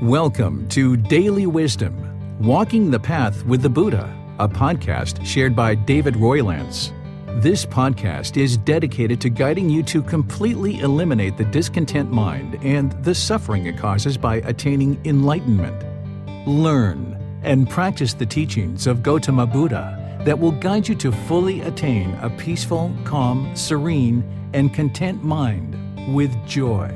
Welcome to Daily Wisdom, Walking the Path with the Buddha, a podcast shared by David Roylance. This podcast is dedicated to guiding you to completely eliminate the discontent mind and the suffering it causes by attaining enlightenment. Learn and practice the teachings of Gotama Buddha that will guide you to fully attain a peaceful, calm, serene, and content mind with joy.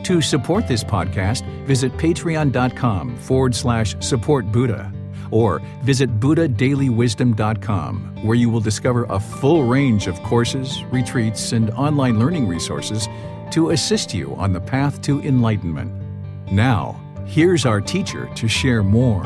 To support this podcast, visit patreon.com/support Buddha or visit buddhadailywisdom.com, where you will discover a full range of courses, retreats, and online learning resources to assist you on the path to enlightenment. Now, here's our teacher to share more.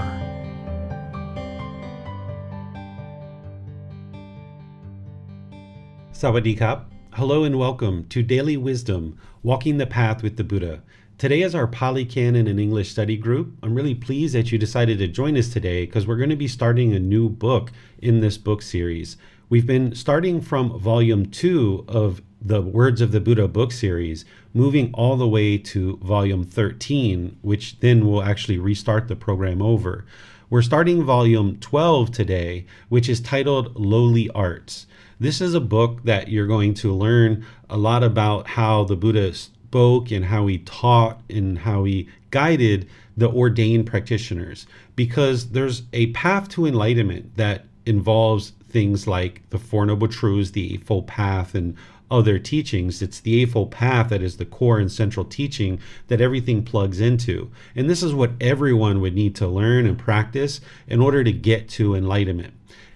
Sawadee Kap. Hello and welcome to Daily Wisdom, Walking the Path with the Buddha. Today is our Pali Canon and English study group. I'm really pleased that you decided to join us today because we're going to be starting a new book in this book series. We've been starting from volume 2 of the Words of the Buddha book series, moving all the way to volume 13, which then will actually restart the program over. We're starting volume 12 today, which is titled Lowly Arts. This is a book that you're going to learn a lot about how the Buddha spoke and how he taught and how he guided the ordained practitioners, because there's a path to enlightenment that involves things like the Four Noble Truths, the Eightfold Path, and other teachings. It's the Eightfold Path that is the core and central teaching that everything plugs into. And this is what everyone would need to learn and practice in order to get to enlightenment.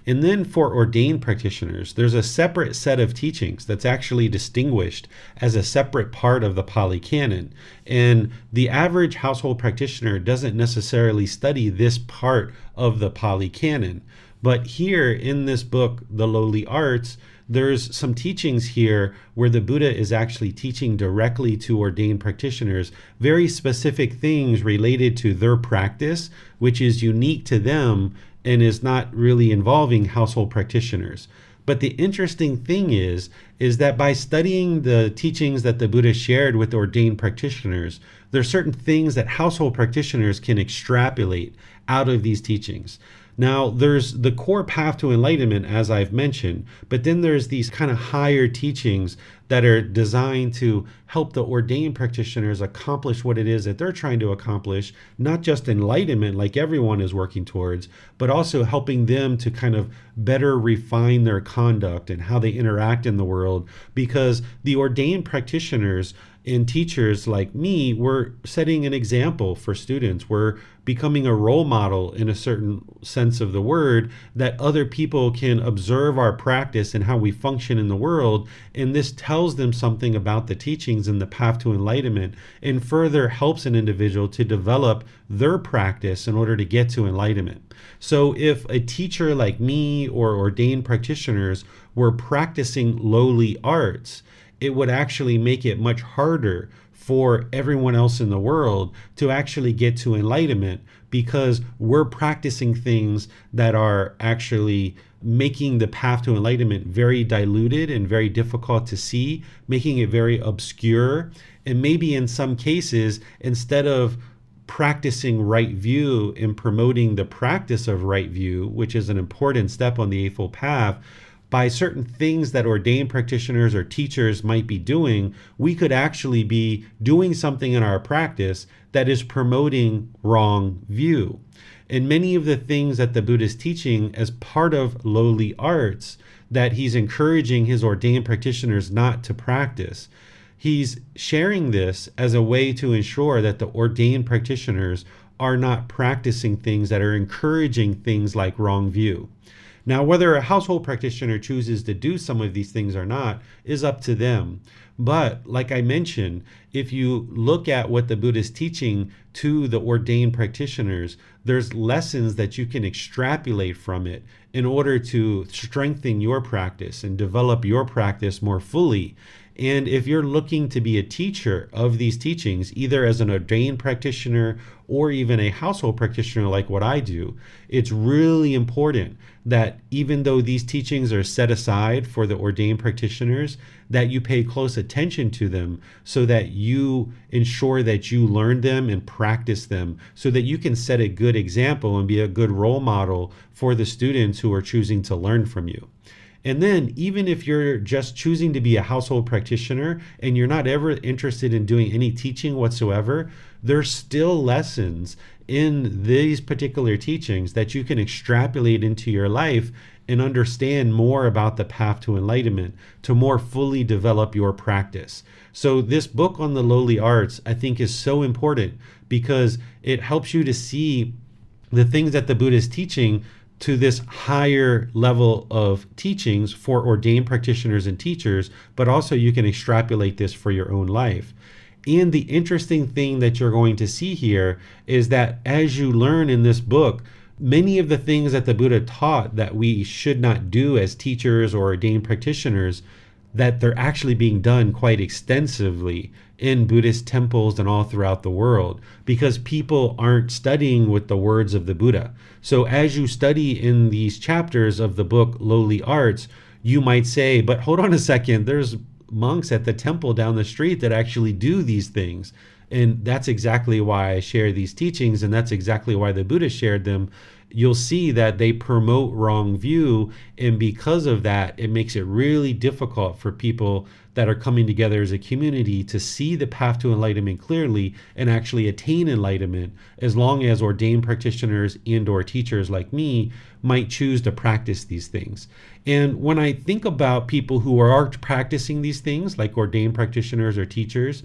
And then for ordained practitioners, there's a separate set of teachings that's actually distinguished as a separate part of the Pali Canon. And the average household practitioner doesn't necessarily study this part of the Pali Canon. But here in this book, The Lowly Arts, there's some teachings here where the Buddha is actually teaching directly to ordained practitioners very specific things related to their practice, which is unique to them and is not really involving household practitioners. But the interesting thing is that by studying the teachings that the Buddha shared with ordained practitioners, there are certain things that household practitioners can extrapolate out of these teachings. Now, there's the core path to enlightenment, as I've mentioned, but then there's these kind of higher teachings that are designed to help the ordained practitioners accomplish what it is that they're trying to accomplish, not just enlightenment like everyone is working towards, but also helping them to kind of better refine their conduct and how they interact in the world, because the ordained practitioners and teachers like me, we're setting an example for students. We're becoming a role model in a certain sense of the word, that other people can observe our practice and how we function in the world. And this tells them something about the teachings and the path to enlightenment, and further helps an individual to develop their practice in order to get to enlightenment. So if a teacher like me or ordained practitioners were practicing lowly arts, it would actually make it much harder for everyone else in the world to actually get to enlightenment, because we're practicing things that are actually making the path to enlightenment very diluted and very difficult to see, making it very obscure. And maybe in some cases, instead of practicing right view and promoting the practice of right view, which is an important step on the Eightfold Path, by certain things that ordained practitioners or teachers might be doing, we could actually be doing something in our practice that is promoting wrong view. And many of the things that the Buddha is teaching as part of lowly arts that he's encouraging his ordained practitioners not to practice, he's sharing this as a way to ensure that the ordained practitioners are not practicing things that are encouraging things like wrong view. Now, whether a household practitioner chooses to do some of these things or not is up to them. But like I mentioned, if you look at what the Buddha is teaching to the ordained practitioners, there's lessons that you can extrapolate from it in order to strengthen your practice and develop your practice more fully. And if you're looking to be a teacher of these teachings, either as an ordained practitioner or even a household practitioner like what I do, it's really important that even though these teachings are set aside for the ordained practitioners, that you pay close attention to them so that you ensure that you learn them and practice them so that you can set a good example and be a good role model for the students who are choosing to learn from you. And then even if you're just choosing to be a household practitioner and you're not ever interested in doing any teaching whatsoever, there's still lessons in these particular teachings that you can extrapolate into your life and understand more about the path to enlightenment to more fully develop your practice. So this book on the lowly arts, I think, is so important because it helps you to see the things that the Buddha is teaching to this higher level of teachings for ordained practitioners and teachers, but also you can extrapolate this for your own life. And the interesting thing that you're going to see here is that as you learn in this book, many of the things that the Buddha taught that we should not do as teachers or ordained practitioners, that they're actually being done quite extensively in Buddhist temples and all throughout the world because people aren't studying with the words of the Buddha. So as you study in these chapters of the book Lowly Arts, you might say, but hold on a second, there's monks at the temple down the street that actually do these things. And that's exactly why I share these teachings, and that's exactly why the Buddha shared them. You'll see that they promote wrong view, and because of that, it makes it really difficult for people that are coming together as a community to see the path to enlightenment clearly and actually attain enlightenment, as long as ordained practitioners and or teachers like me might choose to practice these things. And when I think about people who are practicing these things, like ordained practitioners or teachers,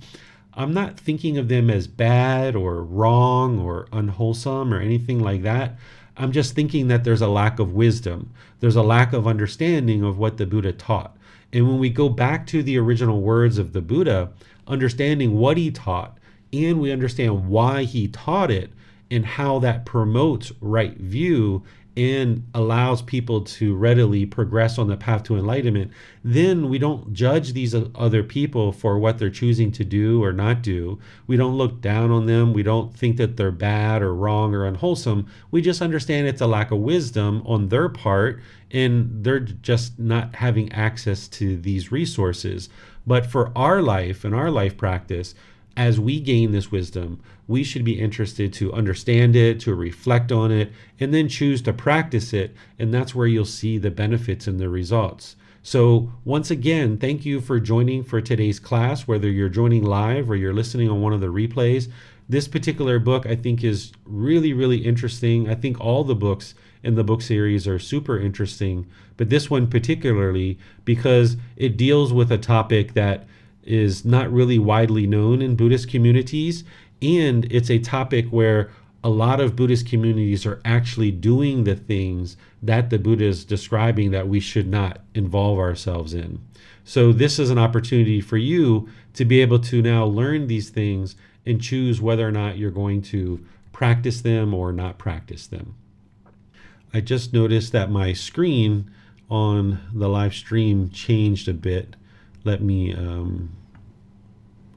I'm not thinking of them as bad or wrong or unwholesome or anything like that. I'm just thinking that there's a lack of wisdom. There's a lack of understanding of what the Buddha taught. And when we go back to the original words of the Buddha, understanding what he taught, and we understand why he taught it and how that promotes right view and allows people to readily progress on the path to enlightenment, then we don't judge these other people for what they're choosing to do or not do. We don't look down on them. We don't think that they're bad or wrong or unwholesome. We just understand it's a lack of wisdom on their part, and they're just not having access to these resources. But for our life and our life practice, as we gain this wisdom, we should be interested to understand it, to reflect on it, and then choose to practice it. And that's where you'll see the benefits and the results. So once again, thank you for joining for today's class, whether you're joining live or you're listening on one of the replays. This particular book, I think, is really, really interesting. I think all the books in the book series are super interesting, but this one particularly because it deals with a topic that is not really widely known in Buddhist communities, and it's a topic where a lot of Buddhist communities are actually doing the things that the Buddha is describing that we should not involve ourselves in. So this is an opportunity for you to be able to now learn these things and choose whether or not you're going to practice them or not practice them. I just noticed that my screen on the live stream changed a bit. Let me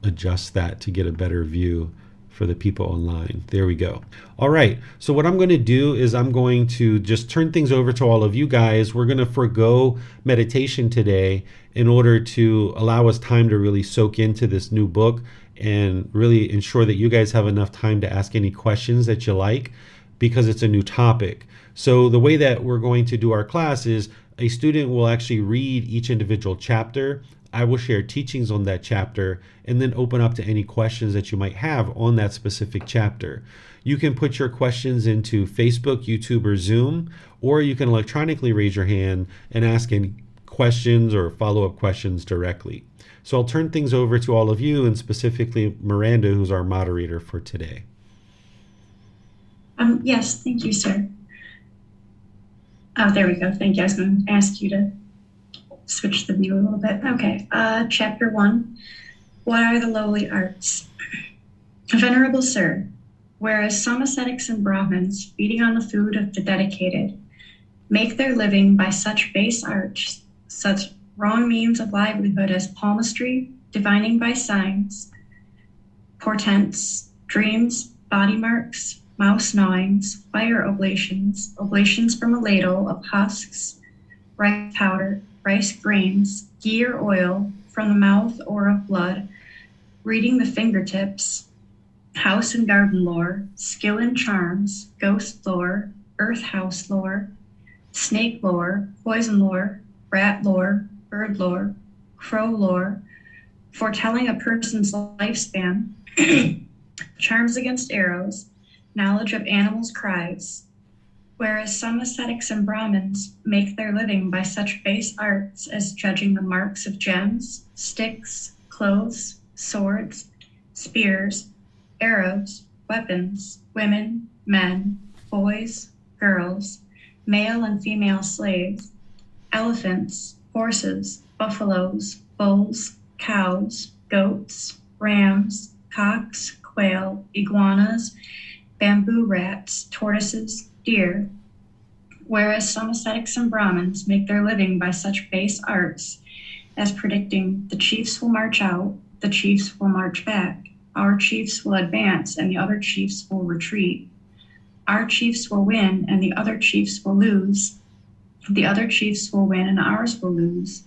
adjust that to get a better view for the people online. There we go. All right. So what I'm going to do is I'm going to just turn things over to all of you guys. We're going to forego meditation today in order to allow us time to really soak into this new book and really ensure that you guys have enough time to ask any questions that you like, because it's a new topic. So the way that we're going to do our class is a student will actually read each individual chapter. I will share teachings on that chapter and then open up to any questions that you might have on that specific chapter. You can put your questions into Facebook, YouTube, or Zoom, or you can electronically raise your hand and ask any questions or follow-up questions directly. So I'll turn things over to all of you, and specifically Miranda, who's our moderator for today. Yes, thank you, sir. Oh, there we go. Thank you. I was going to ask you to switch the view a little bit. Okay. Chapter 1. What are the lowly arts? Venerable sir, whereas some ascetics and Brahmins, feeding on the food of the dedicated, make their living by such base arts, such wrong means of livelihood as palmistry, divining by signs, portents, dreams, body marks, mouse gnawings, fire oblations, oblations from a ladle of husks, rice powder, rice grains, ghee or oil, from the mouth or of blood, reading the fingertips, house and garden lore, skill in charms, ghost lore, earth house lore, snake lore, poison lore, rat lore, bird lore, crow lore, foretelling a person's lifespan, charms against arrows, knowledge of animals' cries, whereas some ascetics and Brahmins make their living by such base arts as judging the marks of gems, sticks, clothes, swords, spears, arrows, weapons, women, men, boys, girls, male and female slaves, elephants, horses, buffaloes, bulls, cows, goats, rams, cocks, quail, iguanas, bamboo rats, tortoises, deer, whereas some ascetics and Brahmins make their living by such base arts as predicting the chiefs will march out, the chiefs will march back, our chiefs will advance and the other chiefs will retreat, our chiefs will win and the other chiefs will lose, the other chiefs will win and ours will lose.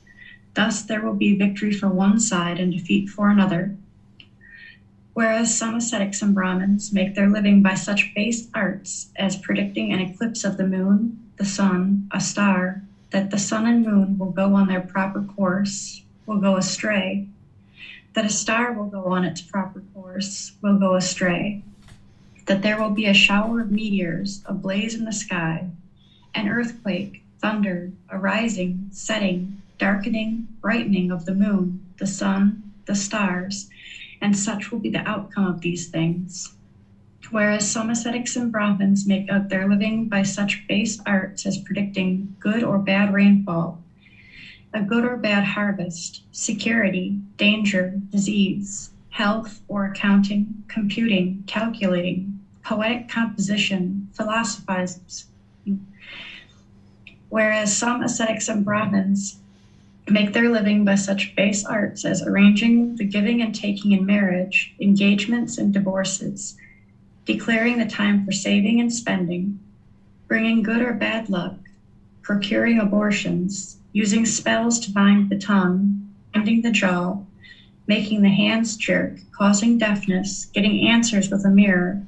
Thus there will be victory for one side and defeat for another. Whereas some ascetics and Brahmins make their living by such base arts as predicting an eclipse of the moon, the sun, a star, that the sun and moon will go on their proper course, will go astray, that a star will go on its proper course, will go astray, that there will be a shower of meteors, a blaze in the sky, an earthquake, thunder, a rising, setting, darkening, brightening of the moon, the sun, the stars, and such will be the outcome of these things. Whereas some ascetics and Brahmins make out their living by such base arts as predicting good or bad rainfall, a good or bad harvest, security, danger, disease, health or accounting, computing, calculating, poetic composition, philosophizes. Whereas some ascetics and Brahmins make their living by such base arts as arranging the giving and taking in marriage, engagements and divorces, declaring the time for saving and spending, bringing good or bad luck, procuring abortions, using spells to bind the tongue, binding the jaw, making the hands jerk, causing deafness, getting answers with a mirror,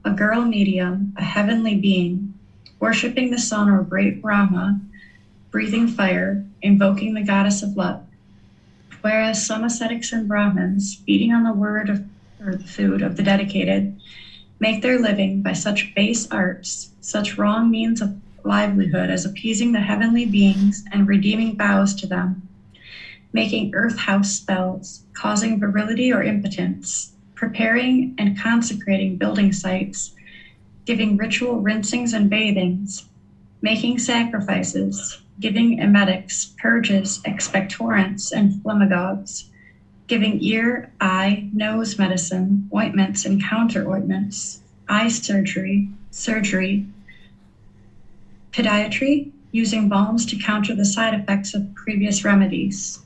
a girl medium, a heavenly being, worshiping the sun or great Brahma, breathing fire, invoking the goddess of luck. Whereas some ascetics and Brahmins, feeding on the word of, or the food of the dedicated, make their living by such base arts, such wrong means of livelihood as appeasing the heavenly beings and redeeming vows to them, making earth house spells, causing virility or impotence, preparing and consecrating building sites, giving ritual rinsings and bathings, making sacrifices, giving emetics, purges, expectorants, and phlegmagogues, giving ear, eye, nose medicine, ointments and counter ointments, eye surgery, podiatry, using balms to counter the side effects of previous remedies.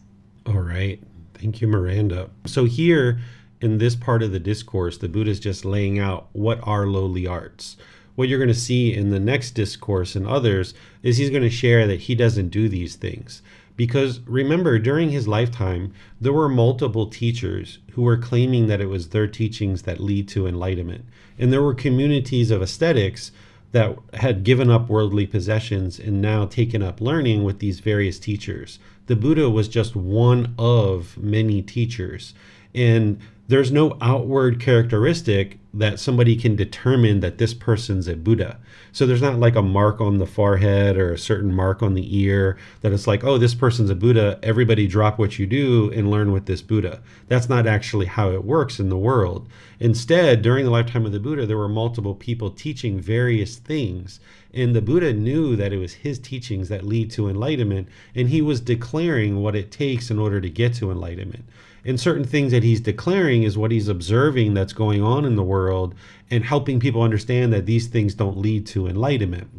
All right. Thank you, Miranda. So here in this part of the discourse, the Buddha is just laying out what are lowly arts. What you're going to see in the next discourse and others is he's going to share that he doesn't do these things. Because remember, during his lifetime, there were multiple teachers who were claiming that it was their teachings that lead to enlightenment. And there were communities of ascetics that had given up worldly possessions and now taken up learning with these various teachers. The Buddha was just one of many teachers. And there's no outward characteristic that somebody can determine that this person's a Buddha. So there's not like a mark on the forehead or a certain mark on the ear that it's like, oh, this person's a Buddha. Everybody drop what you do and learn with this Buddha. That's not actually how it works in the world. Instead, during the lifetime of the Buddha, there were multiple people teaching various things. And the Buddha knew that it was his teachings that lead to enlightenment. And he was declaring what it takes in order to get to enlightenment. And certain things that he's declaring is what he's observing that's going on in the world and helping people understand that these things don't lead to enlightenment.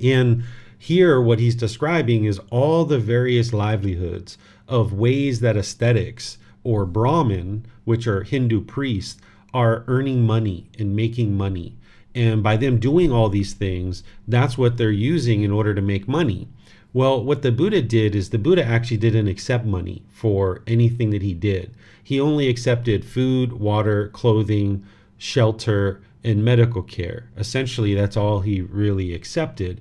And Here, what he's describing is all the various livelihoods of ways that ascetics or Brahmin, which are Hindu priests, are earning money and making money. And by them doing all these things, that's what they're using in order to make money. Well, what the Buddha did is the Buddha actually didn't accept money for anything that he did. He only accepted food, water, clothing, shelter, and medical care. Essentially, that's all he really accepted,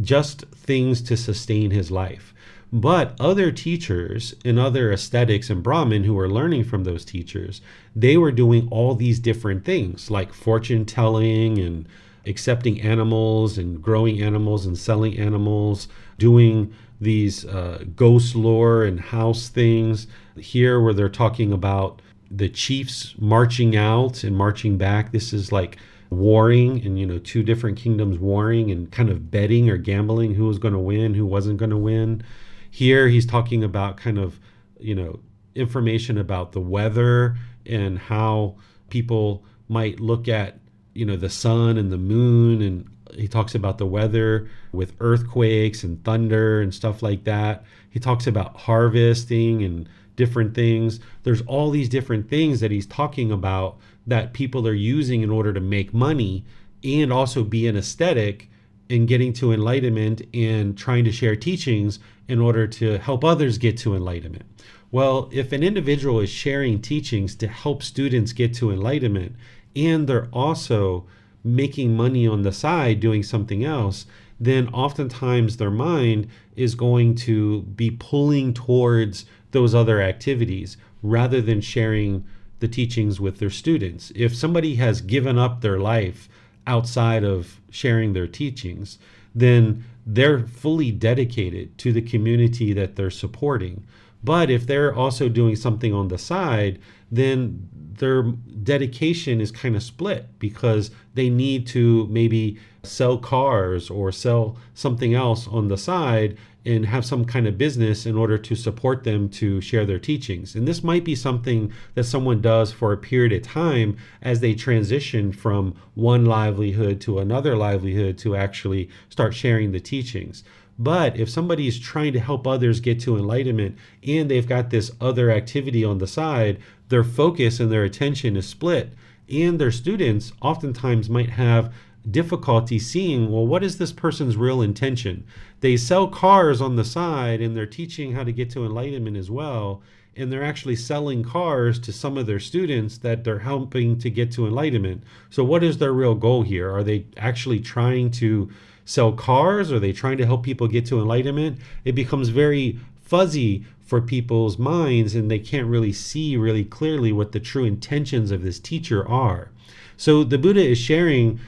just things to sustain his life. But other teachers and other ascetics and Brahmin who were learning from those teachers, they were doing all these different things like fortune telling and accepting animals and growing animals and selling animals, doing these ghost lore and house things. Here where they're talking about the chiefs marching out and marching back. This is like warring and, two different kingdoms warring and kind of betting or gambling who was going to win, who wasn't going to win. Here he's talking about kind of, information about the weather and how people might look at, the sun and the moon. And he talks about the weather with earthquakes and thunder and stuff like that. He talks about harvesting and different things. There's all these different things that he's talking about that people are using in order to make money and also be an ascetic in getting to enlightenment and trying to share teachings in order to help others get to enlightenment. Well, if an individual is sharing teachings to help students get to enlightenment and they're also making money on the side doing something else, then oftentimes their mind is going to be pulling towards those other activities rather than sharing the teachings with their students. If somebody has given up their life outside of sharing their teachings, then they're fully dedicated to the community that they're supporting. But if they're also doing something on the side, then their dedication is kind of split because they need to maybe sell cars or sell something else on the side and have some kind of business in order to support them to share their teachings. And this might be something that someone does for a period of time as they transition from one livelihood to another livelihood to actually start sharing the teachings. But if somebody is trying to help others get to enlightenment and they've got this other activity on the side, their focus and their attention is split. And their students oftentimes might have difficulty seeing, well, what is this person's real intention? They sell cars on the side and they're teaching how to get to enlightenment as well. And they're actually selling cars to some of their students that they're helping to get to enlightenment. So what is their real goal here? Are they actually trying to sell cars? Are they trying to help people get to enlightenment? It becomes very fuzzy for people's minds and they can't really see really clearly what the true intentions of this teacher are. So the Buddha is sharing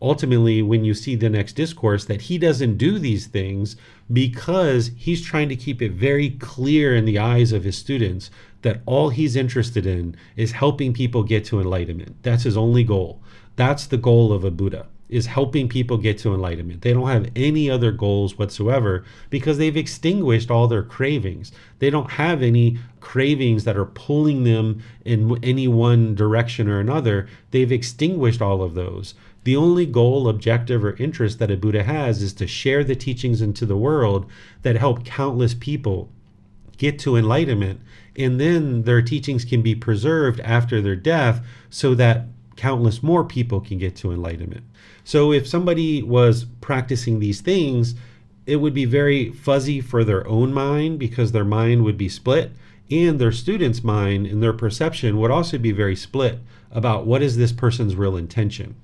ultimately when you see the next discourse that he doesn't do these things because he's trying to keep it very clear in the eyes of his students that all he's interested in is helping people get to enlightenment. That's his only goal. That's the goal of a Buddha, is helping people get to enlightenment. They don't have any other goals whatsoever because they've extinguished all their cravings. They don't have any cravings that are pulling them in any one direction or another. They've extinguished all of those. The only goal, objective, or interest that a Buddha has is to share the teachings into the world that help countless people get to enlightenment, and then their teachings can be preserved after their death so that countless more people can get to enlightenment. So if somebody was practicing these things, it would be very fuzzy for their own mind because their mind would be split, and their students' mind and their perception would also be very split about what is this person's real intention.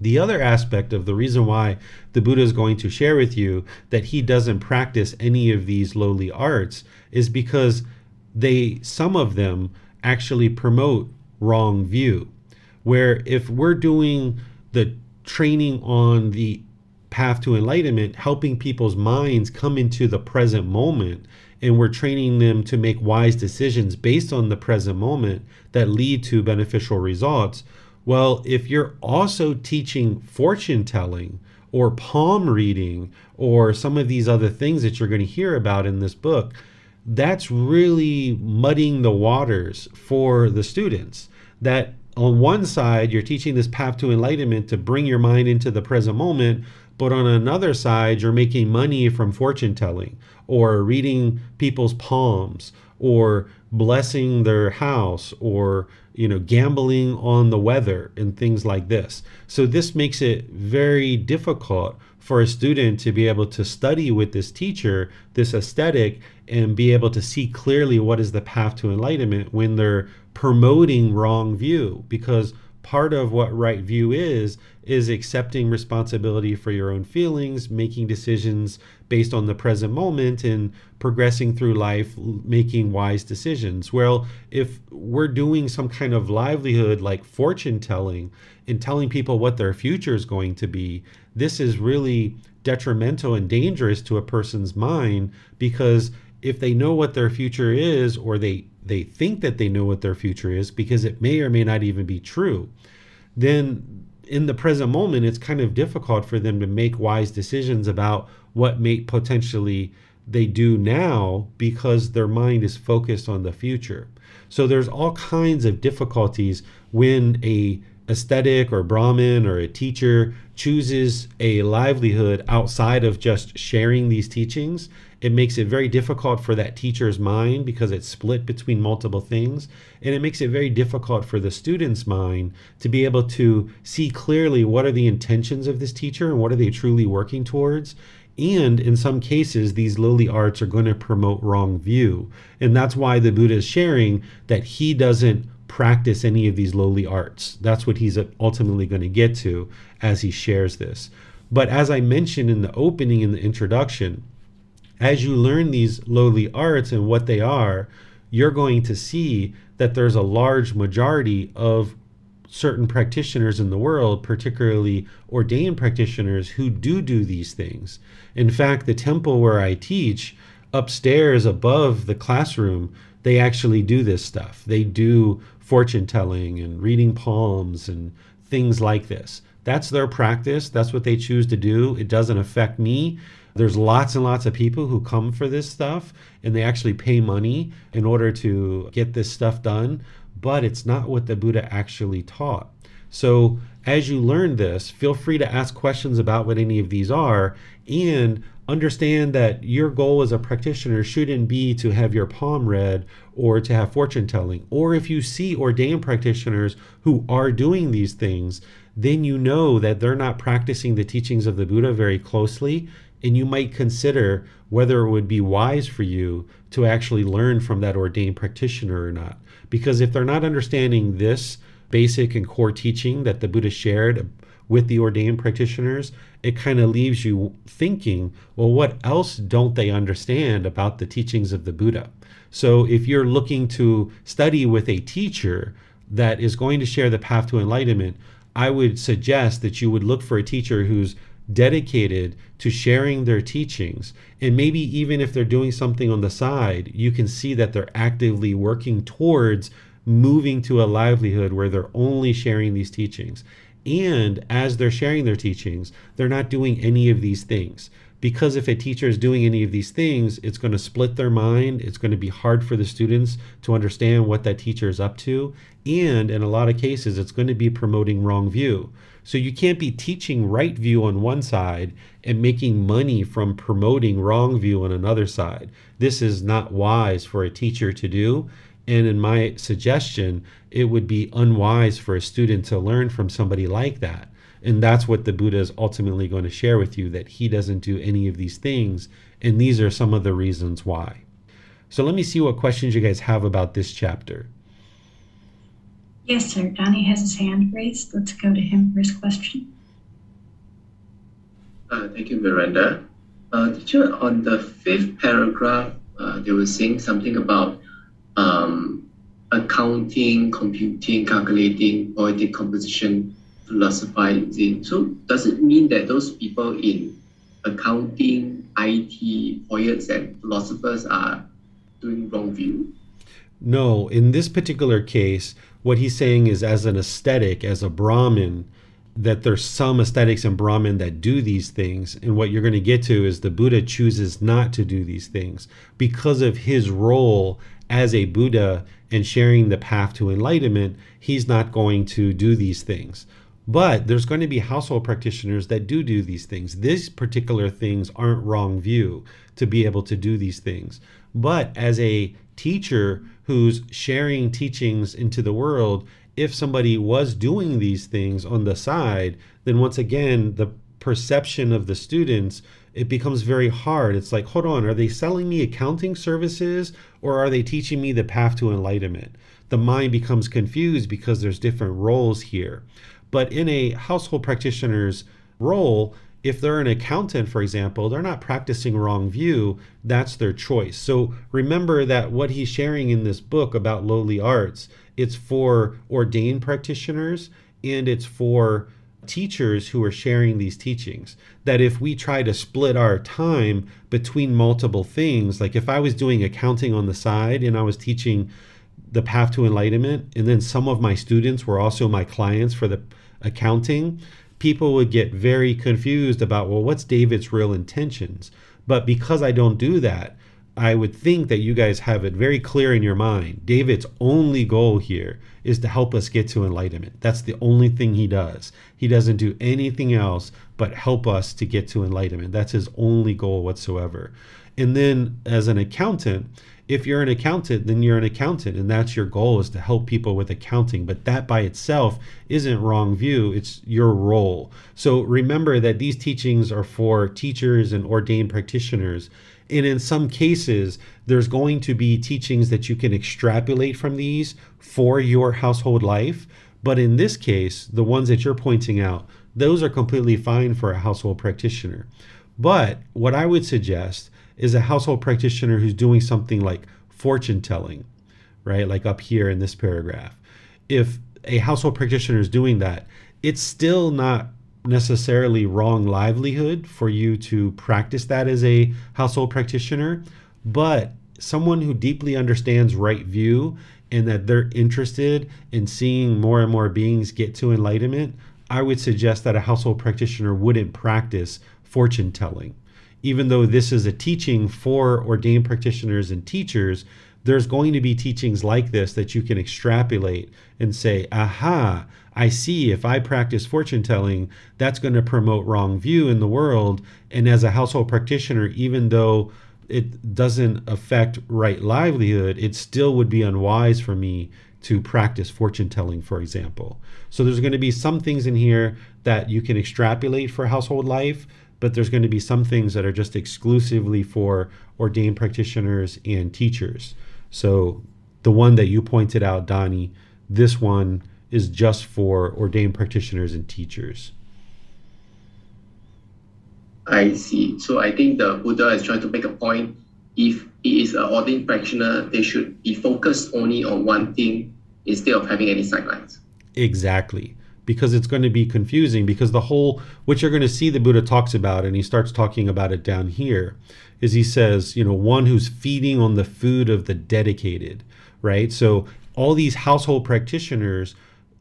The other aspect of the reason why the Buddha is going to share with you that he doesn't practice any of these lowly arts is because some of them actually promote wrong view. Where if we're doing the training on the path to enlightenment, helping people's minds come into the present moment, and we're training them to make wise decisions based on the present moment that lead to beneficial results. Well, if you're also teaching fortune telling or palm reading or some of these other things that you're going to hear about in this book, that's really muddying the waters for the students. That on one side, you're teaching this path to enlightenment to bring your mind into the present moment, But on another side, you're making money from fortune telling or reading people's palms or blessing their house or gambling on the weather and things like this. So this makes it very difficult for a student to be able to study with this teacher, this aesthetic, and be able to see clearly what is the path to enlightenment when they're promoting wrong view. Because part of what right view is accepting responsibility for your own feelings, making decisions based on the present moment, and progressing through life, making wise decisions. Well, if we're doing some kind of livelihood like fortune telling and telling people what their future is going to be, this is really detrimental and dangerous to a person's mind, because if they know what their future is, or they think that they know what their future is, because it may or may not even be true, then in the present moment, it's kind of difficult for them to make wise decisions about what may potentially they do now, because their mind is focused on the future. So there's all kinds of difficulties when a aesthetic or Brahmin or a teacher chooses a livelihood outside of just sharing these teachings. It makes it very difficult for that teacher's mind, because it's split between multiple things. And it makes it very difficult for the student's mind to be able to see clearly what are the intentions of this teacher and what are they truly working towards. And in some cases, these lowly arts are going to promote wrong view. And that's why the Buddha is sharing that he doesn't practice any of these lowly arts. That's what he's ultimately going to get to as he shares this. But as I mentioned in the opening, in the introduction, as you learn these lowly arts and what they are, you're going to see that there's a large majority of certain practitioners in the world, particularly ordained practitioners, who do these things. In fact, the temple where I teach, upstairs above the classroom, they actually do this stuff. They do fortune telling and reading palms and things like this. That's their practice. That's what they choose to do. It doesn't affect me. There's lots and lots of people who come for this stuff, and they actually pay money in order to get this stuff done, but it's not what the Buddha actually taught. So as you learn this, feel free to ask questions about what any of these are, and understand that your goal as a practitioner shouldn't be to have your palm read or to have fortune telling. Or if you see ordained practitioners who are doing these things, then you know that they're not practicing the teachings of the Buddha very closely, and you might consider whether it would be wise for you to actually learn from that ordained practitioner or not. Because if they're not understanding this basic and core teaching that the Buddha shared with the ordained practitioners, it kind of leaves you thinking, well, what else don't they understand about the teachings of the Buddha? So if you're looking to study with a teacher that is going to share the path to enlightenment, I would suggest that you would look for a teacher who's dedicated to sharing their teachings. And maybe even if they're doing something on the side, you can see that they're actively working towards moving to a livelihood where they're only sharing these teachings. And as they're sharing their teachings, they're not doing any of these things. Because if a teacher is doing any of these things, it's going to split their mind. It's going to be hard for the students to understand what that teacher is up to. And in a lot of cases, it's going to be promoting wrong view. So you can't be teaching right view on one side and making money from promoting wrong view on another side. This is not wise for a teacher to do. And in my suggestion, it would be unwise for a student to learn from somebody like that. And that's what the Buddha is ultimately going to share with you, that he doesn't do any of these things. And these are some of the reasons why. So let me see what questions you guys have about this chapter. Yes, sir. Donnie has his hand raised. Let's go to him for his question. Thank you, Miranda. Teacher, on the 5th paragraph, they were saying something about accounting, computing, calculating, poetic composition, philosophizing. So does it mean that those people in accounting, IT, poets, and philosophers are doing wrong view? No, in this particular case, what he's saying is, as an aesthetic, as a Brahmin, that there's some aesthetics in Brahmin that do these things. And what you're going to get to is the Buddha chooses not to do these things because of his role as a Buddha and sharing the path to enlightenment. He's not going to do these things. But there's going to be household practitioners that do these things. These particular things aren't wrong view to be able to do these things. But as a teacher who's sharing teachings into the world, if somebody was doing these things on the side, then once again, the perception of the students, it becomes very hard. It's like, hold on, are they selling me accounting services or are they teaching me the path to enlightenment? The mind becomes confused because there's different roles here. But in a household practitioner's role, if they're an accountant, for example, they're not practicing wrong view. That's their choice. So remember that what he's sharing in this book about lowly arts, it's for ordained practitioners and it's for teachers who are sharing these teachings. That if we try to split our time between multiple things, like if I was doing accounting on the side and I was teaching the path to enlightenment, and then some of my students were also my clients for the accounting, people would get very confused about, well, what's David's real intentions? But because I don't do that, I would think that you guys have it very clear in your mind. David's only goal here is to help us get to enlightenment. That's the only thing he does. He doesn't do anything else but help us to get to enlightenment. That's his only goal whatsoever. And then as an accountant, if you're an accountant, then you're an accountant, and that's your goal, is to help people with accounting. But that by itself isn't wrong view, it's your role. So remember that these teachings are for teachers and ordained practitioners. And in some cases, there's going to be teachings that you can extrapolate from these for your household life. But in this case, the ones that you're pointing out, those are completely fine for a household practitioner. But what I would suggest is a household practitioner who's doing something like fortune telling, right? Like up here in this paragraph. If a household practitioner is doing that, it's still not necessarily wrong livelihood for you to practice that as a household practitioner, but someone who deeply understands right view and that they're interested in seeing more and more beings get to enlightenment, I would suggest that a household practitioner wouldn't practice fortune telling. Even though this is a teaching for ordained practitioners and teachers, there's going to be teachings like this that you can extrapolate and say, aha, I see, if I practice fortune telling, that's going to promote wrong view in the world. And as a household practitioner, even though it doesn't affect right livelihood, it still would be unwise for me to practice fortune telling, for example. So there's going to be some things in here that you can extrapolate for household life, but there's going to be some things that are just exclusively for ordained practitioners and teachers. So the one that you pointed out, Donnie, this one is just for ordained practitioners and teachers. I see. So I think the Buddha is trying to make a point. If he is an ordained practitioner, they should be focused only on one thing instead of having any sidelines. Exactly. Because it's going to be confusing, because the whole, what you're going to see the Buddha talks about, and he starts talking about it down here, is he says, one who's feeding on the food of the dedicated, right? So all these household practitioners,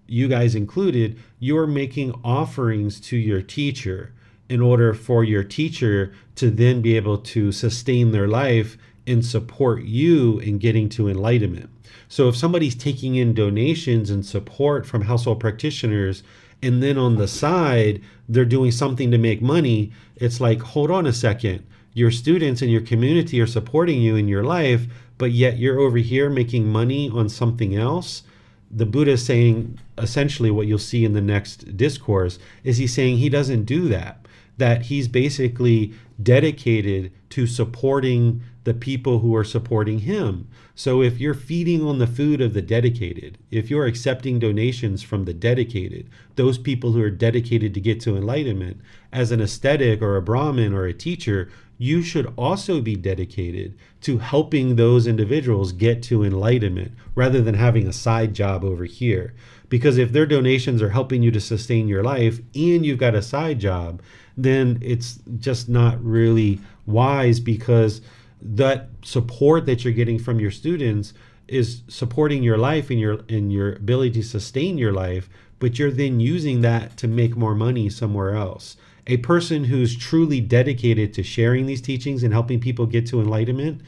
you guys included, you're making offerings to your teacher in order for your teacher to then be able to sustain their life and support you in getting to enlightenment. So if somebody's taking in donations and support from household practitioners, and then on the side, they're doing something to make money, it's like, hold on a second. Your students and your community are supporting you in your life, but yet you're over here making money on something else. The Buddha is saying, essentially what you'll see in the next discourse, is he's saying he doesn't do that. That he's basically dedicated to supporting the people who are supporting him. So if you're feeding on the food of the dedicated, if you're accepting donations from the dedicated, those people who are dedicated to get to enlightenment, as an ascetic or a Brahmin or a teacher, you should also be dedicated to helping those individuals get to enlightenment rather than having a side job over here. Because if their donations are helping you to sustain your life and you've got a side job, then it's just not really wise, because that support that you're getting from your students is supporting your life and your ability to sustain your life, but you're then using that to make more money somewhere else. A person who's truly dedicated to sharing these teachings and helping people get to enlightenment,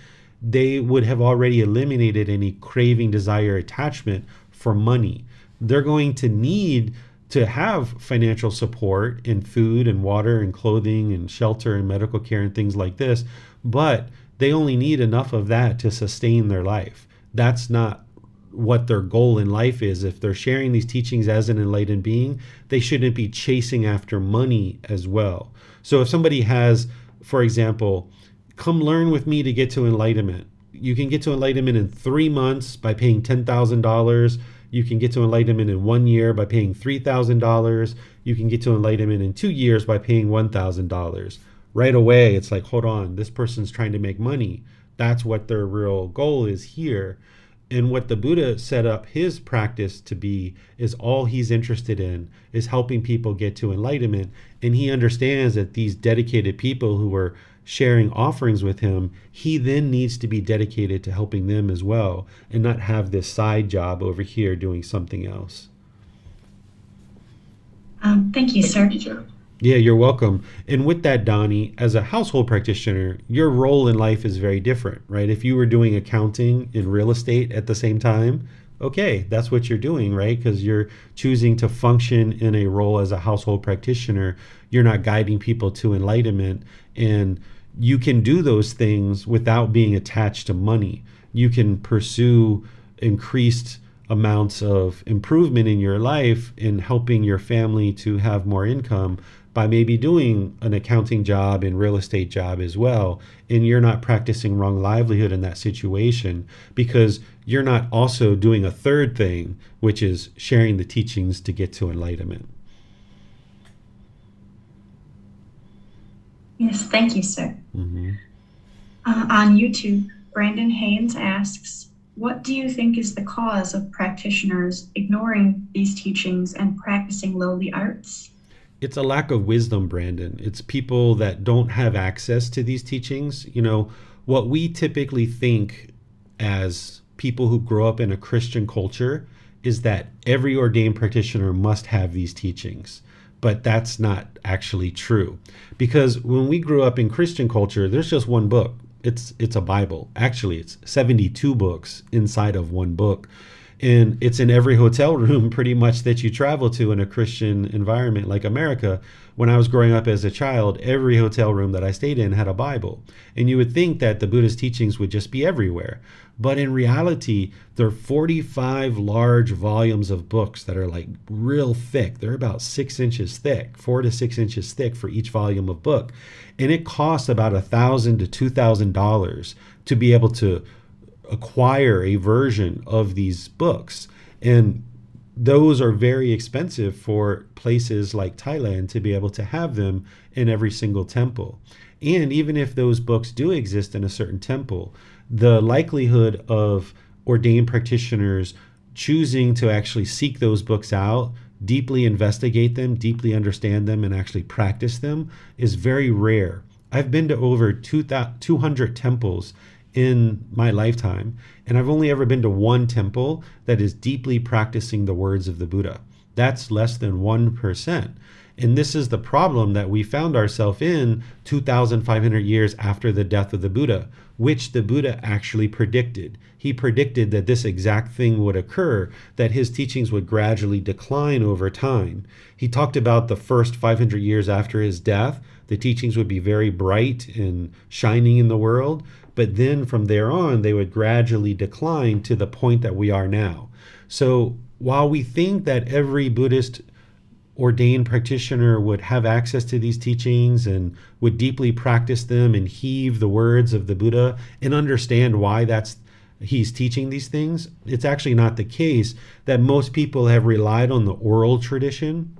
they would have already eliminated any craving, desire, attachment for money. They're going to need to have financial support and food and water and clothing and shelter and medical care and things like this, but they only need enough of that to sustain their life. That's not what their goal in life is. If they're sharing these teachings as an enlightened being, they shouldn't be chasing after money as well. So if somebody has, for example, come learn with me to get to enlightenment. You can get to enlightenment in 3 months by paying $10,000. You can get to enlightenment in 1 year by paying $3,000. You can get to enlightenment in 2 years by paying $1,000. Right away, it's like, hold on, this person's trying to make money. That's what their real goal is here. And what the Buddha set up his practice to be is all he's interested in is helping people get to enlightenment. And he understands that these dedicated people who are sharing offerings with him, he then needs to be dedicated to helping them as well and not have this side job over here doing something else. Thank you, sir. Yeah, you're welcome. And with that, Donnie, as a household practitioner, your role in life is very different, right? If you were doing accounting in real estate at the same time, okay, that's what you're doing, right? Because you're choosing to function in a role as a household practitioner. You're not guiding people to enlightenment. And you can do those things without being attached to money. You can pursue increased amounts of improvement in your life in helping your family to have more income by maybe doing an accounting job and real estate job as well. And you're not practicing wrong livelihood in that situation because you're not also doing a third thing, which is sharing the teachings to get to enlightenment. Yes, thank you, sir. Mm-hmm. On YouTube, Brandon Haynes asks, what do you think is the cause of practitioners ignoring these teachings and practicing lowly arts? It's a lack of wisdom, Brandon. It's people that don't have access to these teachings. You know, what we typically think as people who grow up in a Christian culture is that every ordained practitioner must have these teachings. But that's not actually true. Because when we grew up in Christian culture, there's just one book. It's a Bible. Actually, it's 72 books inside of one book. And it's in every hotel room pretty much that you travel to in a Christian environment like America. When I was growing up as a child, every hotel room that I stayed in had a Bible. And you would think that the Buddha's teachings would just be everywhere. But in reality, there are 45 large volumes of books that are like real thick. They're about 6 inches thick, 4 to 6 inches thick for each volume of book. And it costs about $1,000 to $2,000 to be able to acquire a version of these books. And those are very expensive for places like Thailand to be able to have them in every single temple. And even if those books do exist in a certain temple, the likelihood of ordained practitioners choosing to actually seek those books out, deeply investigate them, deeply understand them, and actually practice them is very rare. I've been to over 200 temples in my lifetime, and I've only ever been to one temple that is deeply practicing the words of the Buddha. That's less than 1%. And this is the problem that we found ourselves in 2,500 years after the death of the Buddha, which the Buddha actually predicted. He predicted that this exact thing would occur, that his teachings would gradually decline over time. He talked about the first 500 years after his death, the teachings would be very bright and shining in the world, but then from there on, they would gradually decline to the point that we are now. So while we think that every Buddhist ordained practitioner would have access to these teachings and would deeply practice them and heave the words of the Buddha and understand why he's teaching these things, it's actually not the case. That most people have relied on the oral tradition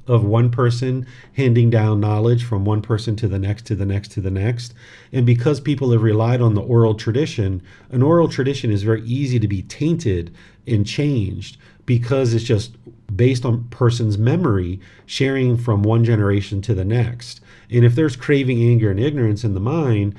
of one person handing down knowledge from one person to the next, to the next, to the next. And because people have relied on the oral tradition, an oral tradition is very easy to be tainted and changed because it's just based on person's memory, sharing from one generation to the next. And if there's craving, anger, and ignorance in the mind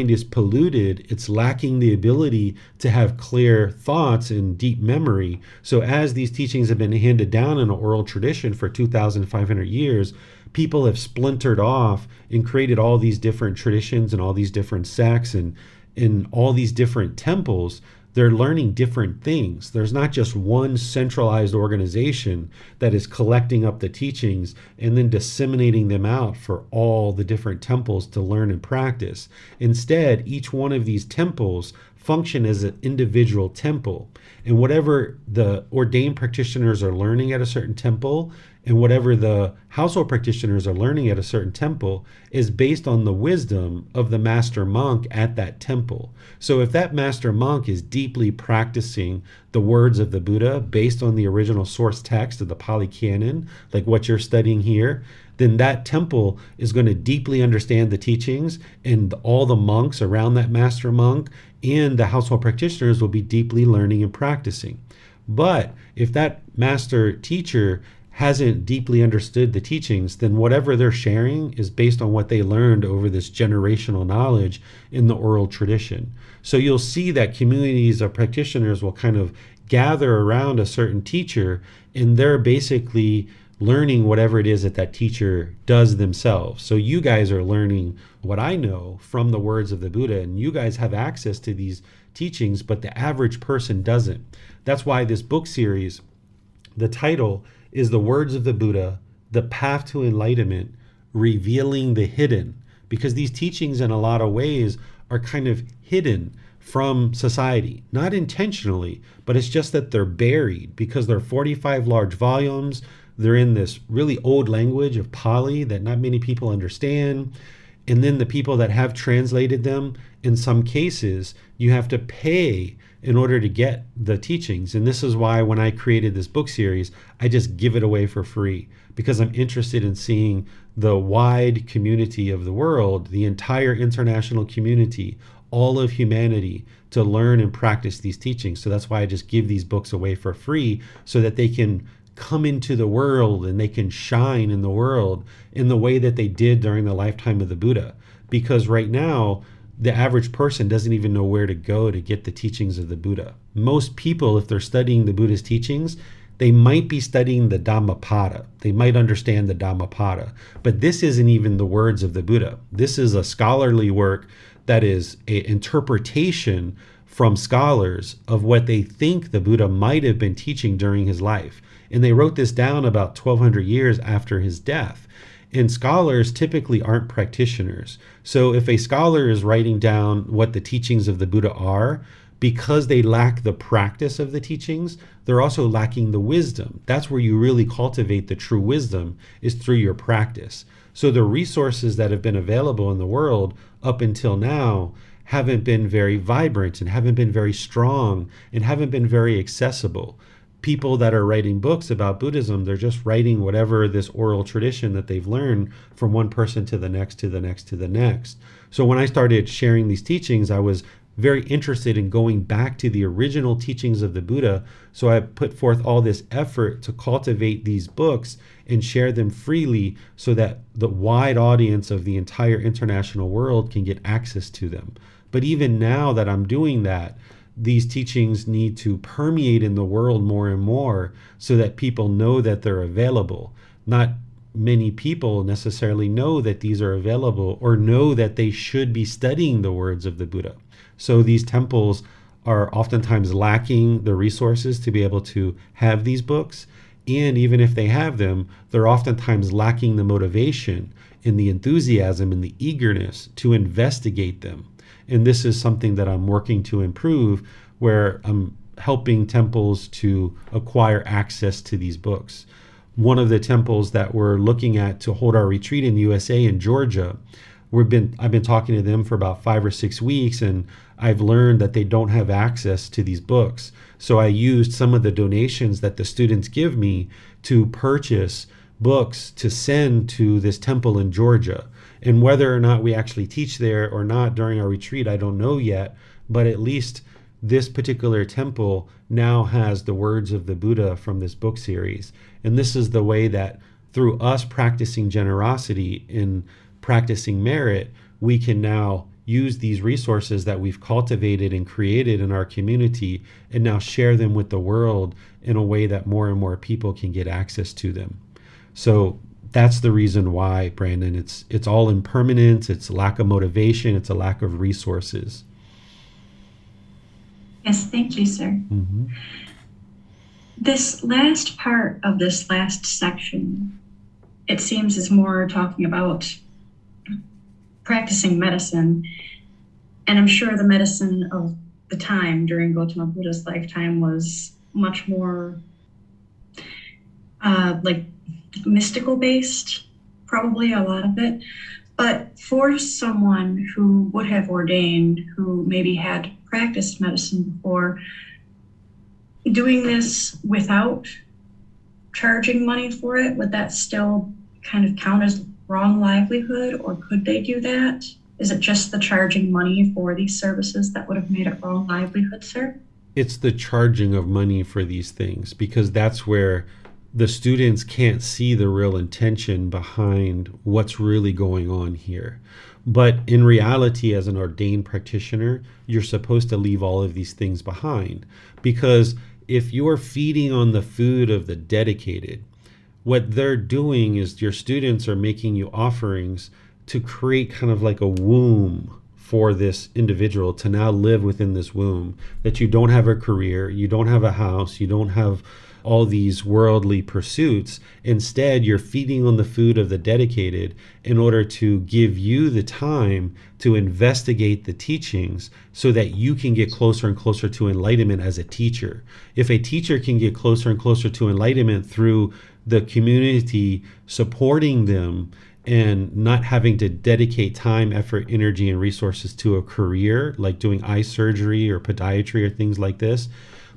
is polluted. It's lacking the ability to have clear thoughts and deep memory. So as these teachings have been handed down in an oral tradition for 2,500 years, people have splintered off and created all these different traditions and all these different sects and in all these different temples they're learning different things. There's not just one centralized organization that is collecting up the teachings and then disseminating them out for all the different temples to learn and practice. Instead, each one of these temples function as an individual temple. And whatever the ordained practitioners are learning at a certain temple, and whatever the household practitioners are learning at a certain temple, is based on the wisdom of the master monk at that temple. So if that master monk is deeply practicing the words of the Buddha based on the original source text of the Pali Canon, like what you're studying here, then that temple is going to deeply understand the teachings, and all the monks around that master monk and the household practitioners will be deeply learning and practicing. But if that master teacher hasn't deeply understood the teachings, then whatever they're sharing is based on what they learned over this generational knowledge in the oral tradition. So you'll see that communities of practitioners will kind of gather around a certain teacher, and they're basically learning whatever it is that that teacher does themselves. So you guys are learning what I know from the words of the Buddha, and you guys have access to these teachings, but the average person doesn't. That's why this book series, the title is The Words of the Buddha, The Path to Enlightenment, Revealing the Hidden, because these teachings in a lot of ways are kind of hidden from society, not intentionally, but it's just that they're buried because they're 45 large volumes. They're in this really old language of Pali that not many people understand. And then the people that have translated them, in some cases, you have to pay in order to get the teachings. And this is why when I created this book series, I just give it away for free, because I'm interested in seeing the wide community of the world, the entire international community, all of humanity, to learn and practice these teachings. So that's why I just give these books away for free, so that they can come into the world and they can shine in the world in the way that they did during the lifetime of the Buddha. Because right now, the average person doesn't even know where to go to get the teachings of the Buddha. Most people, if they're studying the Buddha's teachings, they might be studying the Dhammapada. They might understand the Dhammapada, but this isn't even the words of the Buddha. This is a scholarly work that is an interpretation from scholars of what they think the Buddha might have been teaching during his life. And they wrote this down about 1200 years after his death. And scholars typically aren't practitioners. So if a scholar is writing down what the teachings of the Buddha are, because they lack the practice of the teachings, they're also lacking the wisdom. That's where you really cultivate the true wisdom, is through your practice. So the resources that have been available in the world up until now haven't been very vibrant and haven't been very strong and haven't been very accessible. People that are writing books about Buddhism, they're just writing whatever this oral tradition that they've learned from one person to the next, to the next, to the next. So when I started sharing these teachings, I was very interested in going back to the original teachings of the Buddha. So I put forth all this effort to cultivate these books and share them freely so that the wide audience of the entire international world can get access to them. But even now that I'm doing that, these teachings need to permeate in the world more and more so that people know that they're available. Not many people necessarily know that these are available or know that they should be studying the words of the Buddha. So these temples are oftentimes lacking the resources to be able to have these books. And even if they have them, they're oftentimes lacking the motivation and the enthusiasm and the eagerness to investigate them. And this is something that I'm working to improve, where I'm helping temples to acquire access to these books. One of the temples that we're looking at to hold our retreat in USA in Georgia, I've been talking to them for about 5 or 6 weeks, and I've learned that they don't have access to these books. So I used some of the donations that the students give me to purchase books to send to this temple in Georgia. And whether or not we actually teach there or not during our retreat, I don't know yet, but at least this particular temple now has the words of the Buddha from this book series. And this is the way that through us practicing generosity and practicing merit, we can now use these resources that we've cultivated and created in our community and now share them with the world in a way that more and more people can get access to them. So that's the reason why, Brandon. It's all impermanence, it's lack of motivation, it's a lack of resources. Yes, thank you, sir. Mm-hmm. This last part of this last section, it seems, is more talking about practicing medicine. And I'm sure the medicine of the time during Gautama Buddha's lifetime was much more like mystical based, probably a lot of it. But for someone who would have ordained, who maybe had practiced medicine before, doing this without charging money for it, would that still kind of count as wrong livelihood, or could they do that? Is it just the charging money for these services that would have made it wrong livelihood, sir? It's the charging of money for these things, because that's where the students can't see the real intention behind what's really going on here. But in reality, as an ordained practitioner, you're supposed to leave all of these things behind, because if you're feeding on the food of the dedicated, what they're doing is your students are making you offerings to create kind of like a womb for this individual to now live within this womb, that you don't have a career, you don't have a house, you don't have all these worldly pursuits. Instead, you're feeding on the food of the dedicated in order to give you the time to investigate the teachings so that you can get closer and closer to enlightenment as a teacher. If a teacher can get closer and closer to enlightenment through the community supporting them and not having to dedicate time, effort, energy, and resources to a career like doing eye surgery or podiatry or things like this,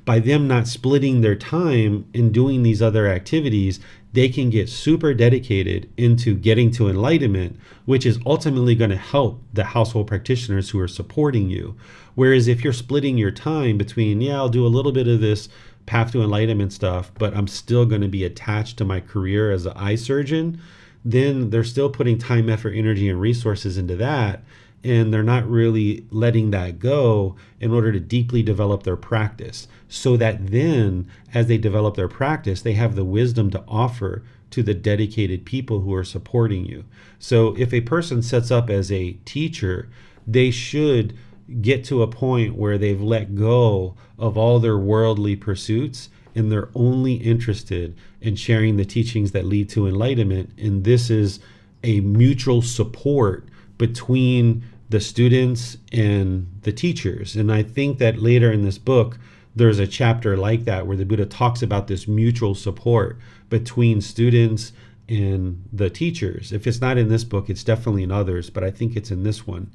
by them not splitting their time in doing these other activities, they can get super dedicated into getting to enlightenment, which is ultimately going to help the household practitioners who are supporting you. Whereas if you're splitting your time between, yeah, I'll do a little bit of this path to enlightenment stuff, but I'm still going to be attached to my career as an eye surgeon, then they're still putting time, effort, energy, and resources into that. And they're not really letting that go in order to deeply develop their practice, so that then as they develop their practice, they have the wisdom to offer to the dedicated people who are supporting you. So if a person sets up as a teacher, they should get to a point where they've let go of all their worldly pursuits and they're only interested in sharing the teachings that lead to enlightenment. And this is a mutual support between the students and the teachers. And I think that later in this book, there's a chapter like that where the Buddha talks about this mutual support between students and the teachers. If it's not in this book, it's definitely in others, but I think it's in this one.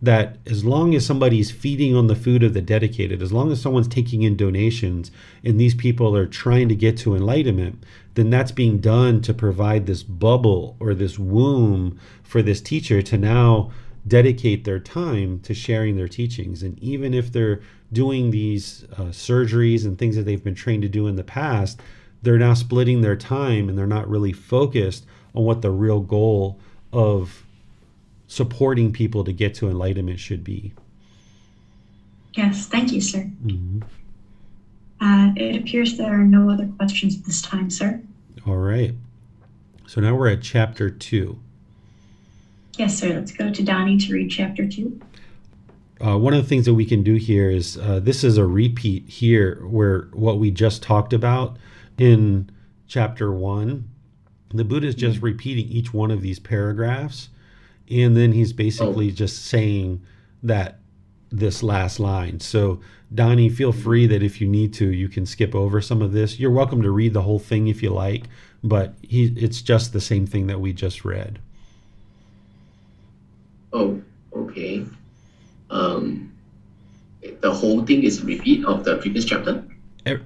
That as long as somebody's feeding on the food of the dedicated, as long as someone's taking in donations and these people are trying to get to enlightenment, then that's being done to provide this bubble or this womb for this teacher to now dedicate their time to sharing their teachings. And even if they're doing these surgeries and things that they've been trained to do in the past, they're now splitting their time and they're not really focused on what the real goal of supporting people to get to enlightenment should be. Yes, thank you, sir. Mm-hmm. It appears there are no other questions at this time, sir. All right. So now we're at chapter 2. Yes, sir. Let's go to Donnie to read chapter 2. One of the things that we can do here is this is a repeat here where what we just talked about in chapter 1. The Buddha is just repeating each one of these paragraphs. And then he's basically just saying that this last line. So Donnie, feel free that if you need to, you can skip over some of this. You're welcome to read the whole thing if you like, but it's just the same thing that we just read. Oh, okay. The whole thing is a repeat of the previous chapter?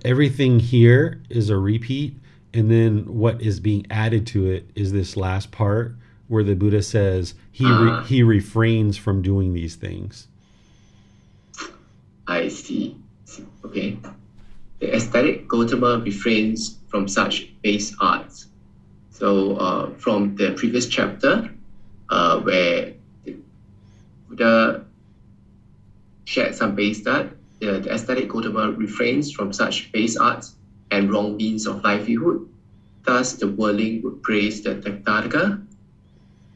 Everything here is a repeat, and then what is being added to it is this last part where the Buddha says he refrains from doing these things. I see. Okay. The aesthetic Gotama refrains from such base arts. So from the previous chapter, where the Buddha shared some base art, the aesthetic Gotama refrains from such base arts and wrong means of livelihood. Thus, the worldling would praise the Tathagata.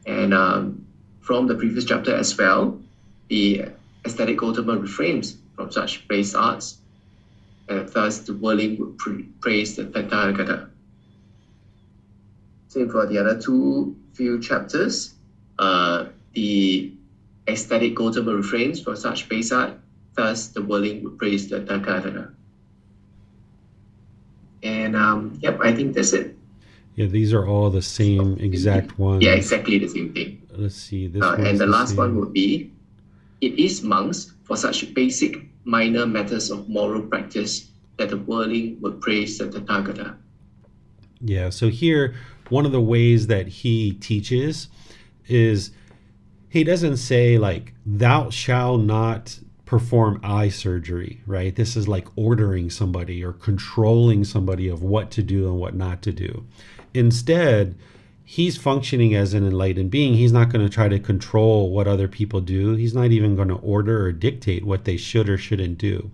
And from the previous chapter as well, the aesthetic Gotama refrains from such base arts, and thus the worldling would praise the Tathagata. Same for the other few chapters. The ecstatic Gotama refrains from such base art, thus the worldling would praise the Tathagata. And I think that's it. Yeah, these are all the same exact ones. Yeah, exactly the same thing. Let's see. This and the last same. one would be, it is monks for such basic minor matters of moral practice that the worldling would praise the Tathagata. Yeah, so here, one of the ways that he teaches is he doesn't say like, thou shalt not perform eye surgery, right? This is like ordering somebody or controlling somebody of what to do and what not to do. Instead, he's functioning as an enlightened being. He's not going to try to control what other people do. He's not even going to order or dictate what they should or shouldn't do.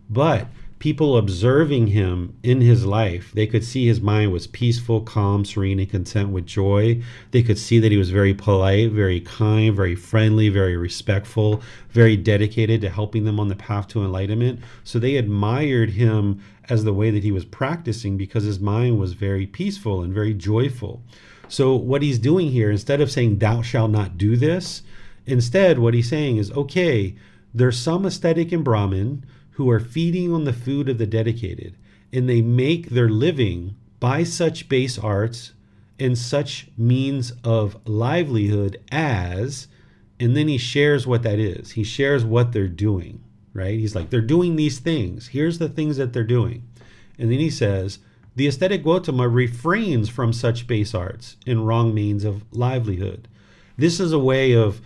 But people observing him in his life, they could see his mind was peaceful, calm, serene, and content with joy. They could see that he was very polite, very kind, very friendly, very respectful, very dedicated to helping them on the path to enlightenment. So they admired him as the way that he was practicing because his mind was very peaceful and very joyful. So what he's doing here, instead of saying, thou shalt not do this, instead what he's saying is, okay, there's some ascetic and Brahmin who are feeding on the food of the dedicated, and they make their living by such base arts and such means of livelihood as, and then he shares what that is. He shares what they're doing, right? He's like, they're doing these things. Here's the things that they're doing. And then he says, the aesthetic Gotama refrains from such base arts and wrong means of livelihood. This is a way of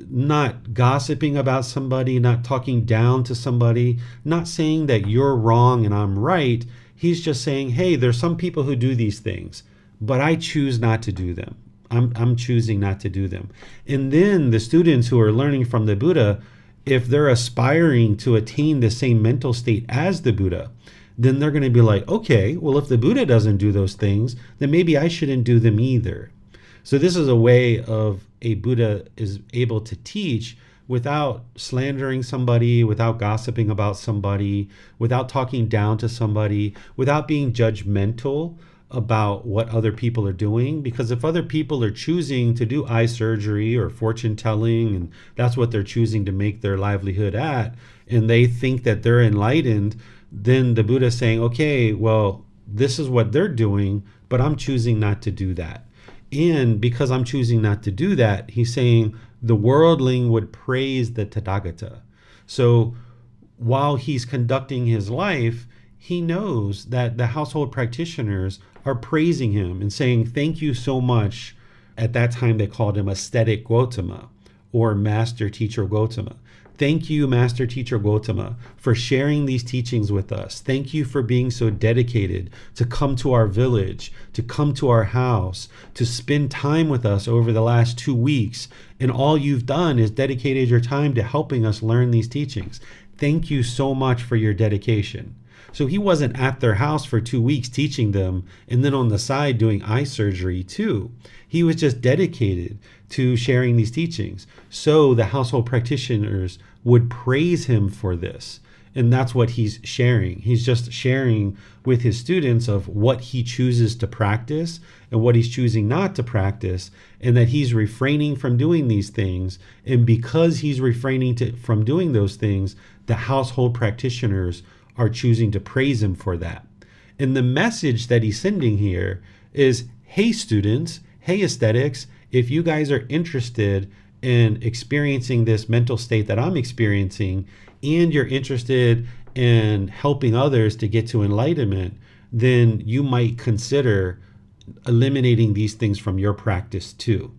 not gossiping about somebody, not talking down to somebody, not saying that you're wrong and I'm right. He's just saying, hey, there's some people who do these things, but I choose not to do them. I'm choosing not to do them. And then the students who are learning from the Buddha, if they're aspiring to attain the same mental state as the Buddha, then they're going to be like, okay, well, if the Buddha doesn't do those things, then maybe I shouldn't do them either. So this is a way of a Buddha is able to teach without slandering somebody, without gossiping about somebody, without talking down to somebody, without being judgmental about what other people are doing. Because if other people are choosing to do eye surgery or fortune telling, and that's what they're choosing to make their livelihood at, and they think that they're enlightened, then the Buddha is saying, okay, well, this is what they're doing, but I'm choosing not to do that. And because I'm choosing not to do that, he's saying the worldling would praise the Tathagata. So while he's conducting his life, he knows that the household practitioners are praising him and saying, thank you so much. At that time, they called him Aesthetic Gotama or Master Teacher Gotama. Thank you, Master Teacher Gotama, for sharing these teachings with us. Thank you for being so dedicated to come to our village, to come to our house, to spend time with us over the last 2 weeks. And all you've done is dedicated your time to helping us learn these teachings. Thank you so much for your dedication. So he wasn't at their house for 2 weeks teaching them and then on the side doing eye surgery too. He was just dedicated to sharing these teachings. So the household practitioners would praise him for this. And that's what he's sharing. He's just sharing with his students of what he chooses to practice and what he's choosing not to practice, and that he's refraining from doing these things. And because he's refraining from doing those things, the household practitioners are choosing to praise him for that. And the message that he's sending here is, hey students, hey aesthetics, if you guys are interested in experiencing this mental state that I'm experiencing, and you're interested in helping others to get to enlightenment, then you might consider eliminating these things from your practice too.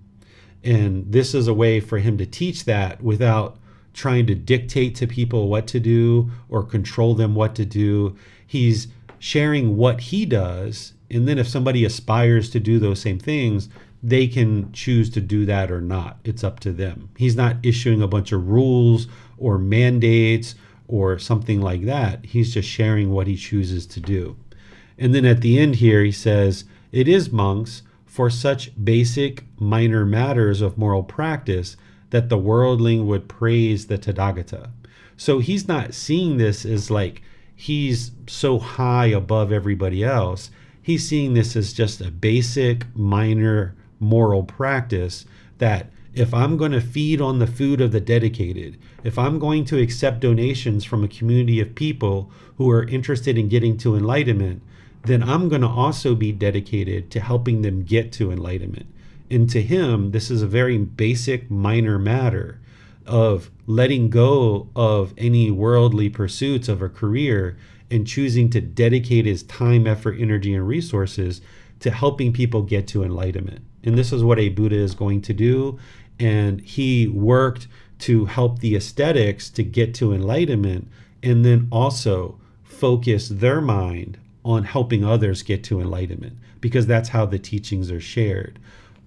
And this is a way for him to teach that without trying to dictate to people what to do or control them what to do. He's sharing what he does, and then if somebody aspires to do those same things, they can choose to do that or not. It's up to them. He's not issuing a bunch of rules or mandates or something like that. He's just sharing what he chooses to do. And then at the end here, he says, it is monks for such basic minor matters of moral practice that the worldling would praise the Tathagata. So he's not seeing this as like he's so high above everybody else. He's seeing this as just a basic minor moral practice that if I'm going to feed on the food of the dedicated, if I'm going to accept donations from a community of people who are interested in getting to enlightenment, then I'm going to also be dedicated to helping them get to enlightenment. And to him, this is a very basic minor matter of letting go of any worldly pursuits of a career and choosing to dedicate his time, effort, energy, and resources to helping people get to enlightenment. And this is what a Buddha is going to do. And he worked to help the ascetics to get to enlightenment and then also focus their mind on helping others get to enlightenment, because that's how the teachings are shared.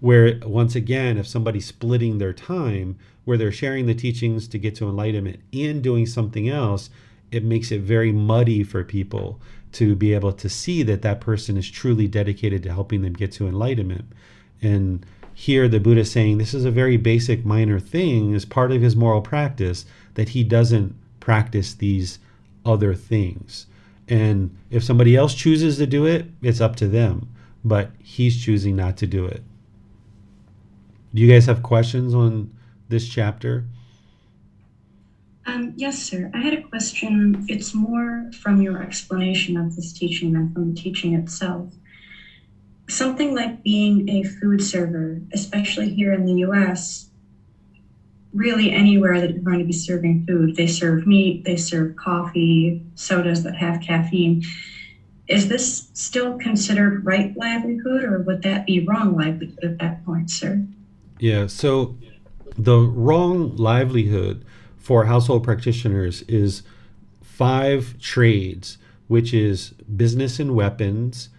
Where, once again, if somebody's splitting their time, where they're sharing the teachings to get to enlightenment and doing something else, it makes it very muddy for people to be able to see that that person is truly dedicated to helping them get to enlightenment. And here the Buddha is saying this is a very basic minor thing as part of his moral practice, that he doesn't practice these other things. And if somebody else chooses to do it, it's up to them. But he's choosing not to do it. Do you guys have questions on this chapter? Yes, sir. I had a question. It's more from your explanation of this teaching than from the teaching itself. Something like being a food server, especially here in the US, really anywhere that you're going to be serving food, they serve meat, they serve coffee, sodas that have caffeine. Is this still considered right livelihood, or would that be wrong livelihood at that point, sir? Yeah, so the wrong livelihood for household practitioners is 5 trades, which is business in weapons,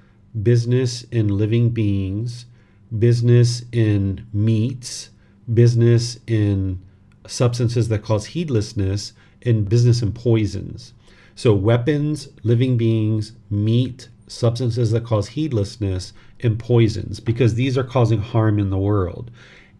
business in living beings, business in meats, business in substances that cause heedlessness, and business in poisons. So weapons, living beings, meat, substances that cause heedlessness, and poisons, because these are causing harm in the world.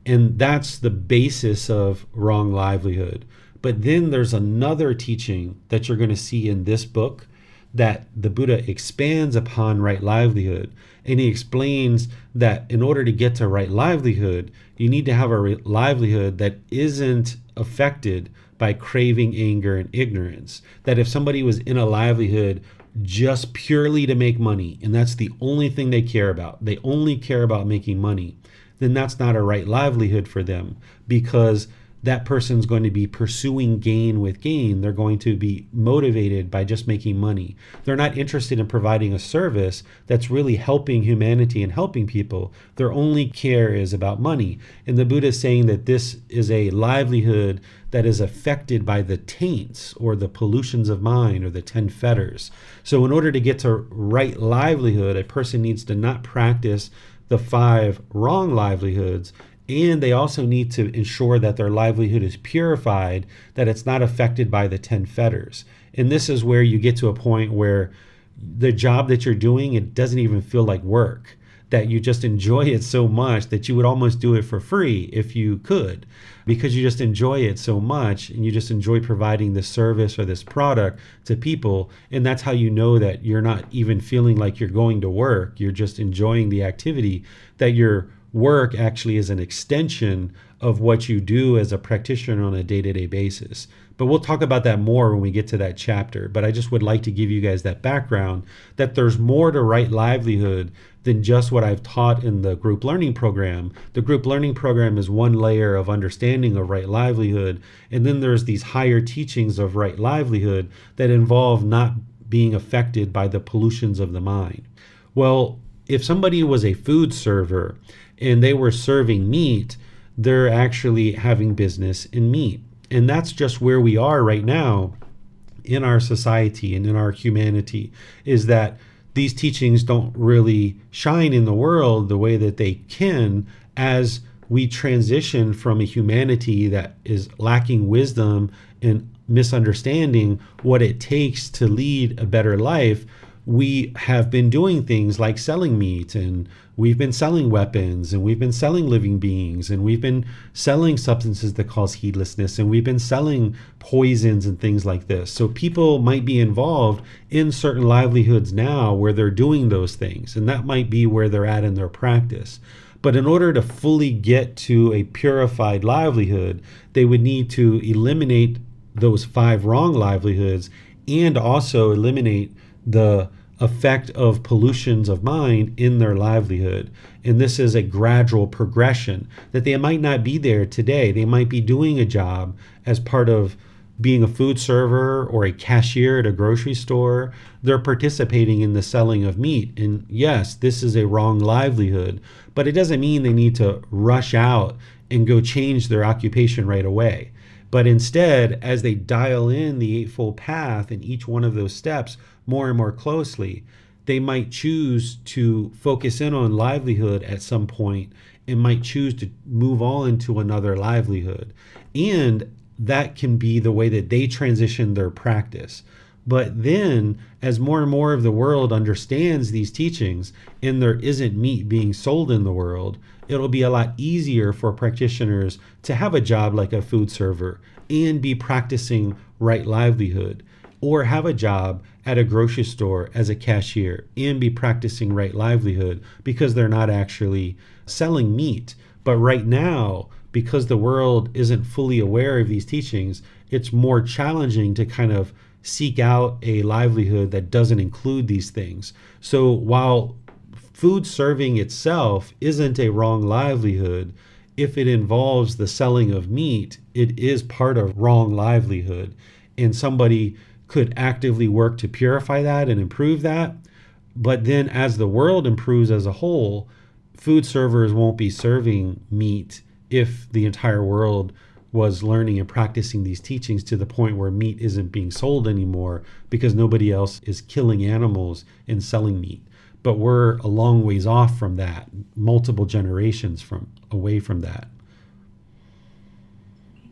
And that's the basis of wrong livelihood. But then there's another teaching that you're going to see in this book that the Buddha expands upon right livelihood. And he explains that in order to get to right livelihood, you need to have a livelihood that isn't affected by craving, anger, and ignorance. That if somebody was in a livelihood just purely to make money, and that's the only thing they care about, they only care about making money, then that's not a right livelihood for them, because that person's going to be pursuing gain with gain. They're going to be motivated by just making money. They're not interested in providing a service that's really helping humanity and helping people. Their only care is about money. And the Buddha is saying that this is a livelihood that is affected by the taints or the pollutions of mind or the 10 fetters. So in order to get to right livelihood, a person needs to not practice the 5 wrong livelihoods, and they also need to ensure that their livelihood is purified, that it's not affected by the 10 fetters. And this is where you get to a point where the job that you're doing, it doesn't even feel like work, that you just enjoy it so much that you would almost do it for free if you could, because you just enjoy it so much and you just enjoy providing this service or this product to people. And that's how you know that you're not even feeling like you're going to work. You're just enjoying the activity, that your work actually is an extension of what you do as a practitioner on a day-to-day basis. But we'll talk about that more when we get to that chapter. But I just would like to give you guys that background, that there's more to right livelihood than just what I've taught in the group learning program. The group learning program is one layer of understanding of right livelihood. And then there's these higher teachings of right livelihood that involve not being affected by the pollutions of the mind. Well, if somebody was a food server and they were serving meat, they're actually having business in meat. And that's just where we are right now in our society and in our humanity, is that these teachings don't really shine in the world the way that they can as we transition from a humanity that is lacking wisdom and misunderstanding what it takes to lead a better life. we have been doing things like selling meat, and we've been selling weapons, and we've been selling living beings, and we've been selling substances that cause heedlessness, and we've been selling poisons and things like this. So people might be involved in certain livelihoods now where they're doing those things, and that might be where they're at in their practice. But in order to fully get to a purified livelihood, they would need to eliminate those 5 wrong livelihoods and also eliminate the effect of pollutions of mind in their livelihood. And this is a gradual progression that they might not be there today. They might be doing a job as part of being a food server or a cashier at a grocery store. They're participating in the selling of meat. And yes, this is a wrong livelihood, but it doesn't mean they need to rush out and go change their occupation right away. But instead, as they dial in the Eightfold Path in each one of those steps more and more closely, they might choose to focus in on livelihood at some point and might choose to move on to another livelihood. And that can be the way that they transition their practice. But then, as more and more of the world understands these teachings and there isn't meat being sold in the world, it'll be a lot easier for practitioners to have a job like a food server and be practicing right livelihood, or have a job at a grocery store as a cashier and be practicing right livelihood because they're not actually selling meat. But right now, because the world isn't fully aware of these teachings, it's more challenging to kind of seek out a livelihood that doesn't include these things. So while food serving itself isn't a wrong livelihood, if it involves the selling of meat, it is part of wrong livelihood. And somebody could actively work to purify that and improve that. But then as the world improves as a whole, food servers won't be serving meat if the entire world was learning and practicing these teachings to the point where meat isn't being sold anymore because nobody else is killing animals and selling meat. But we're a long ways off from that, multiple generations away from that.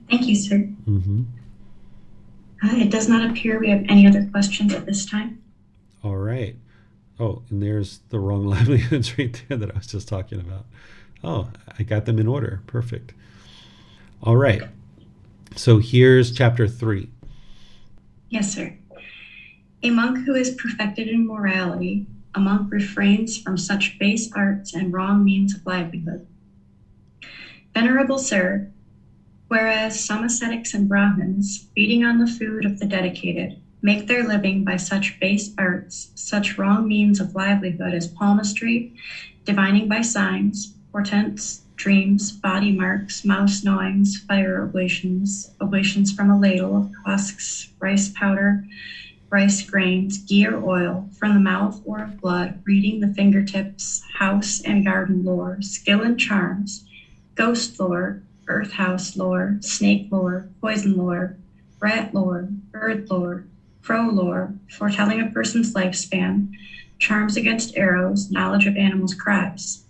Thank you, sir. Mm-hmm. It does not appear we have any other questions at this time. All right. Oh, and there's the wrong livelihoods right there that I was just talking about. Oh, I got them in order. Perfect. All right. So here's chapter 3. Yes, sir. A monk who is perfected in morality, a monk refrains from such base arts and wrong means of livelihood. Venerable sir, whereas some ascetics and Brahmins, feeding on the food of the dedicated, make their living by such base arts, such wrong means of livelihood as palmistry, divining by signs, portents, dreams, body marks, mouse gnawings, fire oblations from a ladle of husks, rice powder, rice grains, ghee or oil, from the mouth or of blood, reading the fingertips, house and garden lore, skill and charms, ghost lore, earth house lore, snake lore, poison lore, rat lore, bird lore, crow lore, foretelling a person's lifespan, charms against arrows, knowledge of animals' cries.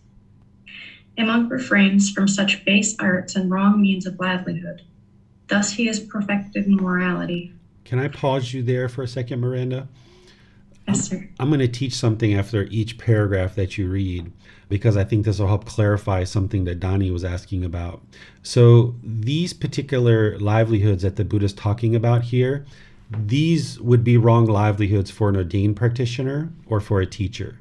A monk refrains from such base arts and wrong means of livelihood. Thus he is perfected in morality. Can I pause you there for a second, Miranda? Yes, sir. I'm going to teach something after each paragraph that you read, because I think this will help clarify something that Donnie was asking about. So these particular livelihoods that the Buddha is talking about here, these would be wrong livelihoods for an ordained practitioner or for a teacher.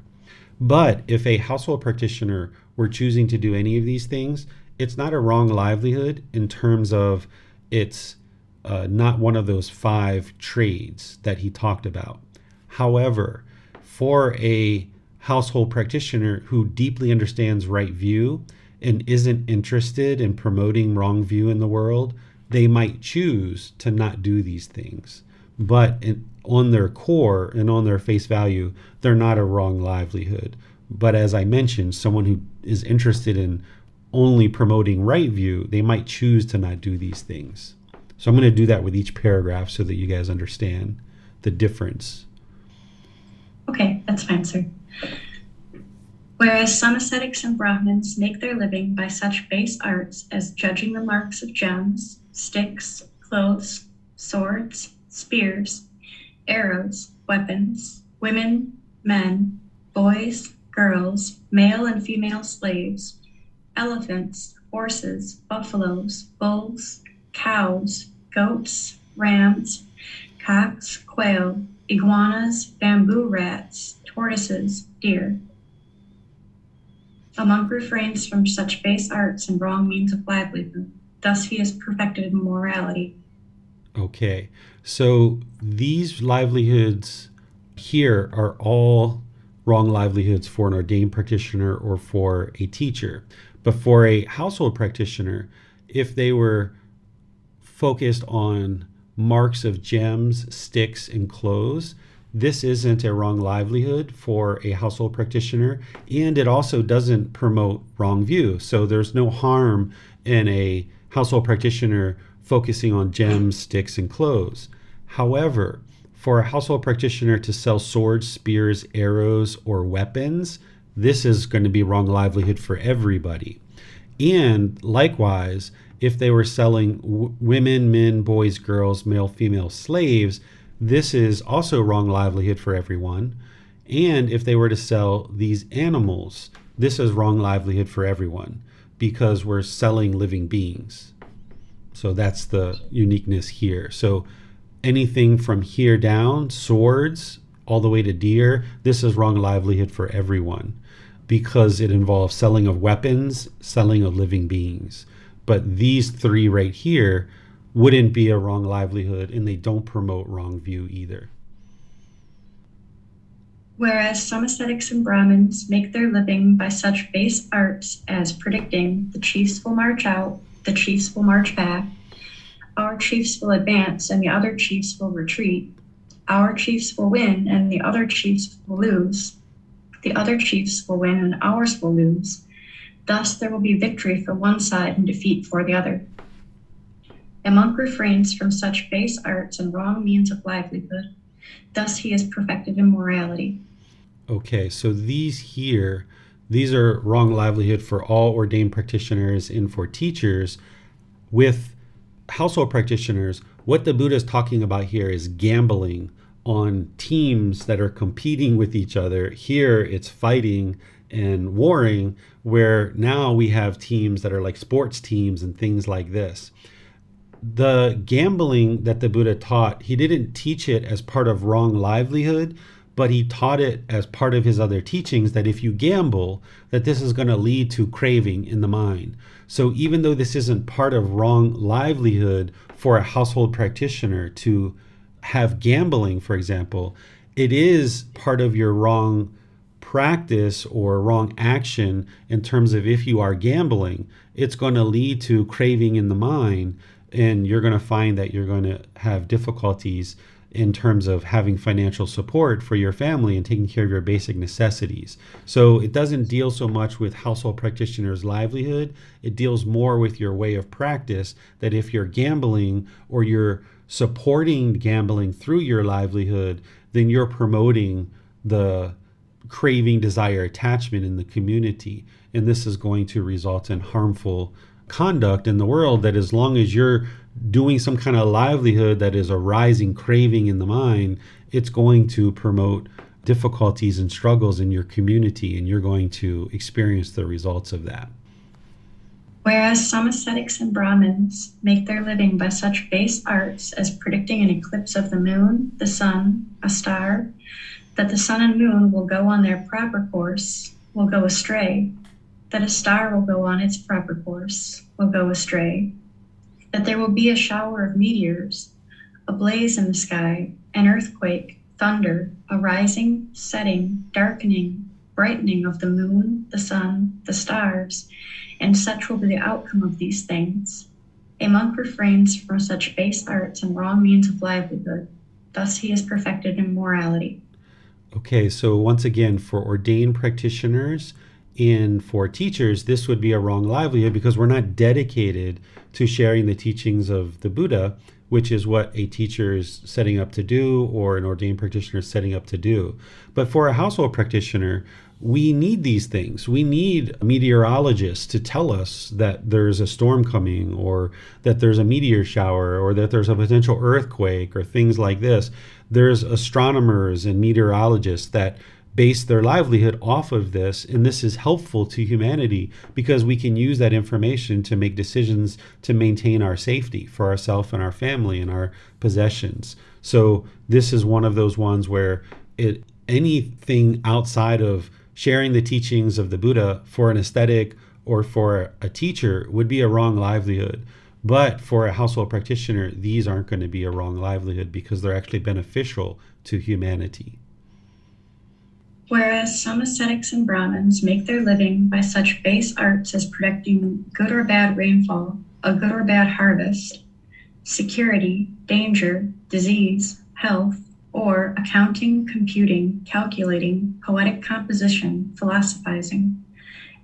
But if a household practitioner were choosing to do any of these things, it's not a wrong livelihood in terms of it's not one of those 5 trades that he talked about. However, for a household practitioner who deeply understands right view and isn't interested in promoting wrong view in the world, they might choose to not do these things. But on their core and on their face value, they're not a wrong livelihood. But as I mentioned, someone who is interested in only promoting right view, they might choose to not do these things. So I'm going to do that with each paragraph so that you guys understand the difference. Okay, that's fine, sir. Whereas some ascetics and Brahmins make their living by such base arts as judging the marks of gems, sticks, clothes, swords, spears, arrows, weapons, women, men, boys, girls, male and female slaves, elephants, horses, buffaloes, bulls, cows, goats, rams, cocks, quail, iguanas, bamboo rats, tortoises, deer. A monk refrains from such base arts and wrong means of livelihood. Thus he is perfected in morality. Okay, so these livelihoods here are all wrong livelihoods for an ordained practitioner or for a teacher. But for a household practitioner, if they were focused on marks of gems, sticks, and clothes, this isn't a wrong livelihood for a household practitioner, and it also doesn't promote wrong view. So there's no harm in a household practitioner focusing on gems, sticks, and clothes. However, for a household practitioner to sell swords, spears, arrows, or weapons, this is going to be wrong livelihood for everybody. And likewise, if they were selling women, men, boys, girls, male, female slaves, this is also wrong livelihood for everyone. And if they were to sell these animals, this is wrong livelihood for everyone because we're selling living beings. So that's the uniqueness here. So anything from here down, swords, all the way to deer, this is wrong livelihood for everyone because it involves selling of weapons, selling of living beings. But these three right here wouldn't be a wrong livelihood, and they don't promote wrong view either. Whereas some ascetics and Brahmins make their living by such base arts as predicting the chiefs will march out, the chiefs will march back, our chiefs will advance and the other chiefs will retreat, our chiefs will win and the other chiefs will lose, the other chiefs will win and ours will lose. Thus there will be victory for one side and defeat for the other. A monk refrains from such base arts and wrong means of livelihood. Thus he is perfected in morality. Okay, so these are wrong livelihood for all ordained practitioners and for teachers. With household practitioners, what the Buddha is talking about here is gambling on teams that are competing with each other. Here it's fighting and warring, where now we have teams that are like sports teams and things like this. The gambling that the Buddha taught, he didn't teach it as part of wrong livelihood, but he taught it as part of his other teachings that if you gamble, that this is going to lead to craving in the mind. So even though this isn't part of wrong livelihood for a household practitioner to have gambling, for example, it is part of your wrong practice or wrong action in terms of if you are gambling, it's going to lead to craving in the mind, and you're going to find that you're going to have difficulties in terms of having financial support for your family and taking care of your basic necessities. So it doesn't deal so much with household practitioners' livelihood. It deals more with your way of practice, that if you're gambling or you're supporting gambling through your livelihood, then you're promoting the craving, desire, attachment in the community. And this is going to result in harmful conduct in the world, that as long as you're doing some kind of livelihood that is a rising craving in the mind, it's going to promote difficulties and struggles in your community, and you're going to experience the results of that. Whereas some ascetics and Brahmins make their living by such base arts as predicting an eclipse of the moon, the sun, a star, that the sun and moon will go on their proper course, will go astray, that a star will go on its proper course, will go astray, that there will be a shower of meteors, a blaze in the sky, an earthquake, thunder, a rising, setting, darkening, brightening of the moon, the sun, the stars, and such will be the outcome of these things. A monk refrains from such base arts and wrong means of livelihood. Thus he is perfected in morality. Okay, so once again, for ordained practitioners and for teachers, this would be a wrong livelihood because we're not dedicated to sharing the teachings of the Buddha, which is what a teacher is setting up to do or an ordained practitioner is setting up to do. But for a household practitioner, we need these things. We need meteorologists to tell us that there's a storm coming, or that there's a meteor shower, or that there's a potential earthquake, or things like this. There's astronomers and meteorologists that base their livelihood off of this. And this is helpful to humanity because we can use that information to make decisions to maintain our safety for ourselves and our family and our possessions. So this is one of those ones where anything outside of sharing the teachings of the Buddha for an aesthetic or for a teacher would be a wrong livelihood. But for a household practitioner, these aren't going to be a wrong livelihood because they're actually beneficial to humanity. Whereas some ascetics and Brahmins make their living by such base arts as predicting good or bad rainfall, a good or bad harvest, security, danger, disease, health, or accounting, computing, calculating, poetic composition, philosophizing.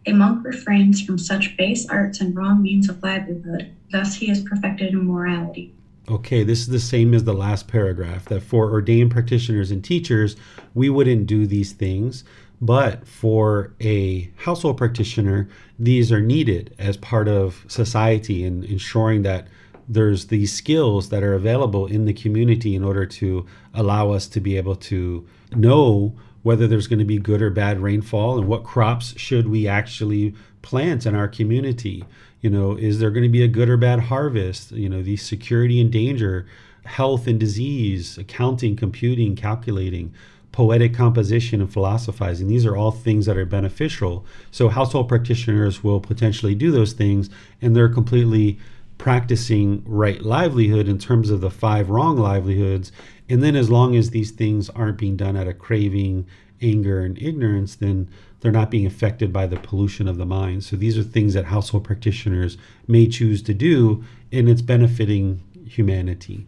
A monk refrains from such base arts and wrong means of livelihood, thus he is perfected in morality. Okay, this is the same as the last paragraph, that for ordained practitioners and teachers, we wouldn't do these things, but for a household practitioner, these are needed as part of society and ensuring that there's these skills that are available in the community in order to allow us to be able to know whether there's going to be good or bad rainfall and what crops should we actually plant in our community. Is there going to be a good or bad harvest? The security and danger, health and disease, accounting, computing, calculating, poetic composition, and philosophizing. These are all things that are beneficial. So household practitioners will potentially do those things, and they're completely practicing right livelihood in terms of the 5 wrong livelihoods. And then as long as these things aren't being done out of craving, anger, and ignorance, then they're not being affected by the pollution of the mind. So these are things that household practitioners may choose to do, and it's benefiting humanity.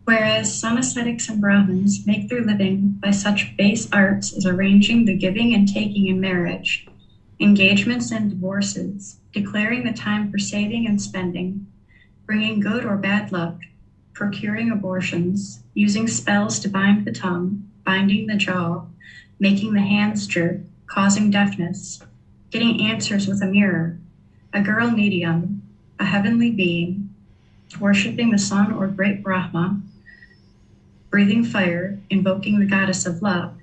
Whereas some ascetics and Brahmins make their living by such base arts as arranging the giving and taking in marriage, engagements and divorces, declaring the time for saving and spending, bringing good or bad luck, procuring abortions, using spells to bind the tongue, binding the jaw, making the hands jerk, causing deafness, getting answers with a mirror, a girl medium, a heavenly being, worshipping the sun or great Brahma, breathing fire, invoking the goddess of love.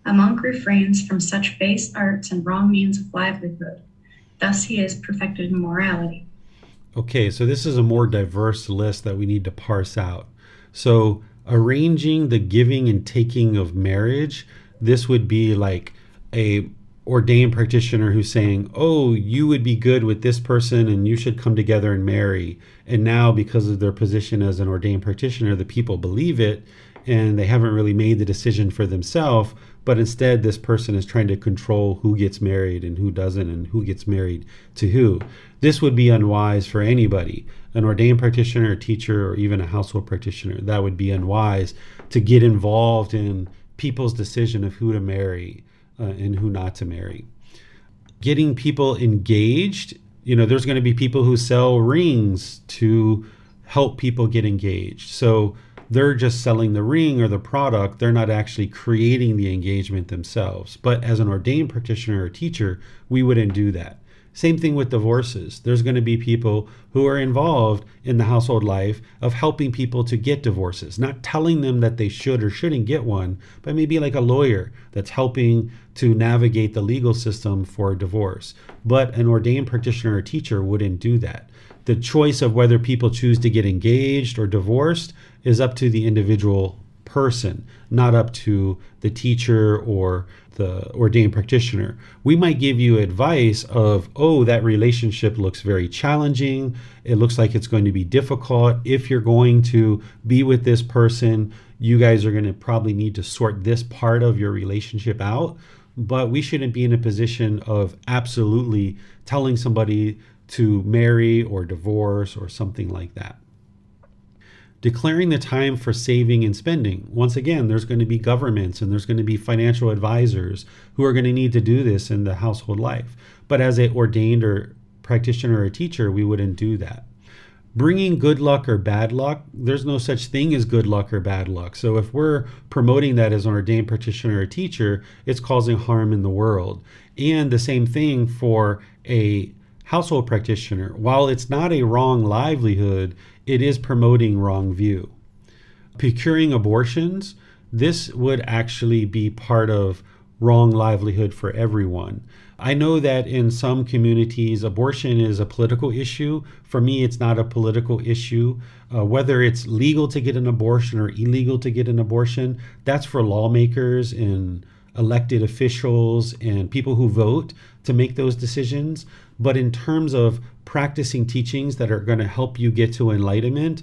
A monk refrains from such base arts and wrong means of livelihood. Thus he is perfected in morality. Okay, so this is a more diverse list that we need to parse out. So arranging the giving and taking of marriage, this would be like a ordained practitioner who's saying, oh, you would be good with this person and you should come together and marry. And now because of their position as an ordained practitioner, the people believe it and they haven't really made the decision for themselves. But instead, this person is trying to control who gets married and who doesn't and who gets married to who. This would be unwise for anybody, an ordained practitioner, a teacher, or even a household practitioner. That would be unwise to get involved in people's decision of who to marry and who not to marry. Getting people engaged, there's going to be people who sell rings to help people get engaged. So they're just selling the ring or the product. They're not actually creating the engagement themselves. But as an ordained practitioner or teacher, we wouldn't do that. Same thing with divorces. There's going to be people who are involved in the household life of helping people to get divorces, not telling them that they should or shouldn't get one, but maybe like a lawyer that's helping to navigate the legal system for a divorce. But an ordained practitioner or teacher wouldn't do that. The choice of whether people choose to get engaged or divorced is up to the individual person, not up to the teacher or the ordained practitioner. We might give you advice of, oh, that relationship looks very challenging. It looks like it's going to be difficult. If you're going to be with this person, you guys are going to probably need to sort this part of your relationship out. But we shouldn't be in a position of absolutely telling somebody to marry or divorce or something like that. Declaring the time for saving and spending. Once again, there's going to be governments and there's going to be financial advisors who are going to need to do this in the household life. But as an ordained or practitioner or teacher, we wouldn't do that. Bringing good luck or bad luck, there's no such thing as good luck or bad luck. So if we're promoting that as an ordained practitioner or teacher, it's causing harm in the world. And the same thing for a household practitioner. While it's not a wrong livelihood, it is promoting wrong view. Procuring abortions, this would actually be part of wrong livelihood for everyone. I know that in some communities, abortion is a political issue. For me, it's not a political issue. Whether it's legal to get an abortion or illegal to get an abortion, that's for lawmakers and elected officials and people who vote to make those decisions. But in terms of practicing teachings that are going to help you get to enlightenment,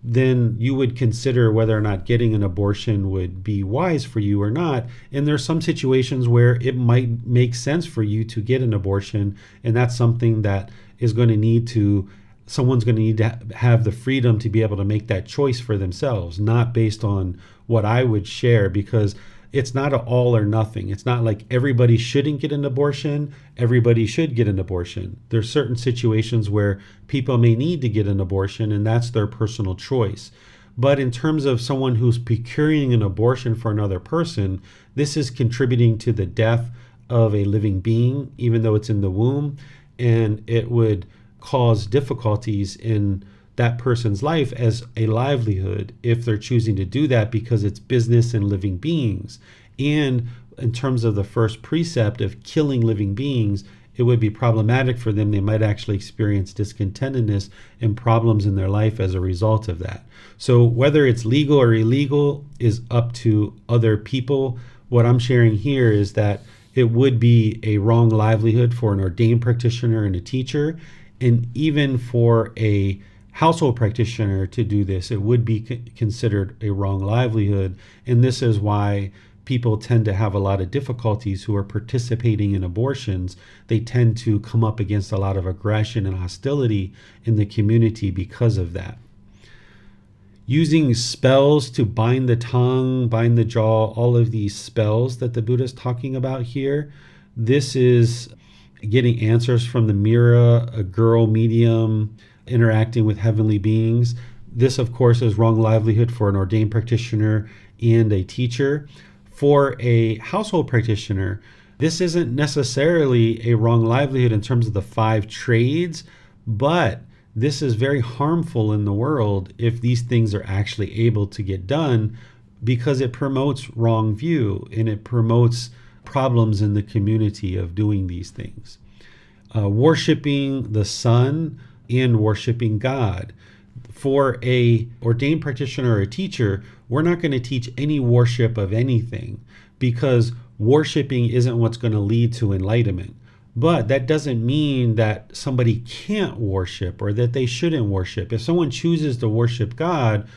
then you would consider whether or not getting an abortion would be wise for you or not. And there's some situations where it might make sense for you to get an abortion, and that's something that is going to need to, someone's going to need to have the freedom to be able to make that choice for themselves, not based on what I would share, because it's not an all or nothing. It's not like everybody shouldn't get an abortion, everybody should get an abortion. There's certain situations where people may need to get an abortion, and that's their personal choice. But in terms of someone who's procuring an abortion for another person, this is contributing to the death of a living being, even though it's in the womb, and it would cause difficulties in that person's life as a livelihood if they're choosing to do that, because it's business and living beings. And in terms of the first precept of killing living beings, it would be problematic for them. They might actually experience discontentedness and problems in their life as a result of that. So whether it's legal or illegal is up to other people. What I'm sharing here is that it would be a wrong livelihood for an ordained practitioner and a teacher, and even for a household practitioner to do this, it would be considered a wrong livelihood. And this is why people tend to have a lot of difficulties who are participating in abortions. They tend to come up against a lot of aggression and hostility in the community because of that. Using spells to bind the tongue, bind the jaw, all of these spells that the Buddha is talking about here, this is getting answers from the mirror, a girl medium, interacting with heavenly beings. This, of course, is wrong livelihood for an ordained practitioner and a teacher. For a household practitioner, this isn't necessarily a wrong livelihood in terms of the 5 trades, but this is very harmful in the world if these things are actually able to get done, because it promotes wrong view and it promotes problems in the community of doing these things. Worshipping the sun and worshiping God. For a ordained practitioner or a teacher, we're not going to teach any worship of anything, because worshiping isn't what's going to lead to enlightenment. But that doesn't mean that somebody can't worship or that they shouldn't worship. If someone chooses to worship God,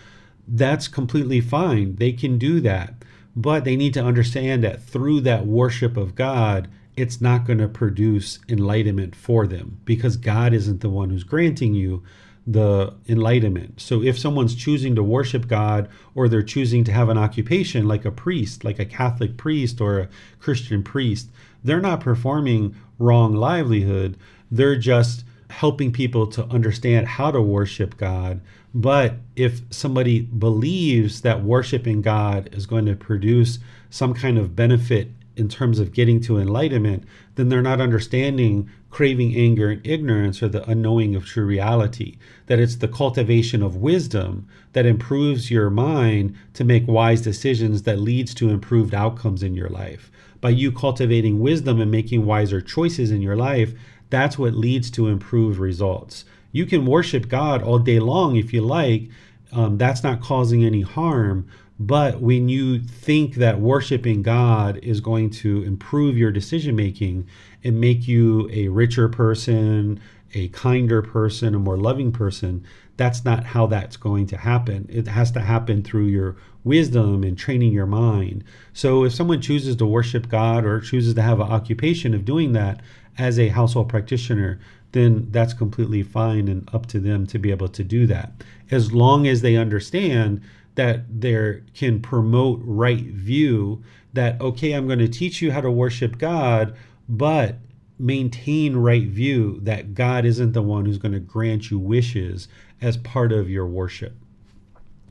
that's completely fine. They can do that. But they need to understand that through that worship of God, it's not going to produce enlightenment for them, because God isn't the one who's granting you the enlightenment. So if someone's choosing to worship God, or they're choosing to have an occupation like a priest, like a Catholic priest or a Christian priest, they're not performing wrong livelihood. They're just helping people to understand how to worship God. But if somebody believes that worshiping God is going to produce some kind of benefit in terms of getting to enlightenment, then they're not understanding craving, anger, and ignorance, or the unknowing of true reality. That it's the cultivation of wisdom that improves your mind to make wise decisions that leads to improved outcomes in your life. By you cultivating wisdom and making wiser choices in your life, that's what leads to improved results. You can worship God all day long if you like. That's not causing any harm. But when you think that worshiping God is going to improve your decision making and make you a richer person, a kinder person, a more loving person, that's not how that's going to happen. It has to happen through your wisdom and training your mind. So if someone chooses to worship God or chooses to have an occupation of doing that as a household practitioner, then that's completely fine and up to them to be able to do that, as long as they understand that they can promote right view, that, okay, I'm going to teach you how to worship God, but maintain right view that God isn't the one who's going to grant you wishes as part of your worship.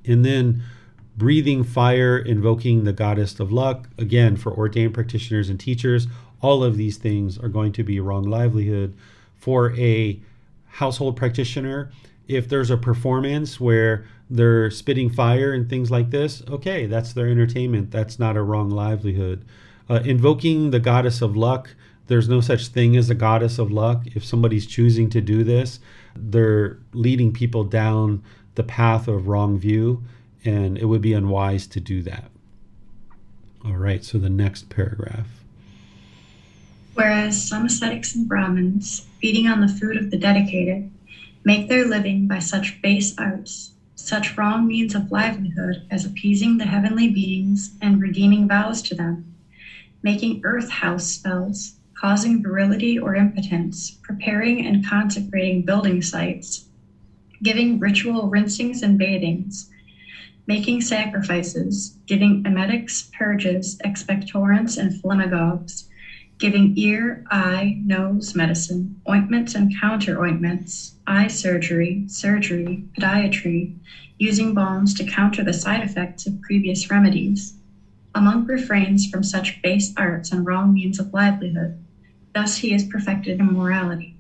And then breathing fire, invoking the goddess of luck, again, for ordained practitioners and teachers, all of these things are going to be wrong livelihood. For a household practitioner, If there's a performance where they're spitting fire and things like this, okay, that's their entertainment. That's not a wrong livelihood. Invoking the goddess of luck, there's no such thing as a goddess of luck. If somebody's choosing to do this, they're leading people down the path of wrong view, and it would be unwise to do that. All right, so the next paragraph. Whereas some ascetics and Brahmins, feeding on the food of the dedicated, make their living by such base arts, such wrong means of livelihood as appeasing the heavenly beings and redeeming vows to them, making earth house spells, causing virility or impotence, preparing and consecrating building sites, giving ritual rinsings and bathings, making sacrifices, giving emetics, purges, expectorants, and phlegmagogues, giving ear, eye, nose medicine, ointments and counter ointments, eye surgery, podiatry, using balms to counter the side effects of previous remedies. A monk refrains from such base arts and wrong means of livelihood. Thus he is perfected in morality.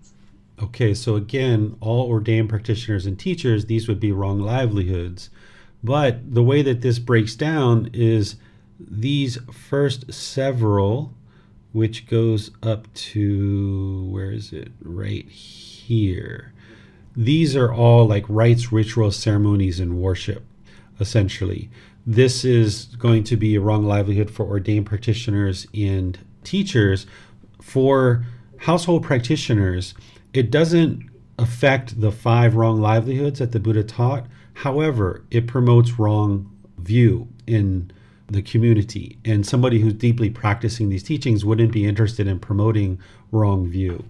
Okay, so again, all ordained practitioners and teachers, these would be wrong livelihoods. But the way that this breaks down is these first several, which goes up to, where is it? Right here. These are all like rites, rituals, ceremonies, and worship, essentially. This is going to be a wrong livelihood for ordained practitioners and teachers. For household practitioners, it doesn't affect the 5 wrong livelihoods that the Buddha taught. However, it promotes wrong view in the community, and somebody who's deeply practicing these teachings wouldn't be interested in promoting wrong view.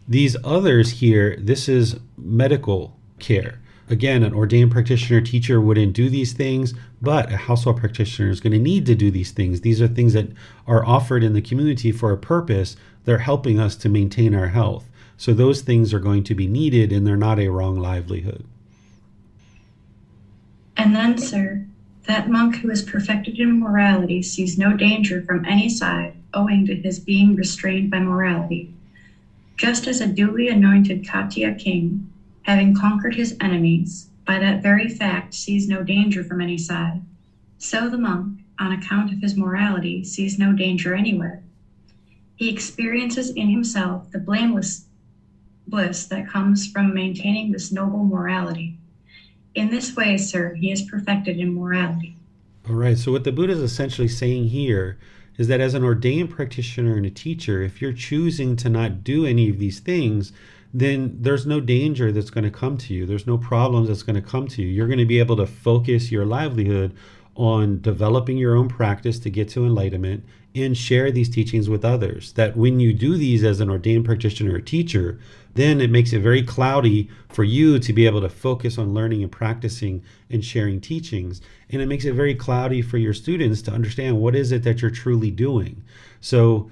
These others here, this is medical care. Again, an ordained practitioner teacher wouldn't do these things, but a household practitioner is going to need to do these things. These are things that are offered in the community for a purpose. They're helping us to maintain our health. So those things are going to be needed, and they're not a wrong livelihood. And then, sir, that monk who is perfected in morality sees no danger from any side owing to his being restrained by morality. Just as a duly anointed Katya king, having conquered his enemies, by that very fact sees no danger from any side, so the monk, on account of his morality, sees no danger anywhere. He experiences in himself the blameless bliss that comes from maintaining this noble morality. In this way, sir, he is perfected in morality. All right, so what the Buddha is essentially saying here is that as an ordained practitioner and a teacher, if you're choosing to not do any of these things, then there's no danger that's going to come to you. There's no problems that's going to come to you. You're going to be able to focus your livelihood on developing your own practice to get to enlightenment and share these teachings with others. That when you do these as an ordained practitioner or teacher, then it makes it very cloudy for you to be able to focus on learning and practicing and sharing teachings. And it makes it very cloudy for your students to understand what is it that you're truly doing. So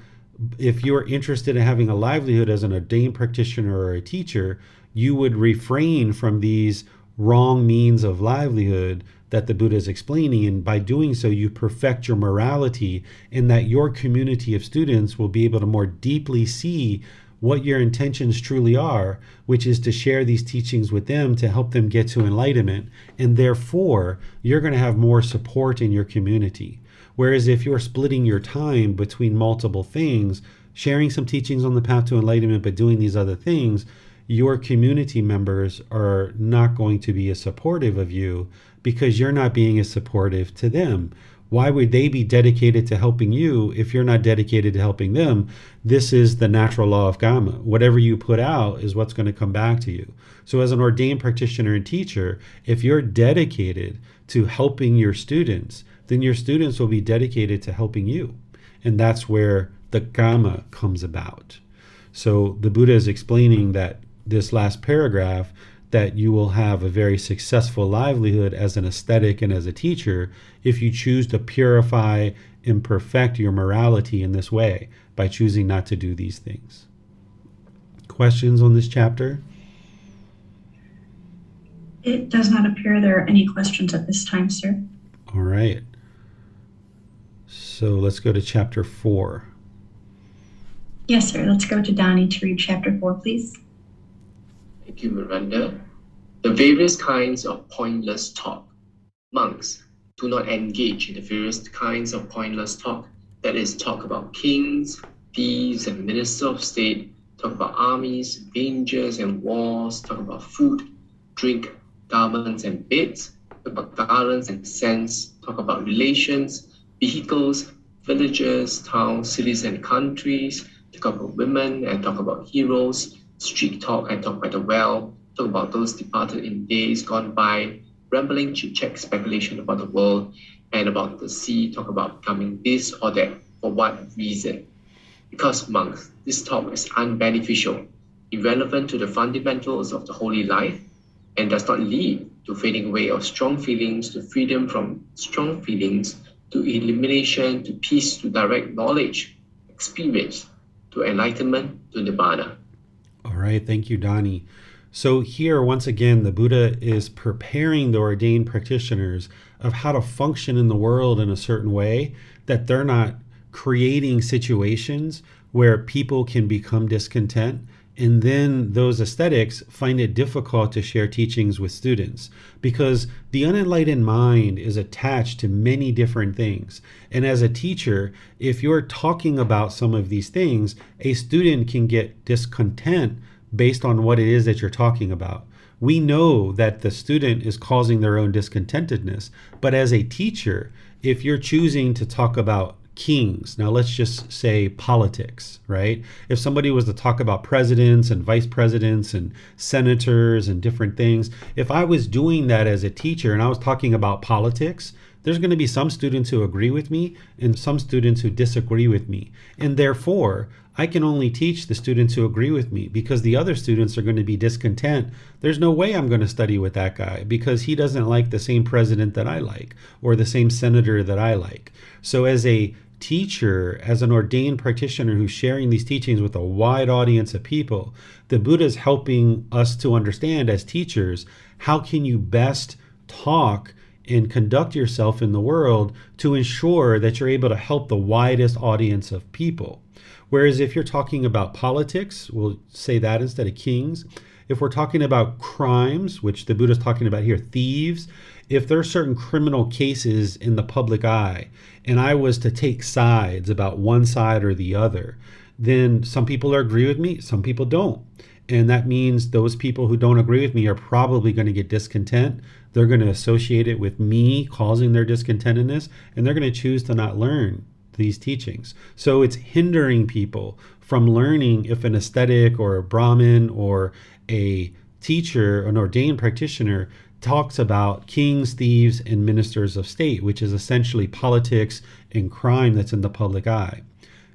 if you're interested in having a livelihood as an ordained practitioner or a teacher, you would refrain from these wrong means of livelihood that the Buddha is explaining. And by doing so, you perfect your morality, in that your community of students will be able to more deeply see what your intentions truly are, which is to share these teachings with them to help them get to enlightenment. And therefore, you're going to have more support in your community. Whereas if you're splitting your time between multiple things, sharing some teachings on the path to enlightenment, but doing these other things, your community members are not going to be as supportive of you because you're not being as supportive to them. Why would they be dedicated to helping you if you're not dedicated to helping them? This is the natural law of karma. Whatever you put out is what's going to come back to you. So as an ordained practitioner and teacher, if you're dedicated to helping your students, then your students will be dedicated to helping you. And that's where the karma comes about. So the Buddha is explaining that this last paragraph, that you will have a very successful livelihood as an ascetic and as a teacher if you choose to purify and perfect your morality in this way by choosing not to do these things. Questions on this chapter? It does not appear there are any questions at this time, sir. All right. So let's go to chapter 4. Yes, sir. Let's go to Donnie to read chapter 4, please. Thank you, Miranda. The various kinds of pointless talk. Monks do not engage in the various kinds of pointless talk, that is, talk about kings, thieves, and ministers of state, talk about armies, dangers, and wars, talk about food, drink, garments, and beds, talk about garlands and scents, talk about relations, vehicles, villages, towns, cities, and countries, talk about women and talk about heroes, street talk and talk by the well, talk about those departed in days gone by, rambling chit-chat speculation about the world and about the sea, talk about becoming this or that, for what reason? Because monks, this talk is unbeneficial, irrelevant to the fundamentals of the holy life, and does not lead to fading away of strong feelings, to freedom from strong feelings, to elimination, to peace, to direct knowledge, experience, to enlightenment, to nibbana. All right, thank you, Donnie. So here, once again, the Buddha is preparing the ordained practitioners of how to function in the world in a certain way, that they're not creating situations where people can become discontent, and then those ascetics find it difficult to share teachings with students, because the unenlightened mind is attached to many different things. And as a teacher, if you're talking about some of these things, a student can get discontent based on what it is that you're talking about. We know that the student is causing their own discontentedness, but as a teacher, if you're choosing to talk about kings, now let's just say politics, right? If somebody was to talk about presidents and vice presidents and senators and different things, if I was doing that as a teacher and I was talking about politics, there's going to be some students who agree with me and some students who disagree with me. And therefore, I can only teach the students who agree with me, because the other students are going to be discontent. There's no way I'm going to study with that guy because he doesn't like the same president that I like or the same senator that I like. So as a teacher, as an ordained practitioner who's sharing these teachings with a wide audience of people, the Buddha is helping us to understand as teachers, how can you best talk and conduct yourself in the world to ensure that you're able to help the widest audience of people. Whereas if you're talking about politics, we'll say that instead of kings. If we're talking about crimes, which the Buddha's talking about here, thieves, if there are certain criminal cases in the public eye, and I was to take sides about one side or the other, then some people agree with me, some people don't. And that means those people who don't agree with me are probably going to get discontent. They're going to associate it with me causing their discontentedness, and they're going to choose to not learn these teachings. So it's hindering people from learning if an ascetic or a Brahmin or a teacher, an ordained practitioner, talks about kings, thieves, and ministers of state, which is essentially politics and crime that's in the public eye.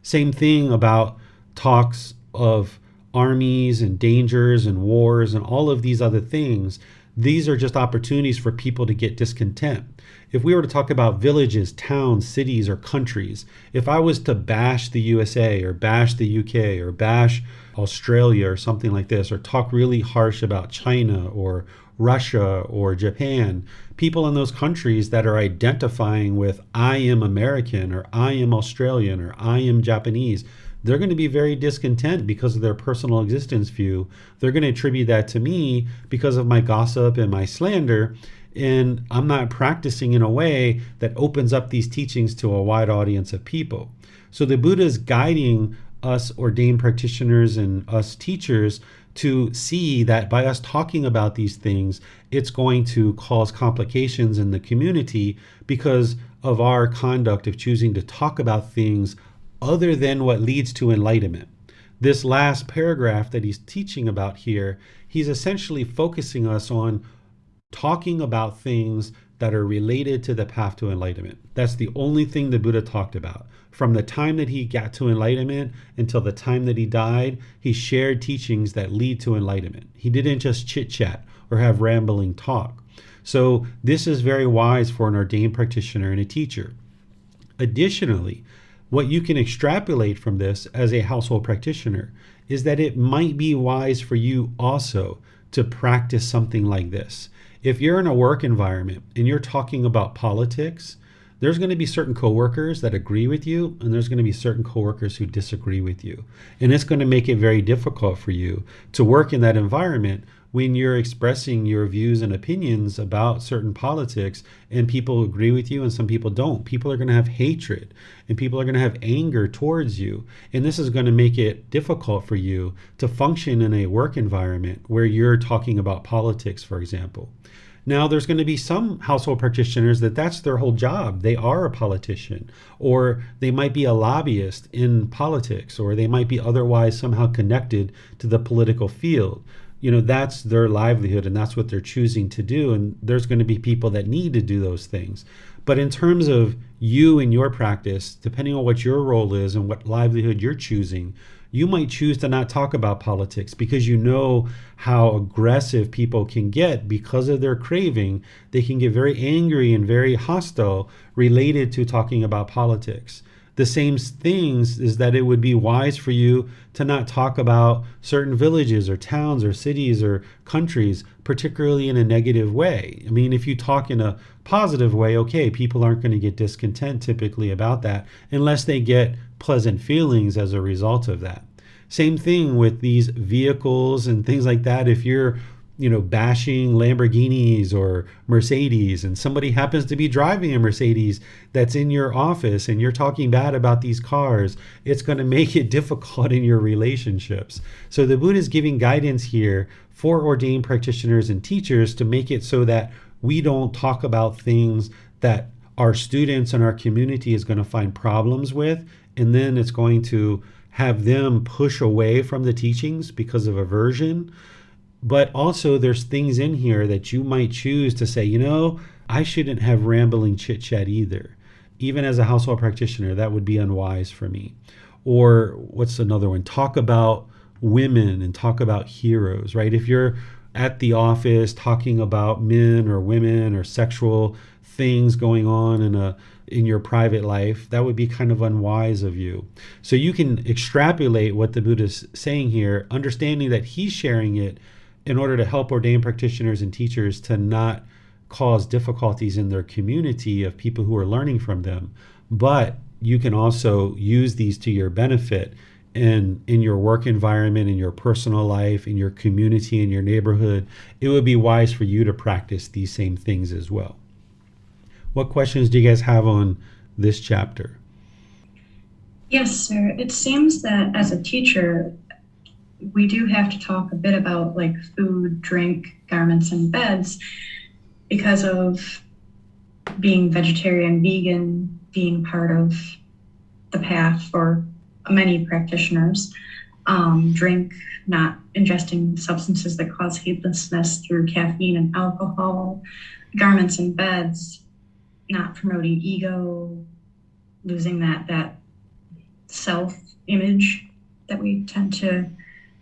Same thing about talks of armies and dangers and wars and all of these other things. These are just opportunities for people to get discontent. If we were to talk about villages, towns, cities, or countries, if I was to bash the USA or bash the UK or bash Australia or something like this, or talk really harsh about China or Russia or Japan, people in those countries that are identifying with I am American or I am Australian or I am Japanese, they're going to be very discontent because of their personal existence view. They're going to attribute that to me because of my gossip and my slander, and I'm not practicing in a way that opens up these teachings to a wide audience of people. So the Buddha is guiding us ordained practitioners and us teachers to see that by us talking about these things, it's going to cause complications in the community because of our conduct of choosing to talk about things other than what leads to enlightenment. This last paragraph that he's teaching about here, he's essentially focusing us on talking about things that are related to the path to enlightenment. That's the only thing the Buddha talked about. From the time that he got to enlightenment until the time that he died, he shared teachings that lead to enlightenment. He didn't just chit-chat or have rambling talk. So this is very wise for an ordained practitioner and a teacher. Additionally, what you can extrapolate from this as a household practitioner is that it might be wise for you also to practice something like this. If you're in a work environment and you're talking about politics, there's going to be certain coworkers that agree with you, and there's going to be certain coworkers who disagree with you. And it's going to make it very difficult for you to work in that environment when you're expressing your views and opinions about certain politics and people agree with you and some people don't. People are going to have hatred and people are going to have anger towards you. And this is going to make it difficult for you to function in a work environment where you're talking about politics, for example. Now, there's going to be some household practitioners that's their whole job. They are a politician, or they might be a lobbyist in politics, or they might be otherwise somehow connected to the political field. That's their livelihood and that's what they're choosing to do. And there's going to be people that need to do those things. But in terms of you and your practice, depending on what your role is and what livelihood you're choosing, you might choose to not talk about politics because you know how aggressive people can get because of their craving. They can get very angry and very hostile related to talking about politics. The same things is that it would be wise for you to not talk about certain villages or towns or cities or countries, particularly in a negative way. I mean, if you talk in a positive way, okay, people aren't going to get discontent typically about that unless they get pleasant feelings as a result of that. Same thing with these vehicles and things like that. If you're bashing Lamborghinis or Mercedes and somebody happens to be driving a Mercedes that's in your office and you're talking bad about these cars, it's going to make it difficult in your relationships. So the Buddha is giving guidance here for ordained practitioners and teachers to make it so that we don't talk about things that our students and our community is going to find problems with, and then it's going to have them push away from the teachings because of aversion. But also there's things in here that you might choose to say, I shouldn't have rambling chit chat either. Even as a household practitioner, that would be unwise for me. Or what's another one? Talk about women and talk about heroes, right? If you're at the office talking about men or women or sexual things going on in your private life, that would be kind of unwise of you. So you can extrapolate what the Buddha's saying here, understanding that he's sharing it in order to help ordained practitioners and teachers to not cause difficulties in their community of people who are learning from them. But you can also use these to your benefit in your work environment, in your personal life, in your community, in your neighborhood. It would be wise for you to practice these same things as well. What questions do you guys have on this chapter? Yes, sir. It seems that as a teacher, we do have to talk a bit about like food, drink, garments, and beds because of being vegetarian, vegan, being part of the path for many practitioners. Drink, not ingesting substances that cause heedlessness through caffeine and alcohol. Garments and beds, not promoting ego, losing that self-image that we tend to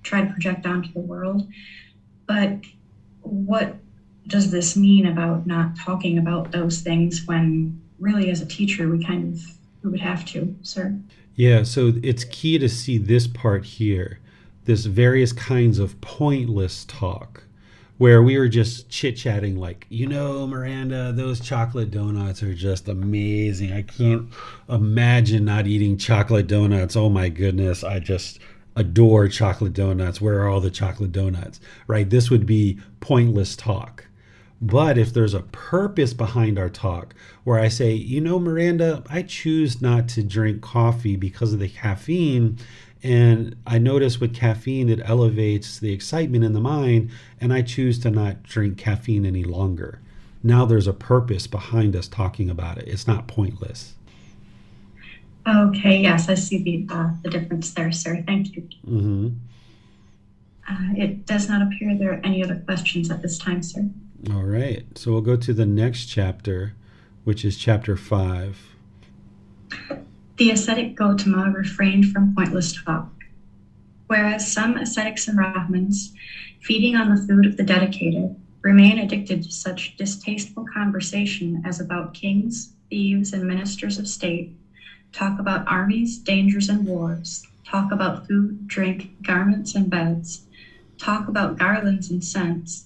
try to project onto the world. But what does this mean about not talking about those things when really as a teacher we would have to, sir? Yeah, so it's key to see this part here, this various kinds of pointless talk where we were just chit-chatting like, Miranda, those chocolate donuts are just amazing. I can't imagine not eating chocolate donuts. Oh my goodness, I just adore chocolate donuts. Where are all the chocolate donuts, right? This would be pointless talk. But if there's a purpose behind our talk where I say, Miranda, I choose not to drink coffee because of the caffeine. And I notice with caffeine, it elevates the excitement in the mind, and I choose to not drink caffeine any longer. Now there's a purpose behind us talking about it. It's not pointless. Okay, yes, I see the difference there, sir. Thank you. Mm-hmm. It does not appear there are any other questions at this time, sir. All right, so we'll go to the next chapter, which is chapter 5. The ascetic Gotama refrained from pointless talk. Whereas some ascetics and Brahmins, feeding on the food of the dedicated, remain addicted to such distasteful conversation as about kings, thieves, and ministers of state, talk about armies, dangers, and wars, talk about food, drink, garments, and beds, talk about garlands and scents,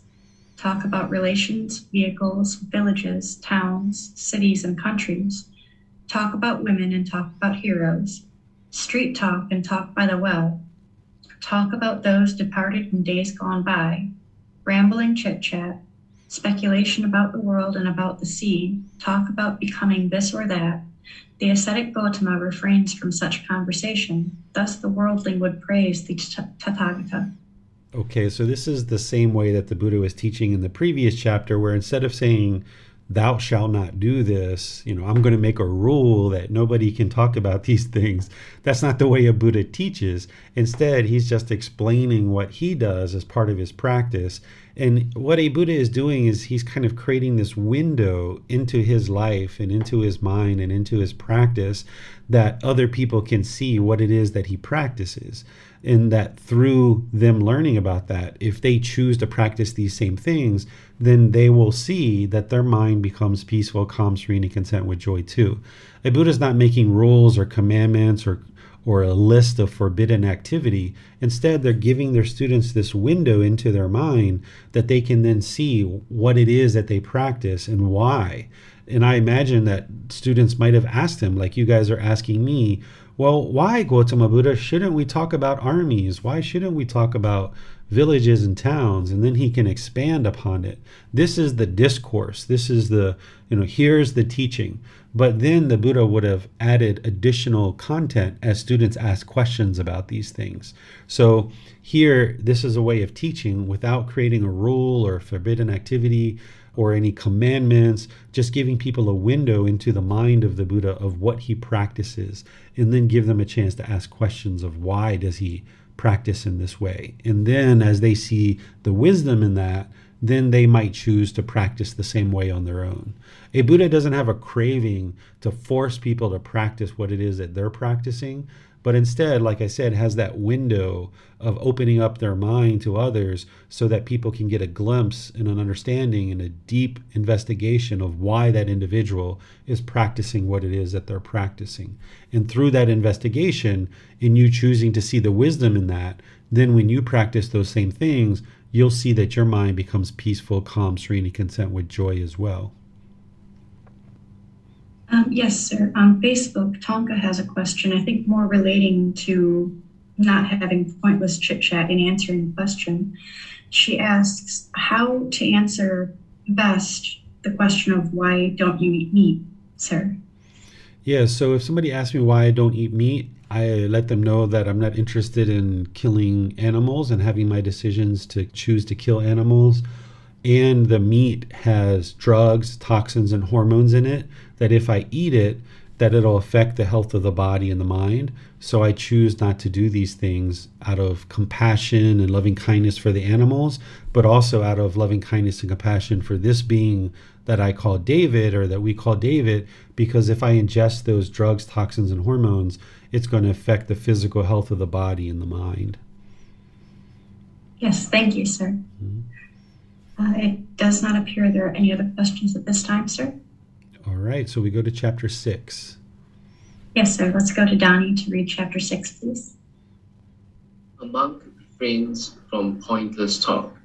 talk about relations, vehicles, villages, towns, cities, and countries, talk about women and talk about heroes, street talk and talk by the well, talk about those departed in days gone by, rambling chit-chat, speculation about the world and about the sea, talk about becoming this or that. The ascetic Gotama refrains from such conversation. Thus the worldling would praise the Tathagata. Okay, so this is the same way that the Buddha was teaching in the previous chapter, where instead of saying, thou shalt not do this, I'm going to make a rule that nobody can talk about these things. That's not the way a Buddha teaches. Instead, he's just explaining what he does as part of his practice. And what a Buddha is doing is he's kind of creating this window into his life and into his mind and into his practice that other people can see what it is that he practices. And that through them learning about that, if they choose to practice these same things, then they will see that their mind becomes peaceful, calm, serene, and content with joy too. A Buddha is not making rules or commandments or a list of forbidden activity. Instead, they're giving their students this window into their mind that they can then see what it is that they practice and why. And I imagine that students might have asked him, like you guys are asking me, well, why, Gautama Buddha, shouldn't we talk about armies? Why shouldn't we talk about villages and towns? And then he can expand upon it. This is the discourse. This is the, here's the teaching. But then the Buddha would have added additional content as students ask questions about these things. So here, this is a way of teaching without creating a rule or a forbidden activity or any commandments, just giving people a window into the mind of the Buddha of what he practices, and then give them a chance to ask questions of why does he practice in this way. And then as they see the wisdom in that, then they might choose to practice the same way on their own. A Buddha doesn't have a craving to force people to practice what it is that they're practicing, but instead, like I said, has that window of opening up their mind to others so that people can get a glimpse and an understanding and a deep investigation of why that individual is practicing what it is that they're practicing. And through that investigation, in you choosing to see the wisdom in that, then when you practice those same things, you'll see that your mind becomes peaceful, calm, serene, and content with joy as well. Yes, sir. On Facebook, Tonka has a question, I think more relating to not having pointless chit-chat in answering the question. She asks how to answer best the question of why don't you eat meat, sir? Yeah, so if somebody asks me why I don't eat meat, I let them know that I'm not interested in killing animals and having my decisions to choose to kill animals. And the meat has drugs, toxins, and hormones in it, that if I eat it, that it'll affect the health of the body and the mind. So I choose not to do these things out of compassion and loving kindness for the animals, but also out of loving kindness and compassion for this being that I call David, or that we call David, because if I ingest those drugs, toxins, and hormones, it's going to affect the physical health of the body and the mind. Yes, thank you, sir. Mm-hmm. It does not appear there are any other questions at this time, sir. All right, so we go to chapter 6. Yes, sir. Let's go to Donnie to read chapter 6, please. A monk refrains from pointless talk.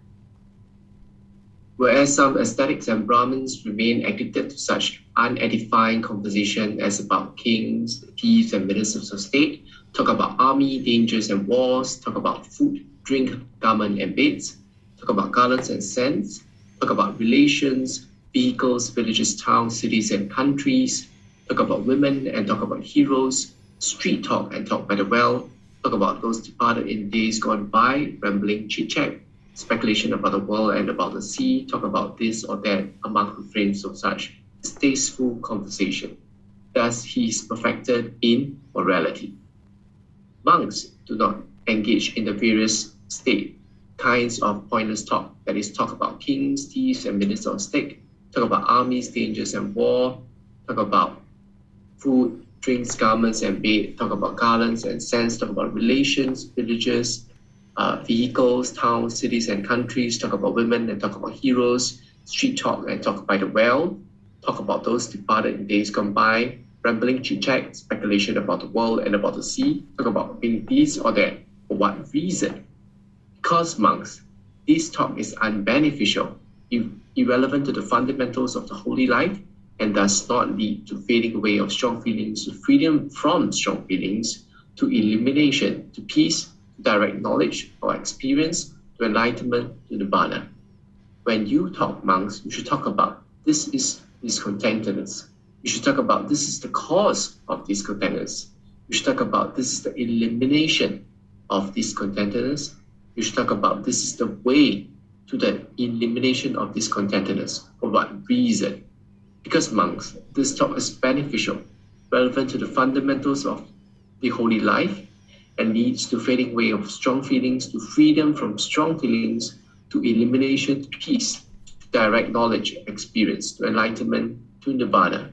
Whereas some ascetics and Brahmins remain addicted to such unedifying conversation as about kings, thieves, and ministers of state, talk about army, dangers, and wars, talk about food, drink, garment, and beds, talk about garlands and scents, talk about relations, vehicles, villages, towns, cities, and countries, talk about women and talk about heroes, street talk and talk by the well, talk about those departed in days gone by, rambling chit-chat, speculation about the world and about the sea, talk about this or that, a monk refrains from such distasteful conversation. Thus he is perfected in morality. Monks do not engage in the various kinds of pointless talk, that is, talk about kings, thieves, and ministers of state, talk about armies, dangers, and war, talk about food, drinks, garments, and bed, talk about garlands and scents, talk about relations, villages, vehicles, towns, cities, and countries, talk about women and talk about heroes, street talk and talk by the well, talk about those departed in days gone by, rambling chit-chat, speculation about the world and about the sea, talk about being this or that. For what reason? Because, monks, this talk is unbeneficial, irrelevant to the fundamentals of the holy life, and does not lead to fading away of strong feelings, to freedom from strong feelings, to illumination, to peace, to direct knowledge or experience, to enlightenment, to nirvana. When you talk, monks, you should talk about this is discontentedness. You should talk about this is the cause of discontentedness. You should talk about this is the elimination of discontentedness. You should talk about this is the way to the elimination of discontentedness. For what reason? Because, monks, this talk is beneficial, relevant to the fundamentals of the holy life, and leads to fading away of strong feelings, to freedom from strong feelings, to elimination, to peace, to direct knowledge, experience, to enlightenment, to nirvana.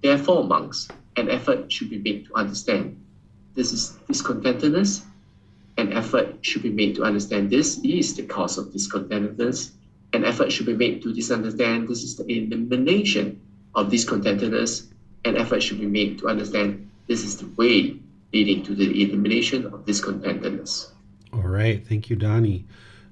Therefore, monks, an effort should be made to understand this is discontentedness. An effort should be made to understand this is the cause of discontentedness. An effort should be made to understand this is the elimination of discontentedness. An effort should be made to understand this is the way leading to the elimination of discontentedness. All right. Thank you, Donnie.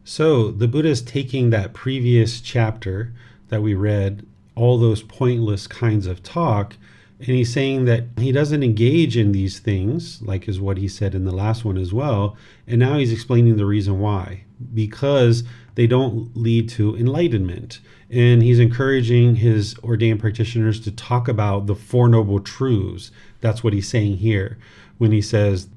So the Buddha is taking that previous chapter that we read, all those pointless kinds of talk, and he's saying that he doesn't engage in these things, like is what he said in the last one as well. And now he's explaining the reason why, because they don't lead to enlightenment. And he's encouraging his ordained practitioners to talk about the Four Noble Truths. That's what he's saying here when he says,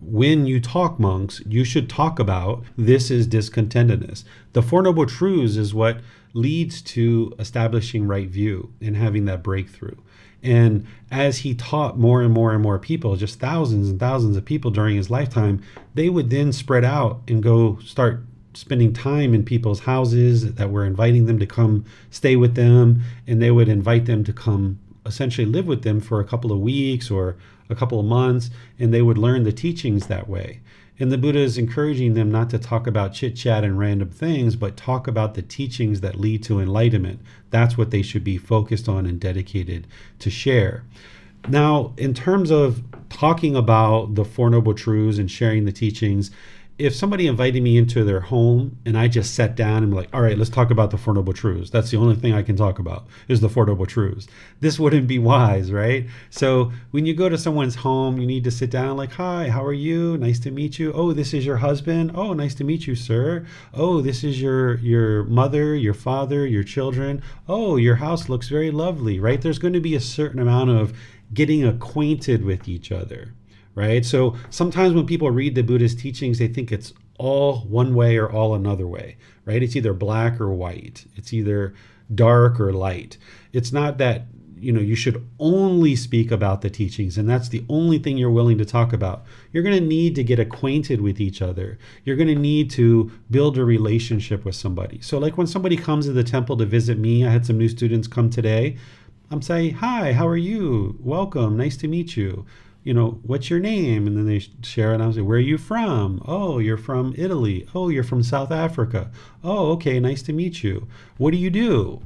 when you talk, monks, you should talk about this is discontentedness. The Four Noble Truths is what leads to establishing right view and having that breakthrough. And as he taught more and more and more people, just thousands and thousands of people during his lifetime, they would then spread out and go start spending time in people's houses that were inviting them to come stay with them. And they would invite them to come essentially live with them for a couple of weeks or a couple of months, and they would learn the teachings that way. And the Buddha is encouraging them not to talk about chit-chat and random things, but talk about the teachings that lead to enlightenment. That's what they should be focused on and dedicated to share. Now, in terms of talking about the Four Noble Truths and sharing the teachings, if somebody invited me into their home and I just sat down and be like, all right, let's talk about the Four Noble Truths. That's the only thing I can talk about is the Four Noble Truths. This wouldn't be wise, right? So when you go to someone's home, you need to sit down like, hi, how are you? Nice to meet you. Oh, this is your husband. Oh, nice to meet you, sir. Oh, this is your mother, your father, your children. Oh, your house looks very lovely, right? There's going to be a certain amount of getting acquainted with each other. Right? So sometimes when people read the Buddha's teachings, they think it's all one way or all another way, right? It's either black or white. It's either dark or light. It's not that, you should only speak about the teachings and that's the only thing you're willing to talk about. You're going to need to get acquainted with each other. You're going to need to build a relationship with somebody. So like when somebody comes to the temple to visit me, I had some new students come today. I'm saying, hi, how are you? Welcome. Nice to meet you. What's your name? And then they share it. And I was like, where are you from? Oh, you're from Italy. Oh, you're from South Africa. Oh, okay. Nice to meet you. What do you do?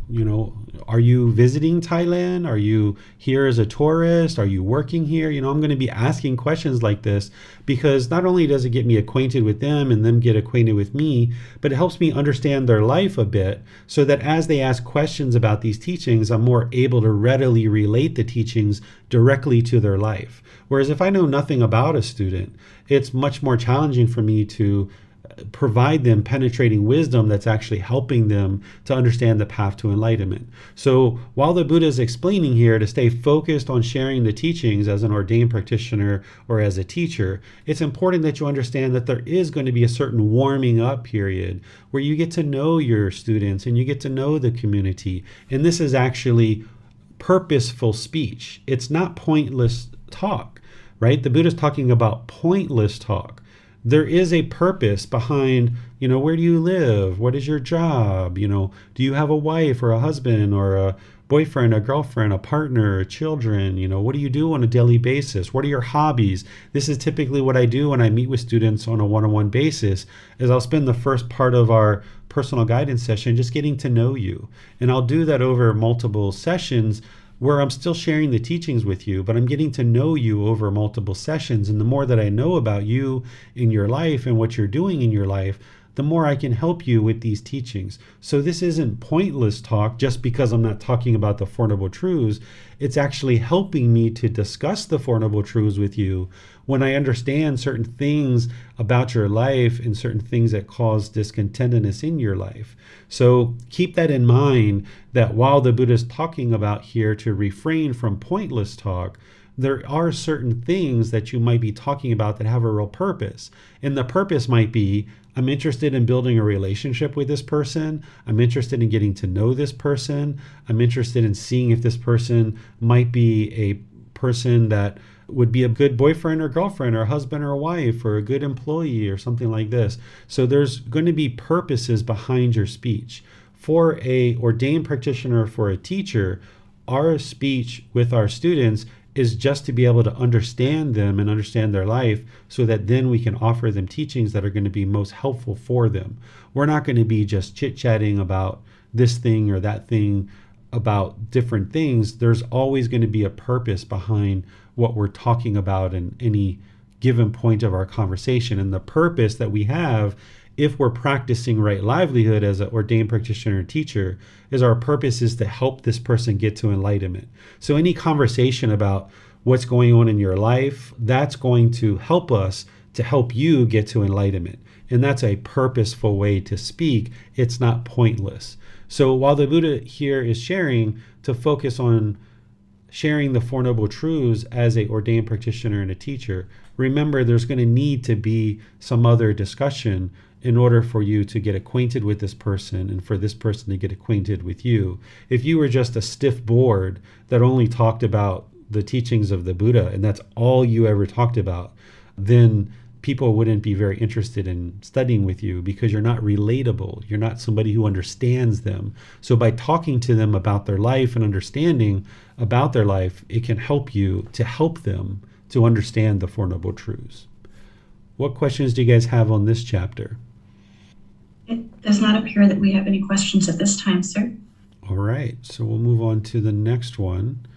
Are you visiting Thailand? Are you here as a tourist? Are you working here? I'm going to be asking questions like this because not only does it get me acquainted with them and them get acquainted with me, but it helps me understand their life a bit so that as they ask questions about these teachings, I'm more able to readily relate the teachings directly to their life. Whereas if I know nothing about a student, it's much more challenging for me to provide them penetrating wisdom that's actually helping them to understand the path to enlightenment. So while the Buddha is explaining here to stay focused on sharing the teachings as an ordained practitioner or as a teacher, it's important that you understand that there is going to be a certain warming up period where you get to know your students and you get to know the community. And this is actually purposeful speech. It's not pointless talk, right? The Buddha is talking about pointless talk. There is a purpose behind, where do you live? What is your job? Do you have a wife or a husband or a boyfriend, a girlfriend, a partner, children? What do you do on a daily basis? What are your hobbies? This is typically what I do when I meet with students on a one-on-one basis, is I'll spend the first part of our personal guidance session just getting to know you. And I'll do that over multiple sessions where I'm still sharing the teachings with you, but I'm getting to know you over multiple sessions. And the more that I know about you in your life and what you're doing in your life, the the more I can help you with these teachings. So this isn't pointless talk just because I'm not talking about the Four Noble Truths. It's actually helping me to discuss the Four Noble Truths with you when I understand certain things about your life and certain things that cause discontentedness in your life. So keep that in mind, that while the Buddha is talking about here to refrain from pointless talk, there are certain things that you might be talking about that have a real purpose. And the purpose might be, I'm interested in building a relationship with this person. I'm interested in getting to know this person. I'm interested in seeing if this person might be a person that would be a good boyfriend or girlfriend or husband or wife or a good employee or something like this. So there's going to be purposes behind your speech. For a ordained practitioner, for a teacher, our speech with our students is just to be able to understand them and understand their life, so that then we can offer them teachings that are going to be most helpful for them. We're not going to be just chit-chatting about this thing or that thing, about different things. There's always going to be a purpose behind what we're talking about in any given point of our conversation. And the purpose that we have, if we're practicing right livelihood as an ordained practitioner and teacher, is our purpose is to help this person get to enlightenment. So any conversation about what's going on in your life, that's going to help us to help you get to enlightenment. And that's a purposeful way to speak. It's not pointless. So while the Buddha here is sharing to focus on sharing the Four Noble Truths as an ordained practitioner and a teacher, remember there's going to need to be some other discussion in order for you to get acquainted with this person and for this person to get acquainted with you. If you were just a stiff board that only talked about the teachings of the Buddha and that's all you ever talked about, then people wouldn't be very interested in studying with you, because you're not relatable. You're not somebody who understands them. So by talking to them about their life and understanding about their life, it can help you to help them to understand the Four Noble Truths. What questions do you guys have on this chapter? It does not appear that we have any questions at this time, sir. All right, so we'll move on to the next one,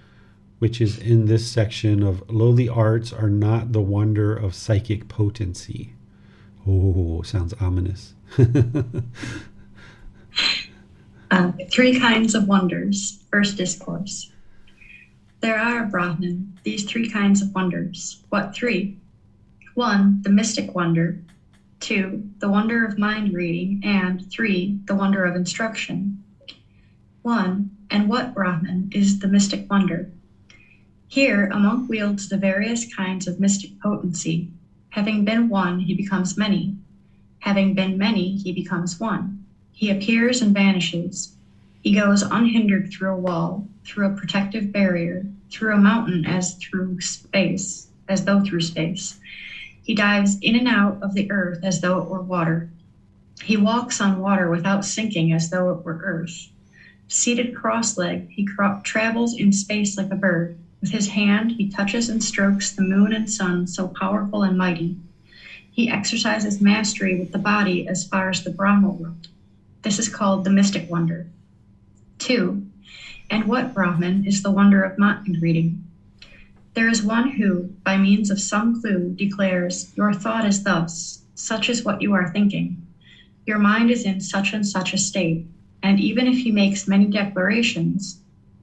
which is in this section of lowly arts are not the wonder of psychic potency. Oh, sounds ominous. Three kinds of wonders. First discourse. There are, Brahman, these three kinds of wonders. What three? 1, the mystic wonder. 2, the wonder of mind reading. And 3, the wonder of instruction. 1. And what, Brahman, is the mystic wonder? Here, a monk wields the various kinds of mystic potency. Having been one, he becomes many. Having been many, he becomes one. He appears and vanishes. He goes unhindered through a wall, through a protective barrier, through a mountain as though through space. He dives in and out of the earth as though it were water. He walks on water without sinking as though it were earth. Seated cross-legged, he travels in space like a bird. With his hand, he touches and strokes the moon and sun, so powerful and mighty. He exercises mastery with the body as far as the Brahma world. This is called the mystic wonder. 2. And what, Brahman, is the wonder of mind reading? There is one who, by means of some clue, declares, your thought is thus, such is what you are thinking. Your mind is in such and such a state, and even if he makes many declarations,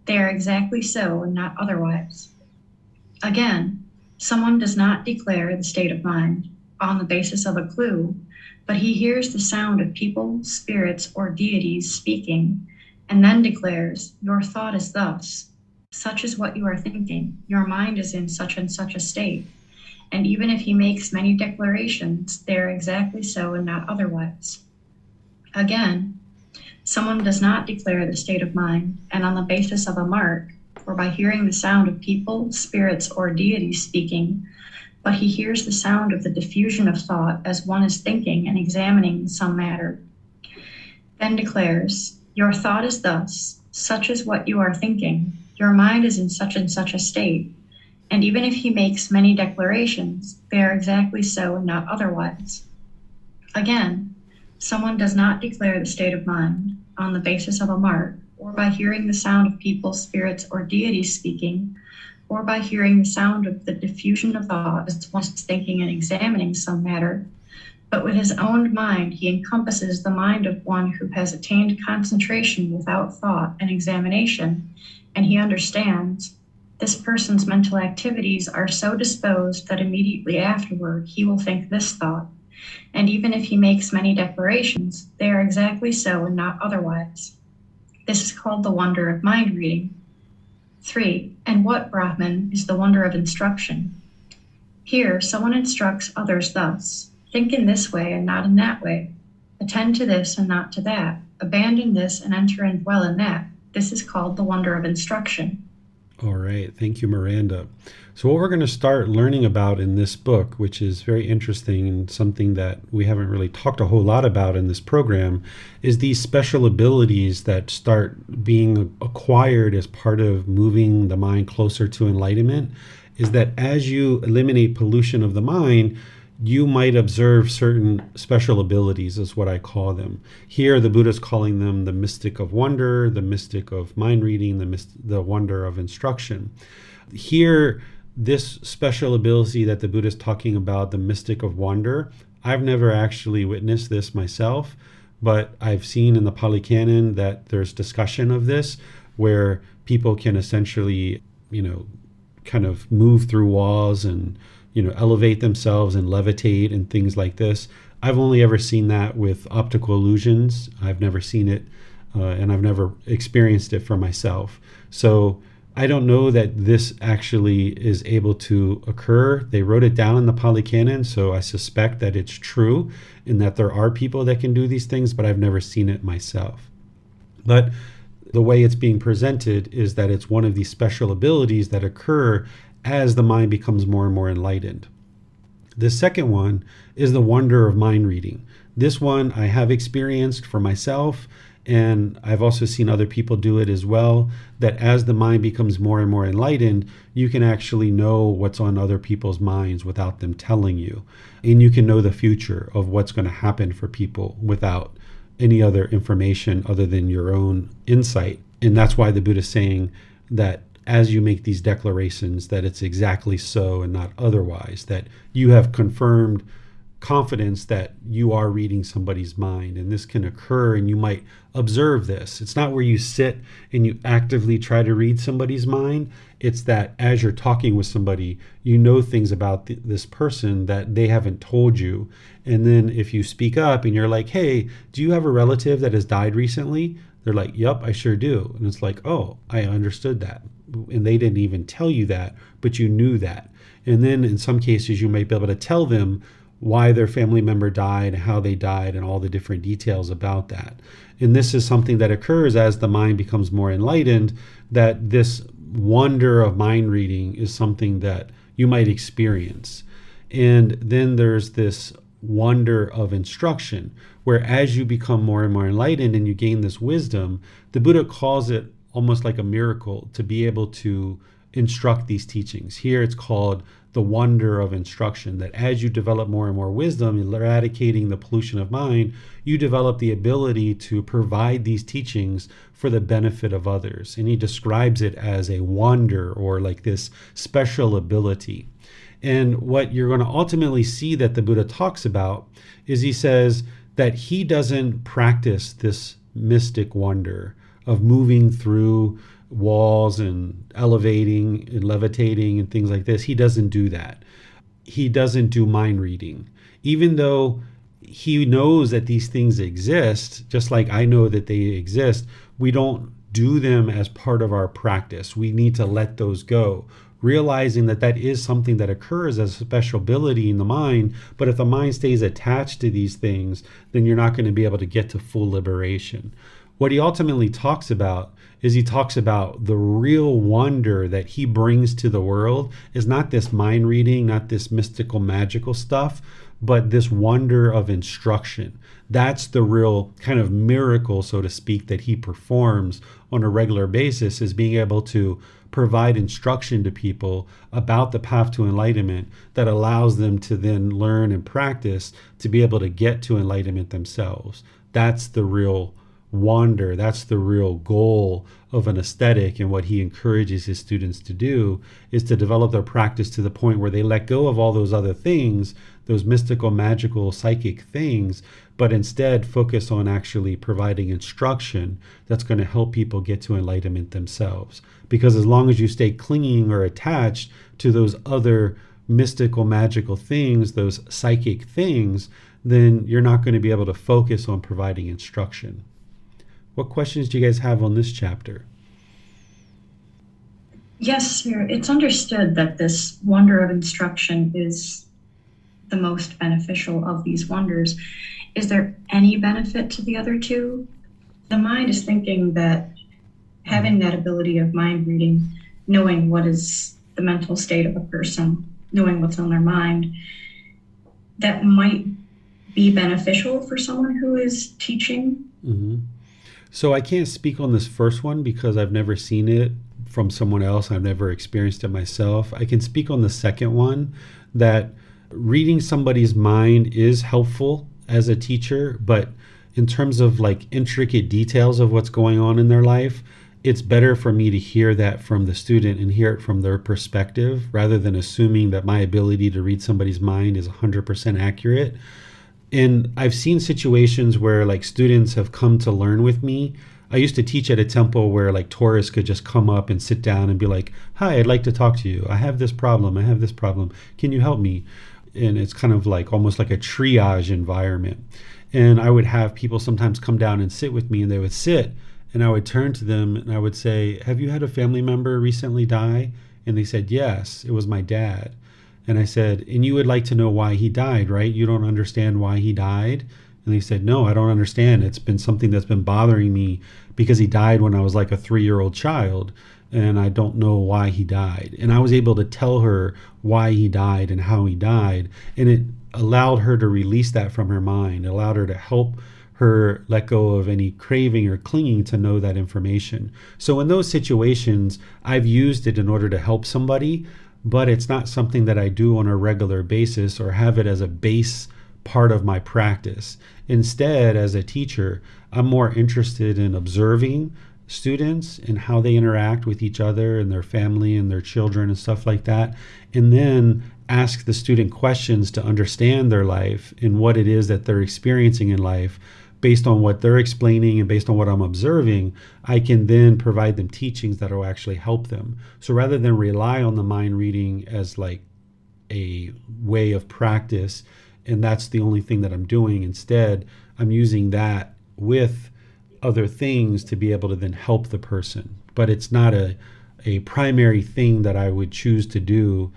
they are exactly so and not otherwise. Again, someone does not declare the state of mind on the basis of a clue, but he hears the sound of people, spirits, or deities speaking, and then declares, your thought is thus, such is what you are thinking, your mind is in such and such a state, and even if he makes many declarations, they are exactly so and not otherwise. Again, someone does not declare the state of mind, and on the basis of a mark, or by hearing the sound of people, spirits, or deities speaking, but he hears the sound of the diffusion of thought as one is thinking and examining some matter. Then declares, your thought is thus, such is what you are thinking, your mind is in such and such a state, and even if he makes many declarations, they are exactly so and not otherwise. Again, someone does not declare the state of mind on the basis of a mark, or by hearing the sound of people, spirits, or deities speaking, or by hearing the sound of the diffusion of thought as one is thinking and examining some matter, But with his own mind, he encompasses the mind of one who has attained concentration without thought and examination, and he understands this person's mental activities are so disposed that immediately afterward he will think this thought. And even if he makes many declarations, they are exactly so and not otherwise. This is called the wonder of mind reading. 3. And what, Brahman, is the wonder of instruction? Here, someone instructs others thus: think in this way and not in that way. Attend to this and not to that. Abandon this and enter and dwell in that. This is called the wonder of instruction. All right. Thank you, Miranda. So what we're going to start learning about in this book, which is very interesting and something that we haven't really talked a whole lot about in this program, is these special abilities that start being acquired as part of moving the mind closer to enlightenment. Is that as you eliminate pollution of the mind, you might observe certain special abilities, is what I call them. Here, the Buddha is calling them the mystic of wonder, the mystic of mind reading, the wonder of instruction. Here, this special ability that the Buddha is talking about, the mystic of wonder, I've never actually witnessed this myself, but I've seen in the Pali Canon that there's discussion of this, where people can essentially, kind of move through walls and elevate themselves and levitate and things like this. I've only ever seen that with optical illusions. I've never seen it and I've never experienced it for myself. So I don't know that this actually is able to occur. They wrote it down in the Pali Canon, so I suspect that it's true and that there are people that can do these things, but I've never seen it myself. But the way it's being presented is that it's one of these special abilities that occur as the mind becomes more and more enlightened. The second one is the wonder of mind reading. This one I have experienced for myself, and I've also seen other people do it as well, that as the mind becomes more and more enlightened, you can actually know what's on other people's minds without them telling you. And you can know the future of what's going to happen for people without any other information other than your own insight. And that's why the Buddha is saying that as you make these declarations, that it's exactly so and not otherwise, that you have confirmed confidence that you are reading somebody's mind. And this can occur and you might observe this. It's not where you sit and you actively try to read somebody's mind. It's that as you're talking with somebody, you know things about this person that they haven't told you. And then if you speak up and you're like, hey, do you have a relative that has died recently? They're like, yep, I sure do. And it's like, oh, I understood that. And they didn't even tell you that, but you knew that. And then in some cases, you might be able to tell them why their family member died, how they died, and all the different details about that. And this is something that occurs as the mind becomes more enlightened, that this wonder of mind reading is something that you might experience. And then there's this wonder of instruction, where as you become more and more enlightened and you gain this wisdom, the Buddha calls it almost like a miracle to be able to instruct these teachings. Here it's called the wonder of instruction, that as you develop more and more wisdom, eradicating the pollution of mind, you develop the ability to provide these teachings for the benefit of others. And he describes it as a wonder, or like this special ability. And what you're going to ultimately see that the Buddha talks about is he says that he doesn't practice this mystic wonder of moving through walls and elevating and levitating and things like this. He doesn't do that. He doesn't do mind reading. Even though he knows that these things exist, just like I know that they exist, we don't do them as part of our practice. We need to let those go, realizing that that is something that occurs as a special ability in the mind. But if the mind stays attached to these things, then you're not going to be able to get to full liberation. What he ultimately talks about is he talks about the real wonder that he brings to the world is not this mind reading, not this mystical, magical stuff, but this wonder of instruction. That's the real kind of miracle, so to speak, that he performs on a regular basis, is being able to provide instruction to people about the path to enlightenment that allows them to then learn and practice to be able to get to enlightenment themselves. That's the real wander. That's the real goal of an aesthetic, and what he encourages his students to do is to develop their practice to the point where they let go of all those other things, those mystical, magical, psychic things, but instead focus on actually providing instruction that's going to help people get to enlightenment themselves. Because as long as you stay clinging or attached to those other mystical, magical things, those psychic things, then you're not going to be able to focus on providing instruction. What questions do you guys have on this chapter? Yes, sir. It's understood that this wonder of instruction is the most beneficial of these wonders. Is there any benefit to the other two? The mind is thinking that having that ability of mind reading, knowing what is the mental state of a person, knowing what's on their mind, that might be beneficial for someone who is teaching. Mm-hmm. So I can't speak on this first one because I've never seen it from someone else. I've never experienced it myself. I can speak on the second one, that reading somebody's mind is helpful as a teacher, but in terms of like intricate details of what's going on in their life, it's better for me to hear that from the student and hear it from their perspective rather than assuming that my ability to read somebody's mind is 100% accurate. And I've seen situations where like students have come to learn with me. I used to teach at a temple where like tourists could just come up and sit down and be like, "Hi, I'd like to talk to you. I have this problem. Can you help me?" And it's kind of like almost like a triage environment. And I would have people sometimes come down and sit with me, and they would sit, and I would turn to them and I would say, "Have you had a family member recently die?" And they said, "Yes, it was my dad." And I said, "And you would like to know why he died, right? You don't understand why he died?" And they said, "No, I don't understand. It's been something that's been bothering me because he died when I was like a 3-year-old child, and I don't know why he died." And I was able to tell her why he died and how he died. And it allowed her to release that from her mind. It allowed her to help her let go of any craving or clinging to know that information. So in those situations, I've used it in order to help somebody, but it's not something that I do on a regular basis or have it as a base part of my practice. Instead, as a teacher, I'm more interested in observing students and how they interact with each other and their family and their children and stuff like that, and then ask the student questions to understand their life and what it is that they're experiencing in life. Based on what they're explaining and based on what I'm observing, I can then provide them teachings that will actually help them. So rather than rely on the mind reading as like a way of practice, and that's the only thing that I'm doing, instead, I'm using that with other things to be able to then help the person. But it's not a primary thing that I would choose to do.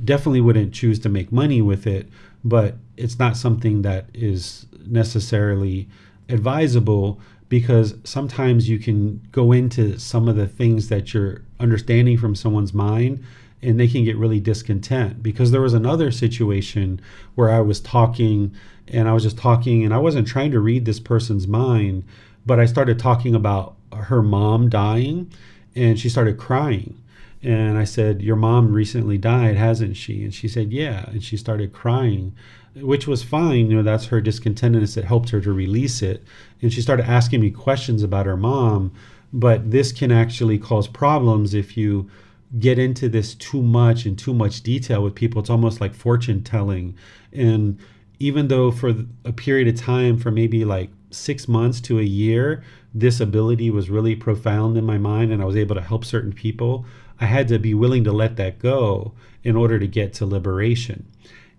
Definitely wouldn't choose to make money with it, but it's not something that is necessarily advisable, because sometimes you can go into some of the things that you're understanding from someone's mind and they can get really discontent. Because there was another situation where I was talking and I wasn't trying to read this person's mind, but I started talking about her mom dying and she started crying. And I said, "Your mom recently died, hasn't she?" And she said, "Yeah." And she started crying, which was fine. That's her discontentedness that helped her to release it. And she started asking me questions about her mom. But this can actually cause problems if you get into this too much in too much detail with people. It's almost like fortune telling. And even though for a period of time, for maybe like 6 months to a year, this ability was really profound in my mind and I was able to help certain people, I had to be willing to let that go in order to get to liberation.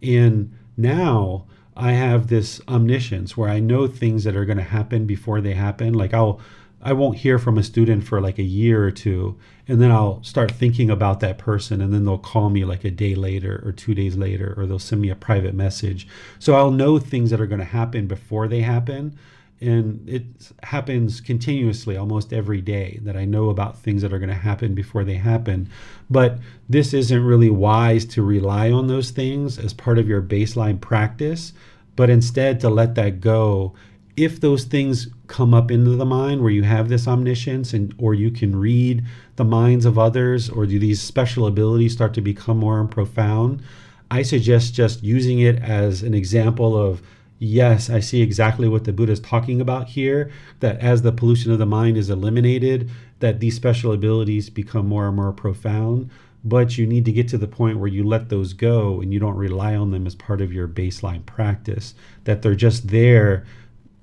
And now I have this omniscience where I know things that are going to happen before they happen. Like I won't hear from a student for like a year or two, and then I'll start thinking about that person, and then they'll call me like a day later or 2 days later, or they'll send me a private message. So I'll know things that are going to happen before they happen. And it happens continuously almost every day that I know about things that are going to happen before they happen. But this isn't really wise to rely on those things as part of your baseline practice, but instead to let that go. If those things come up into the mind where you have this omniscience or you can read the minds of others, or do these special abilities start to become more profound, I suggest just using it as an example of Yes, I see exactly what the Buddha is talking about here, that as the pollution of the mind is eliminated, that these special abilities become more and more profound, but you need to get to the point where you let those go and you don't rely on them as part of your baseline practice, that they're just there,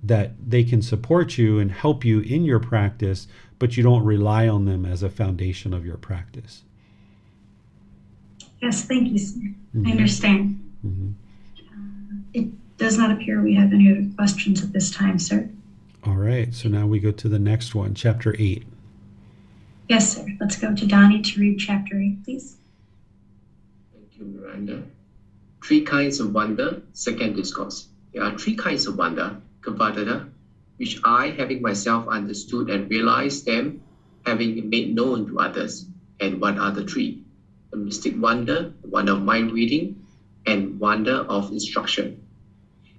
that they can support you and help you in your practice, but you don't rely on them as a foundation of your practice. Yes, thank you, sir. Mhm. I understand. Mhm. It does not appear we have any other questions at this time, sir. All right, so now we go to the next one, chapter 8. Yes, sir. Let's go to Donnie to read chapter 8, please. Thank you, Miranda. Three kinds of wonder, second discourse. There are three kinds of wonder, Kavadada, which I, having myself understood and realized them, having made known to others. And what are the three? The mystic wonder, the wonder of mind reading, and wonder of instruction.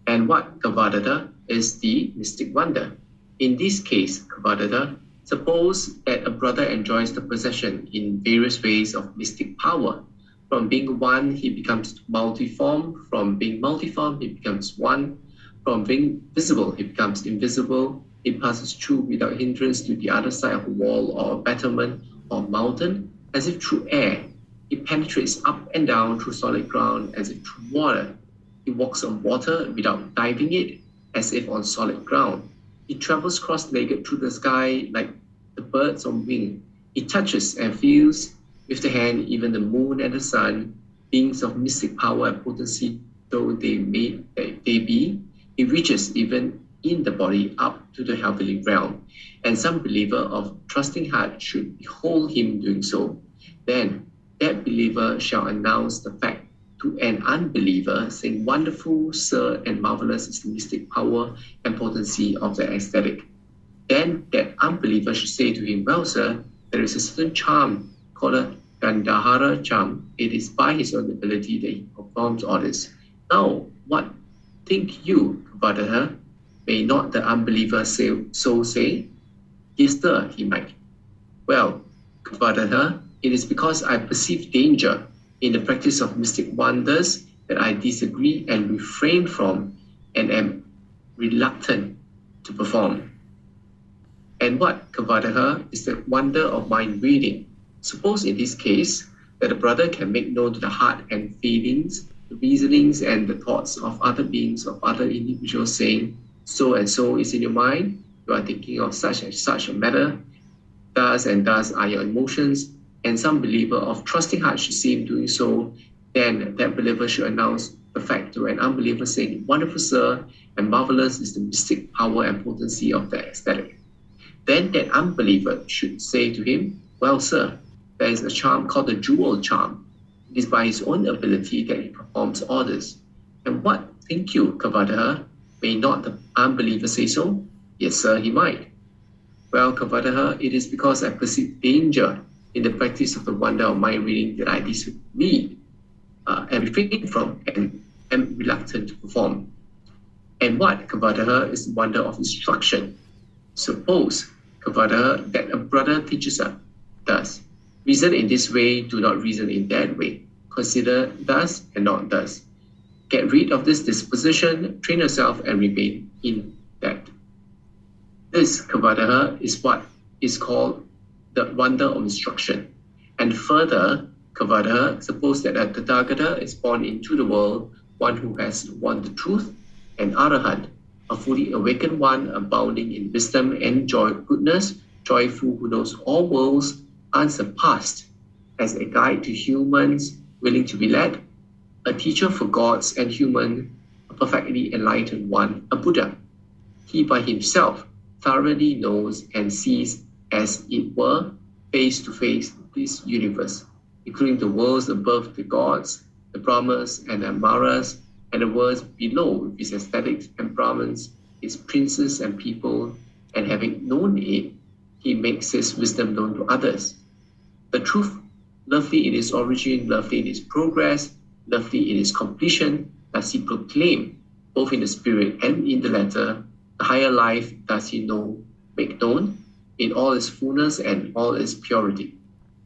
And what Kavadada is the mystic wonder. In this case, Kavadada, suppose that a brother enjoys the possession in various ways of mystic power. From being one, he becomes multiform. From being multiform, he becomes one. From being visible, he becomes invisible. He passes through without hindrance to the other side of a wall or a battlement or mountain, as if through air. He penetrates up and down through solid ground, as if through water. He walks on water without diving it, as if on solid ground. He travels cross-legged through the sky like the birds on wing. He touches and feels with the hand even the moon and the sun, beings of mystic power and potency though they be. He reaches even in the body up to the heavenly realm, and some believer of trusting heart should behold him doing so. Then that believer shall announce the fact to an unbeliever, saying, "Wonderful, sir, and marvelous is the mystic power and potency of the ecstatic." Then that unbeliever should say to him, "Well, sir, there is a certain charm called a Gandhara charm. It is by his own ability that he performs all this. Now, what think you, Kavadada? May not the unbeliever so say?" "Yes, sir," he might. "Well, Kavadada, it is because I perceive danger in the practice of mystic wonders that I disagree and refrain from and am reluctant to perform." And what, Kavadada, is the wonder of mind reading? Suppose in this case that a brother can make known to the heart and feelings, the reasonings and the thoughts of other beings, of other individuals, saying, "So and so is in your mind, you are thinking of such and such a matter, thus and thus are your emotions," and some believer of trusting heart should see him doing so, then that believer should announce the fact to an unbeliever, saying, "Wonderful, sir, and marvelous is the mystic power and potency of the ecstatic." Then that unbeliever should say to him, "Well, sir, there is a charm called the jewel charm. It is by his own ability that he performs all this." And what think you, Kavadada? May not the unbeliever say so? "Yes, sir," he might. "Well, Kavadada, it is because I perceive danger in the practice of the wonder of mind reading that I disagree and refrain from and am reluctant to perform." And what, Kavadada, is the wonder of instruction? Suppose, Kavadada, that a brother teaches us thus: "Reason in this way, do not reason in that way. Consider thus and not thus. Get rid of this disposition, train yourself and remain in that." This, Kavadada, is what is called the wonder of instruction. And further, Kavadada, suppose that a Tathagata is born into the world, one who has won the truth, an Arahant, a fully awakened one, abounding in wisdom and goodness, joyful, who knows all worlds, unsurpassed, as a guide to humans, willing to be led, a teacher for gods and human, a perfectly enlightened one, a Buddha. He by himself thoroughly knows and sees, as it were, face to face, this universe, including the worlds above the gods, the Brahmas and the Amaras, and the worlds below with its aesthetics and Brahmins, its princes and people, and having known it, he makes his wisdom known to others. The truth, lovely in its origin, lovely in its progress, lovely in its completion, does he proclaim, both in the spirit and in the letter. The higher life does he make known in all its fullness and all its purity.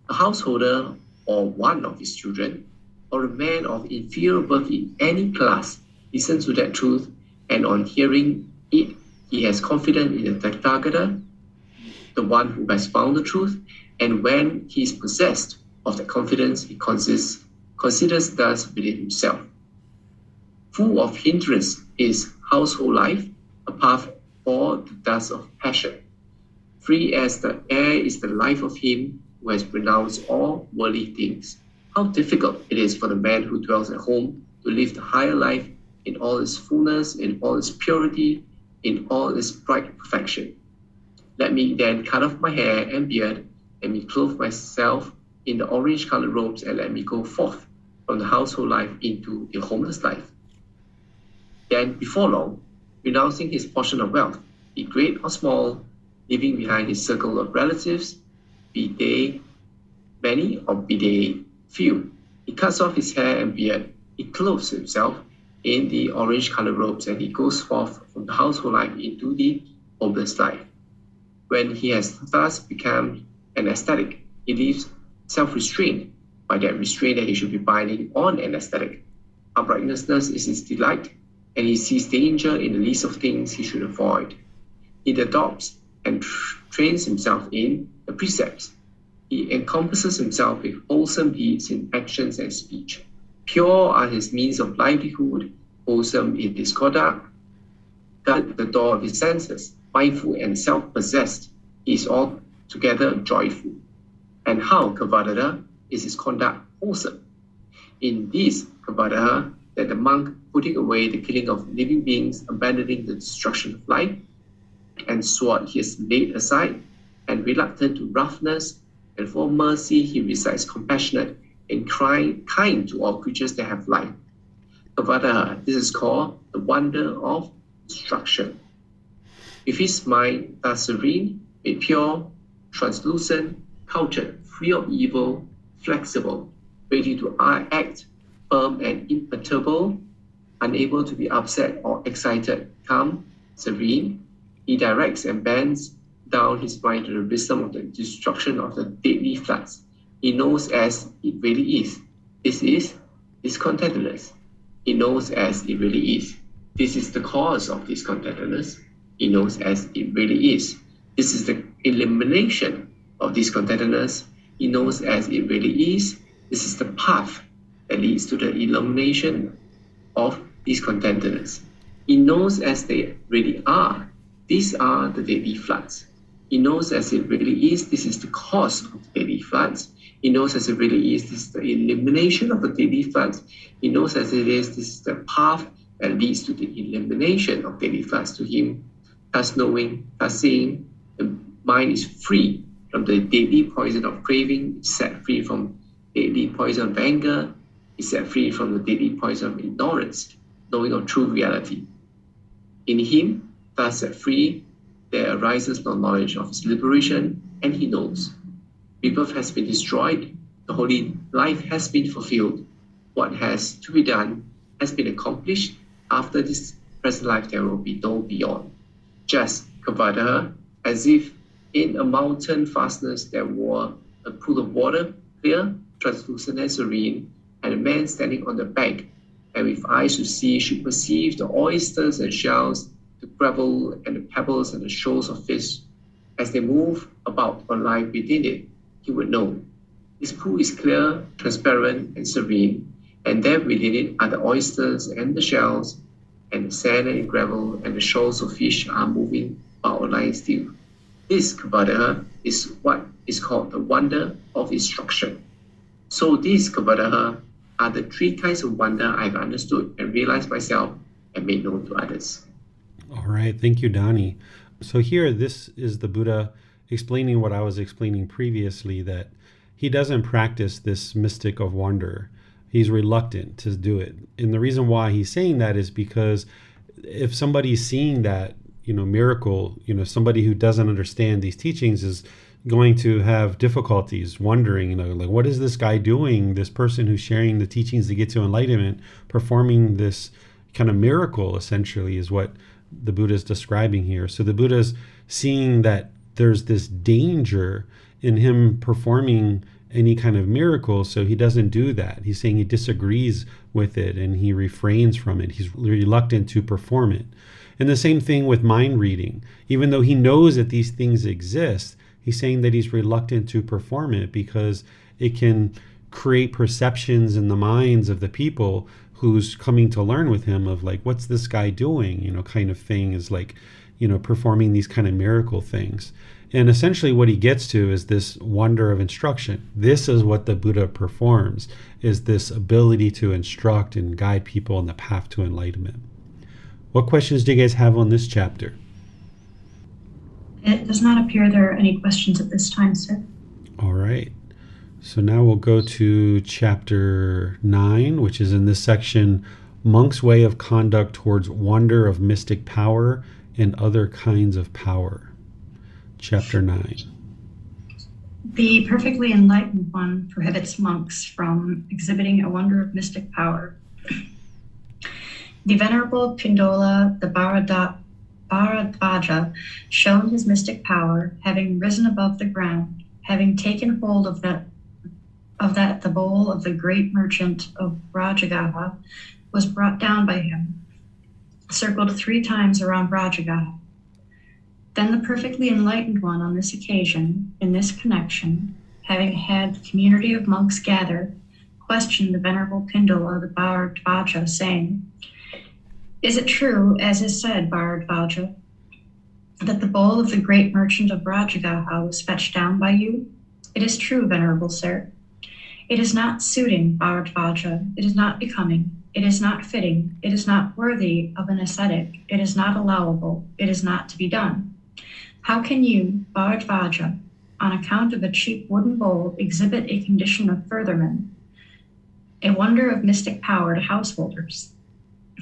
A householder or one of his children, or a man of inferior birth in any class, listens to that truth And on hearing it, he has confidence in the Tathagata, the one who has found the truth. And when he is possessed of that confidence, he considers thus within himself. Full of hindrance is household life, a path for the dust of passion. Free as the air is the life of him who has renounced all worldly things. How difficult it is for the man who dwells at home to live the higher life in all its fullness, in all its purity, in all its bright perfection. Let me then cut off my hair and beard, let me clothe myself in the orange-colored robes, and let me go forth from the household life into the homeless life. Then, before long, renouncing his portion of wealth, be great or small, leaving behind his circle of relatives, be they many or be they few, he cuts off his hair and beard, he clothes himself in the orange-colored robes, and he goes forth from the household life into the homeless life. When he has thus become an ascetic, he lives self-restrained by that restraint that he should be binding on an ascetic. Uprightness is his delight, and he sees danger in the least of things he should avoid. He adopts and trains himself in the precepts. He encompasses himself with wholesome deeds in actions and speech. Pure are his means of livelihood, wholesome in his conduct. Guard the door of his senses, mindful and self-possessed, he is altogether joyful. And how, Kavadada, is his conduct wholesome? In this Kavadada, that the monk, putting away the killing of living beings, abandoning the destruction of life, and sword he has laid aside, and reluctant to roughness, and for mercy he resides compassionate and kind to all creatures that have life. Kavadada, this is called the wonder of instruction. With his mind thus serene, made pure, translucent, cultured, free of evil, flexible, ready to act, firm and imperturbable, unable to be upset or excited, calm, serene, he directs and bends down his mind to the wisdom of the destruction of the deadly floods. He knows as it really is. This is discontentedness. He knows as it really is. This is the cause of discontentedness. He knows as it really is. This is the elimination of discontentedness. He knows as it really is. This is the path that leads to the elimination of discontentedness. He knows as they really are. These are the deadly floods. He knows as it really is. This is the cause of the deadly floods. He knows as it really is. This is the elimination of the deadly floods. He knows as it is. This is the path that leads to the elimination of deadly floods to him. Thus knowing, thus seeing, the mind is free from the deadly poison of craving, set free from deadly poison of anger, is set free from the deadly poison of ignorance, knowing of true reality. In him, thus set free, there arises no knowledge of his liberation, and he knows. Rebirth has been destroyed, the holy life has been fulfilled. What has to be done has been accomplished. After this present life, there will be no beyond. Just Kavada, as if in a mountain fastness there were a pool of water, clear, translucent and serene, and a man standing on the bank, and with eyes to see should perceive the oysters and shells, the gravel and the pebbles and the shoals of fish as they move about or lie within it. He would know. This pool is clear, transparent, and serene, and there within it are the oysters and the shells, and the sand and gravel and the shoals of fish are moving about or lying still. This Kavadaha is what is called the wonder of instruction. So these Kavadaha are the three kinds of wonder I've understood and realized myself and made known to others. All right, thank you, Donnie. So here, this is the Buddha explaining what I was explaining previously, that he doesn't practice this mystic of wonder. He's reluctant to do it. And the reason why he's saying that is because if somebody's seeing that, miracle, somebody who doesn't understand these teachings is going to have difficulties wondering, like, what is this guy doing? This person who's sharing the teachings to get to enlightenment, performing this kind of miracle, essentially, is what the Buddha is describing here. So the Buddha is seeing that there's this danger in him performing any kind of miracle, so he doesn't do that. He's saying he disagrees with it and he refrains from it. He's reluctant to perform it. And the same thing with mind reading. Even though he knows that these things exist, he's saying that he's reluctant to perform it because it can create perceptions in the minds of the people who's coming to learn with him of like, what's this guy doing? Kind of thing is like, performing these kind of miracle things. And essentially what he gets to is this wonder of instruction. This is what the Buddha performs, is this ability to instruct and guide people on the path to enlightenment. What questions do you guys have on this chapter? It does not appear there are any questions at this time, sir. All right. So now we'll go to chapter 9, which is in this section, Monk's Way of Conduct Towards Wonder of Mystic Power and Other Kinds of Power. Chapter 9. The perfectly enlightened one prohibits monks from exhibiting a wonder of mystic power. The Venerable Pindola, the Bharadvaja, shown his mystic power, having risen above the ground, having taken hold of that the bowl of the great merchant of Rajagaha was brought down by him, circled 3 times around Rajagaha. Then the perfectly enlightened one on this occasion, in this connection, having had the community of monks gather, questioned the Venerable Pindola, the Bharadvaja, saying, "Is it true, as is said, Bharadvaja, that the bowl of the great merchant of Rajagaha was fetched down by you?" "It is true, Venerable Sir." "It is not suiting, Bharadvaja, it is not becoming, it is not fitting, it is not worthy of an ascetic, it is not allowable, it is not to be done. How can you, Bharadvaja, on account of a cheap wooden bowl, exhibit a condition of furtherment, a wonder of mystic power to householders?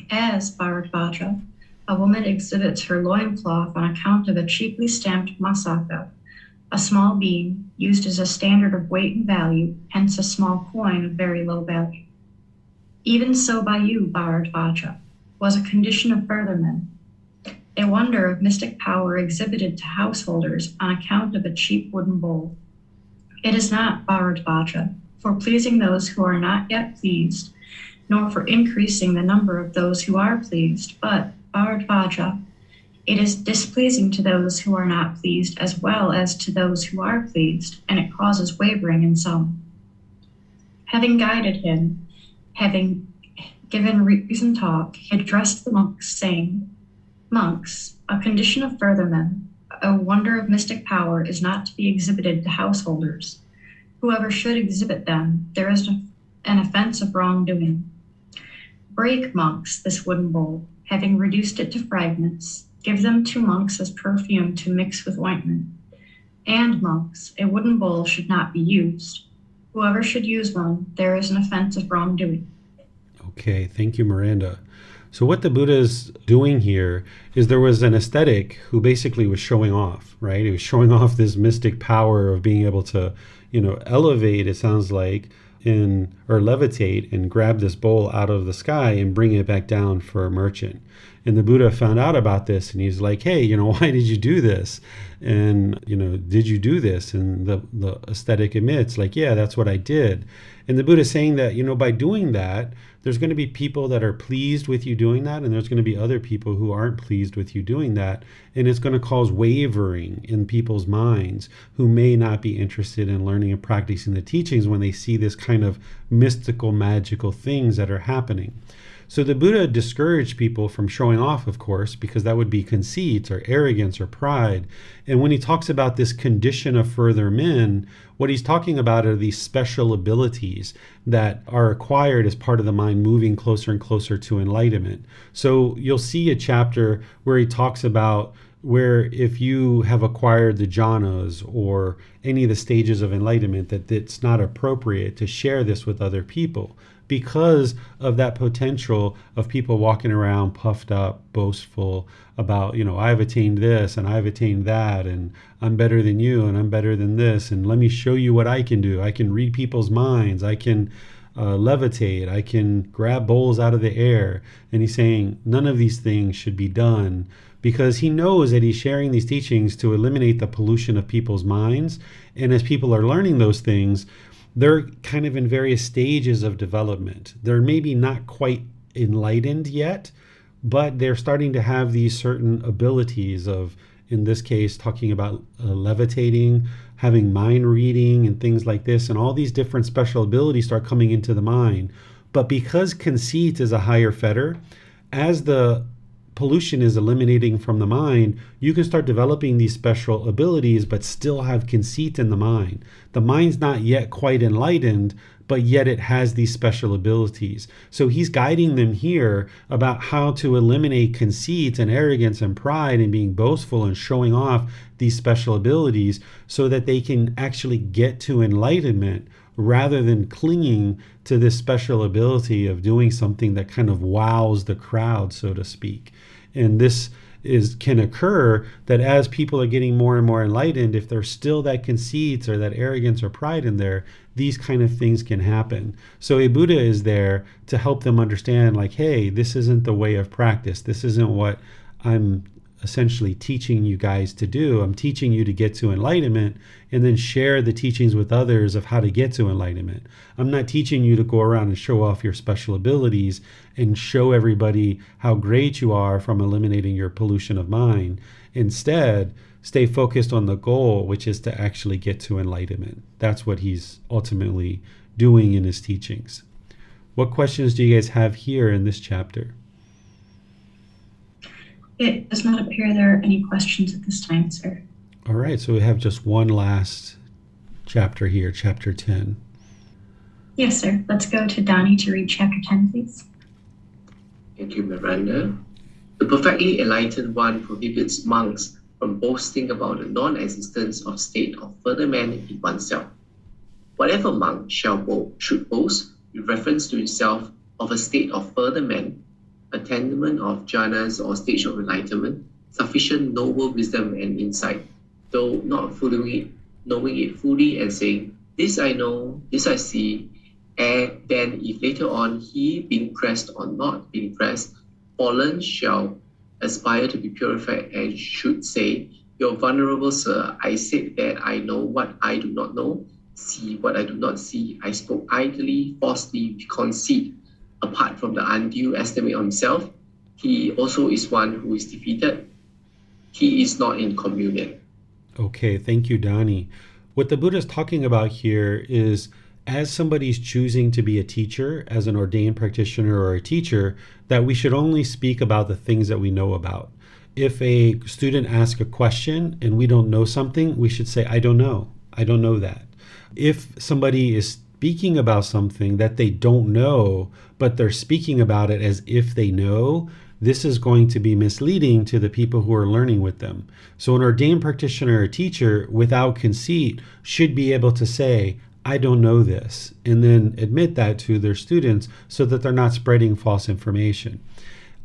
As, Bharadvaja, a woman exhibits her loincloth on account of a cheaply stamped masaka, a small bean used as a standard of weight and value, hence a small coin of very low value. Even so by you, Bharadvaja, was a condition of furtherment, a wonder of mystic power exhibited to householders on account of a cheap wooden bowl. It is not, Bharadvaja, for pleasing those who are not yet pleased, nor for increasing the number of those who are pleased, but, Bharadvaja, it is displeasing to those who are not pleased as well as to those who are pleased, and it causes wavering in some. Having guided him, having given reason talk, he addressed the monks, saying, "Monks, a condition of furtherment, a wonder of mystic power is not to be exhibited to householders. Whoever should exhibit them, there is an offense of wrongdoing. Break, monks, this wooden bowl, having reduced it to fragments, give them to monks as perfume to mix with ointment. And, monks, a wooden bowl should not be used. Whoever should use one, there is an offense of wrongdoing." Okay, thank you, Miranda. So what the Buddha is doing here is there was an ascetic who basically was showing off, right? He was showing off this mystic power of being able to, elevate, it sounds like, or levitate and grab this bowl out of the sky and bring it back down for a merchant. And the Buddha found out about this and he's like, "Hey, why did you do this? And, did you do this?" And the ascetic admits, like, "Yeah, that's what I did." And the Buddha is saying that, by doing that, there's going to be people that are pleased with you doing that, and there's going to be other people who aren't pleased with you doing that. And it's going to cause wavering in people's minds who may not be interested in learning and practicing the teachings when they see this kind of mystical, magical things that are happening. So the Buddha discouraged people from showing off, of course, because that would be conceit or arrogance or pride. And when he talks about this condition of further men, what he's talking about are these special abilities that are acquired as part of the mind moving closer and closer to enlightenment. So you'll see a chapter where he talks about where if you have acquired the jhanas or any of the stages of enlightenment, that it's not appropriate to share this with other people, because of that potential of people walking around puffed up, boastful about, I've attained this and I've attained that and I'm better than you and I'm better than this and let me show you what I can do. I can read people's minds. I can levitate. I can grab bowls out of the air. And he's saying none of these things should be done, because he knows that he's sharing these teachings to eliminate the pollution of people's minds. And as people are learning those things, they're kind of in various stages of development. They're maybe not quite enlightened yet, but they're starting to have these certain abilities of, in this case, talking about levitating, having mind reading and things like this, and all these different special abilities start coming into the mind. But because conceit is a higher fetter, as the pollution is eliminating from the mind, you can start developing these special abilities, but still have conceit in the mind. The mind's not yet quite enlightened, but yet it has these special abilities. So he's guiding them here about how to eliminate conceit and arrogance and pride and being boastful and showing off these special abilities so that they can actually get to enlightenment rather than clinging to this special ability of doing something that kind of wows the crowd, so to speak. And this can occur that as people are getting more and more enlightened, if there's still that conceit or that arrogance or pride in there, these kind of things can happen. So a Buddha is there to help them understand, like, hey, this isn't the way of practice. This isn't what I'm essentially teaching you guys to do. I'm teaching you to get to enlightenment and then share the teachings with others of how to get to enlightenment. I'm not teaching you to go around and show off your special abilities and show everybody how great you are from eliminating your pollution of mind. Instead, stay focused on the goal, which is to actually get to enlightenment. That's what he's ultimately doing in his teachings. What questions do you guys have here in this chapter? It does not appear there are any questions at this time, sir. All right, so we have just one last chapter here, chapter 10. Yes, sir. Let's go to Donnie to read chapter 10, please. Thank you, Miranda. The perfectly enlightened one prohibits monks from boasting about the non-existence of state of further man in oneself. Whatever monk should boast with reference to himself of a state of further man, attainment of jhanas or stage of enlightenment, sufficient noble wisdom and insight, though not fully knowing it fully and saying, this I know, this I see, and then if later on he, being pressed or not being pressed, fallen, shall aspire to be purified and should say, you're vulnerable, sir. I said that I know what I do not know, see what I do not see. I spoke idly, falsely, with conceit. Apart from the undue estimate of himself, he also is one who is defeated. He is not in communion. Okay, thank you, Donnie. What the Buddha is talking about here is, as somebody's choosing to be a teacher, as an ordained practitioner or a teacher, that we should only speak about the things that we know about. If a student asks a question and we don't know something, we should say, I don't know. I don't know that. If somebody is speaking about something that they don't know, but they're speaking about it as if they know, this is going to be misleading to the people who are learning with them. So an ordained practitioner or teacher without conceit should be able to say, I don't know this, and then admit that to their students so that they're not spreading false information.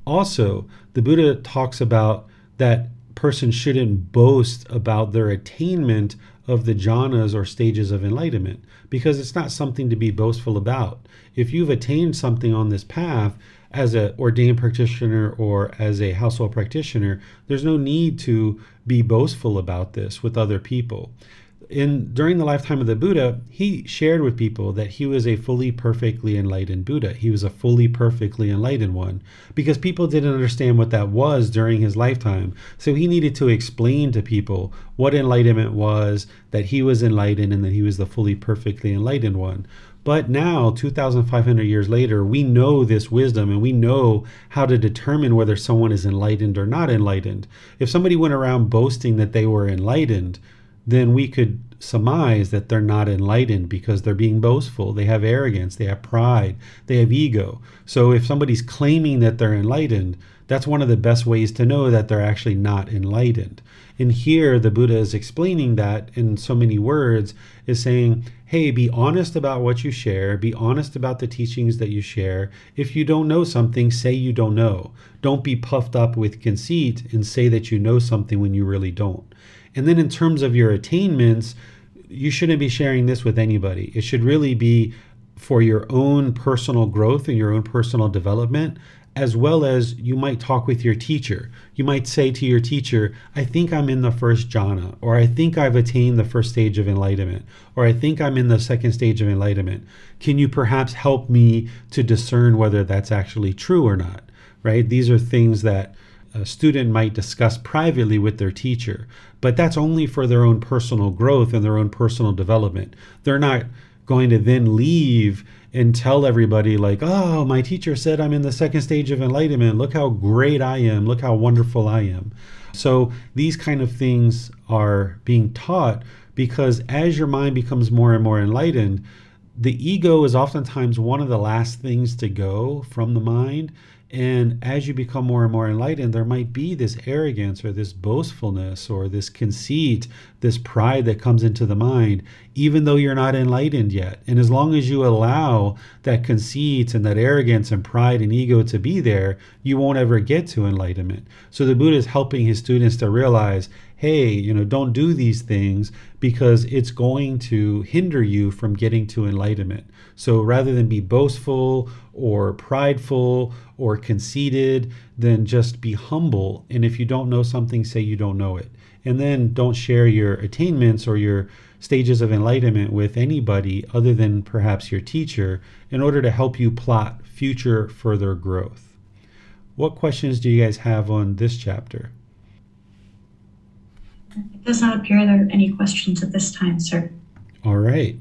Also, the Buddha talks about that person shouldn't boast about their attainment of the jhanas or stages of enlightenment, because it's not something to be boastful about. If you've attained something on this path as an ordained practitioner or as a household practitioner, there's no need to be boastful about this with other people. During the lifetime of the Buddha, he shared with people that he was a fully perfectly enlightened Buddha. He was a fully perfectly enlightened one, because people didn't understand what that was during his lifetime. So he needed to explain to people what enlightenment was, that he was enlightened, and that he was the fully perfectly enlightened one. But now, 2,500 years later, we know this wisdom and we know how to determine whether someone is enlightened or not enlightened. If somebody went around boasting that they were enlightened, then we could surmise that they're not enlightened because they're being boastful. They have arrogance, they have pride, they have ego. So if somebody's claiming that they're enlightened, that's one of the best ways to know that they're actually not enlightened. And here the Buddha is explaining that in so many words, is saying, hey, be honest about what you share, be honest about the teachings that you share. If you don't know something, say you don't know. Don't be puffed up with conceit and say that you know something when you really don't. And then in terms of your attainments, you shouldn't be sharing this with anybody. It should really be for your own personal growth and your own personal development. as well as you might talk with your teacher. You might say to your teacher, I think I'm in the first jhana, or I think I've attained the first stage of enlightenment, or I think I'm in the second stage of enlightenment. Can you perhaps help me to discern whether that's actually true or not, right? These are things that a student might discuss privately with their teacher, but that's only for their own personal growth and their own personal development. They're not going to then leave and tell everybody like, oh, my teacher said I'm in the second stage of enlightenment. Look how great I am. Look how wonderful I am. So these kind of things are being taught because as your mind becomes more and more enlightened, the ego is oftentimes one of the last things to go from the mind. And as you become more and more enlightened, there might be this arrogance or this boastfulness or this conceit, this pride that comes into the mind, even though you're not enlightened yet. And as long as you allow that conceit and that arrogance and pride and ego to be there, you won't ever get to enlightenment. So the Buddha is helping his students to realize, hey, don't do these things because it's going to hinder you from getting to enlightenment. So rather than be boastful or prideful or conceited, then just be humble. And if you don't know something, say you don't know it. And then don't share your attainments or your stages of enlightenment with anybody other than perhaps your teacher in order to help you plot future further growth. What questions do you guys have on this chapter? It does not appear there are any questions at this time, sir. All right.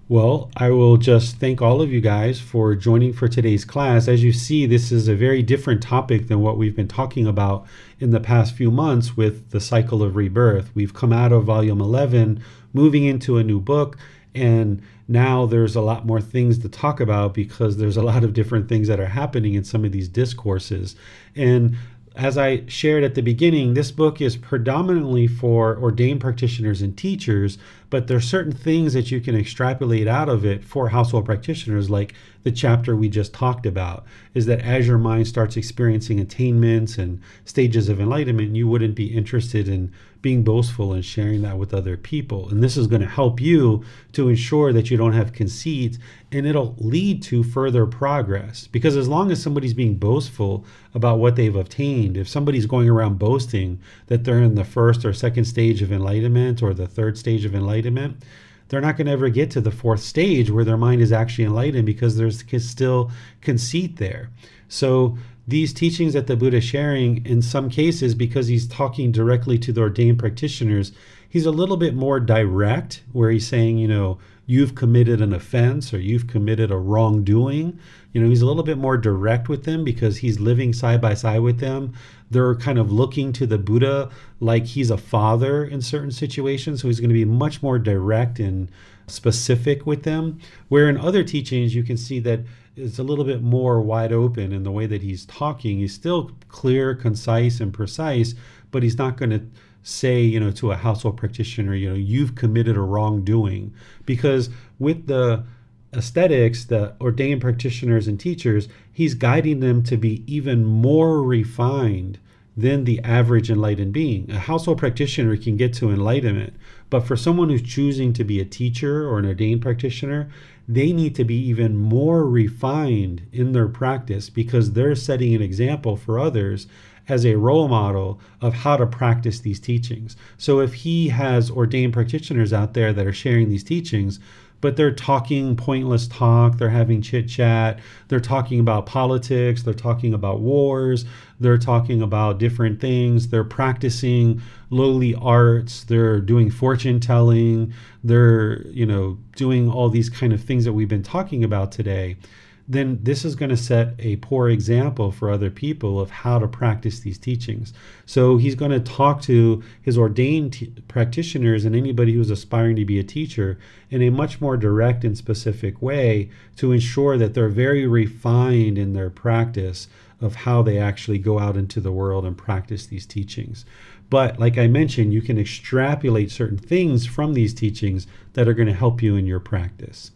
Well, I will just thank all of you guys for joining for today's class. As you see, this is a very different topic than what we've been talking about in the past few months with the cycle of rebirth. We've come out of volume 11, moving into a new book, and now there's a lot more things to talk about because there's a lot of different things that are happening in some of these discourses. And as I shared at the beginning, this book is predominantly for ordained practitioners and teachers, but there are certain things that you can extrapolate out of it for household practitioners, like the chapter we just talked about, is that as your mind starts experiencing attainments and stages of enlightenment, you wouldn't be interested in being boastful and sharing that with other people. And this is going to help you to ensure that you don't have conceit, and it'll lead to further progress. Because as long as somebody's being boastful about what they've obtained, if somebody's going around boasting that they're in the first or second stage of enlightenment or the third stage of enlightenment, they're not going to ever get to the fourth stage where their mind is actually enlightened because there's still conceit there. So these teachings that the Buddha is sharing, in some cases, because he's talking directly to the ordained practitioners, he's a little bit more direct, where he's saying, you've committed an offense or you've committed a wrongdoing. He's a little bit more direct with them because he's living side by side with them. They're kind of looking to the Buddha like he's a father in certain situations. So he's going to be much more direct and specific with them. Where in other teachings, you can see that it's a little bit more wide open in the way that he's talking. He's still clear, concise, and precise, but he's not going to say, to a household practitioner, you've committed a wrongdoing. Because with the aesthetics, the ordained practitioners and teachers, he's guiding them to be even more refined than the average enlightened being. A household practitioner can get to enlightenment, but for someone who's choosing to be a teacher or an ordained practitioner, they need to be even more refined in their practice because they're setting an example for others as a role model of how to practice these teachings. So if he has ordained practitioners out there that are sharing these teachings, but they're talking pointless talk, they're having chit chat, they're talking about politics, they're talking about wars, they're talking about different things, they're practicing lowly arts, they're doing fortune telling, they're, doing all these kind of things that we've been talking about today, then this is going to set a poor example for other people of how to practice these teachings. So he's going to talk to his ordained practitioners and anybody who's aspiring to be a teacher in a much more direct and specific way to ensure that they're very refined in their practice of how they actually go out into the world and practice these teachings. But like I mentioned, you can extrapolate certain things from these teachings that are going to help you in your practice.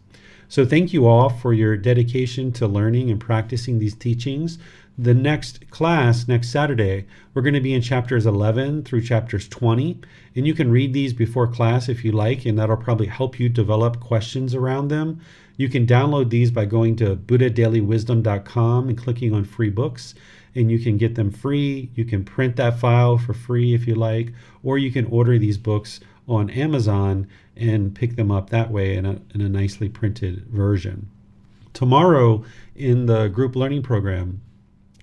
So thank you all for your dedication to learning and practicing these teachings. The next class, next Saturday, we're going to be in chapters 11 through chapters 20. And you can read these before class if you like, and that'll probably help you develop questions around them. You can download these by going to buddhadailywisdom.com and clicking on free books, and you can get them free. You can print that file for free if you like, or you can order these books on Amazon and pick them up that way in a nicely printed version. Tomorrow in the group learning program,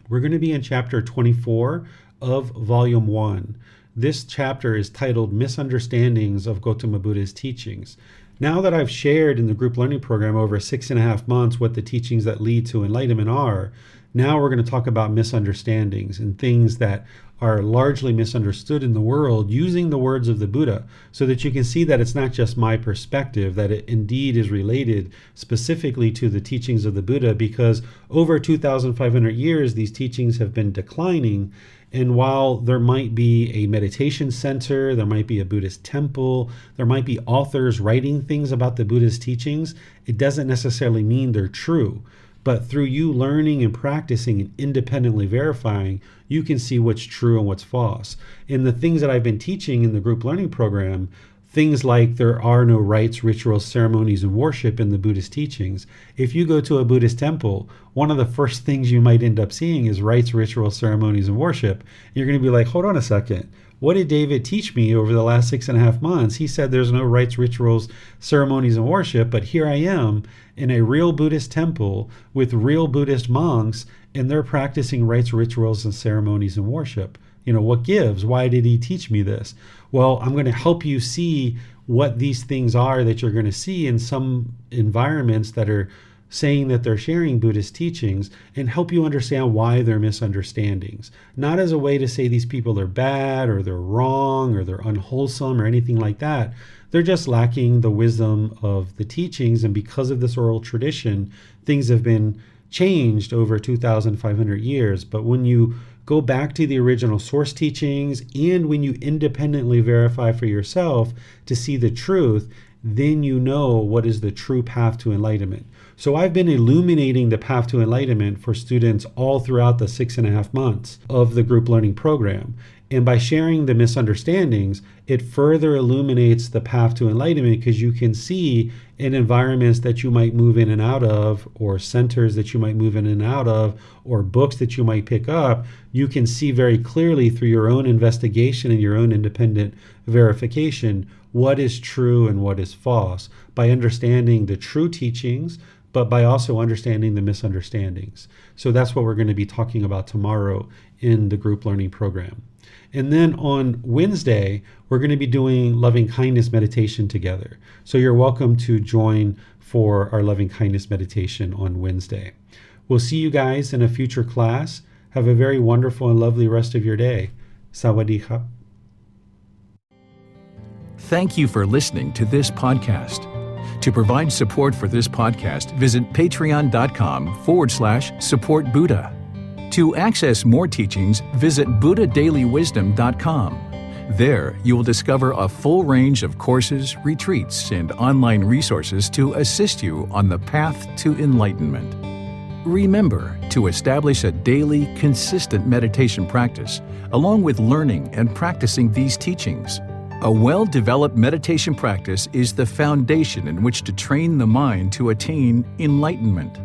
we're going to be in chapter 24 of volume 1. This chapter is titled Misunderstandings of Gotama Buddha's Teachings. Now that I've shared in the group learning program over 6.5 months what the teachings that lead to enlightenment are, now we're going to talk about misunderstandings and things that are largely misunderstood in the world using the words of the Buddha, so that you can see that it's not just my perspective, that it indeed is related specifically to the teachings of the Buddha, because over 2,500 years these teachings have been declining. And while there might be a meditation center, there might be a Buddhist temple, there might be authors writing things about the Buddha's teachings, it doesn't necessarily mean they're true. But through you learning and practicing and independently verifying, you can see what's true and what's false. In the things that I've been teaching in the group learning program, things like there are no rites, rituals, ceremonies, and worship in the Buddhist teachings. If you go to a Buddhist temple, one of the first things you might end up seeing is rites, rituals, ceremonies, and worship. You're going to be like, hold on a second. What did David teach me over the last 6.5 months? He said there's no rites, rituals, ceremonies, and worship, but here I am in a real Buddhist temple with real Buddhist monks, and they're practicing rites, rituals, and ceremonies and worship. What gives? Why did he teach me this? Well, I'm going to help you see what these things are that you're going to see in some environments that are saying that they're sharing Buddhist teachings, and help you understand why they're misunderstandings. Not as a way to say these people are bad or they're wrong or they're unwholesome or anything like that. They're just lacking the wisdom of the teachings, and because of this oral tradition, things have been changed over 2,500 years. But when you go back to the original source teachings, and when you independently verify for yourself to see the truth, then you know what is the true path to enlightenment. So I've been illuminating the path to enlightenment for students all throughout the 6.5 months of the group learning program. And by sharing the misunderstandings, it further illuminates the path to enlightenment, because you can see in environments that you might move in and out of, or centers that you might move in and out of, or books that you might pick up, you can see very clearly through your own investigation and your own independent verification what is true and what is false, by understanding the true teachings, but by also understanding the misunderstandings. So that's what we're going to be talking about tomorrow in the group learning program. And then on Wednesday, we're going to be doing loving kindness meditation together. So you're welcome to join for our loving kindness meditation on Wednesday. We'll see you guys in a future class. Have a very wonderful and lovely rest of your day. Sawadee khap. Thank you for listening to this podcast. To provide support for this podcast, visit patreon.com/support Buddha. To access more teachings, visit buddhadailywisdom.com. There, you will discover a full range of courses, retreats, and online resources to assist you on the path to enlightenment. Remember to establish a daily, consistent meditation practice, along with learning and practicing these teachings. A well-developed meditation practice is the foundation in which to train the mind to attain enlightenment.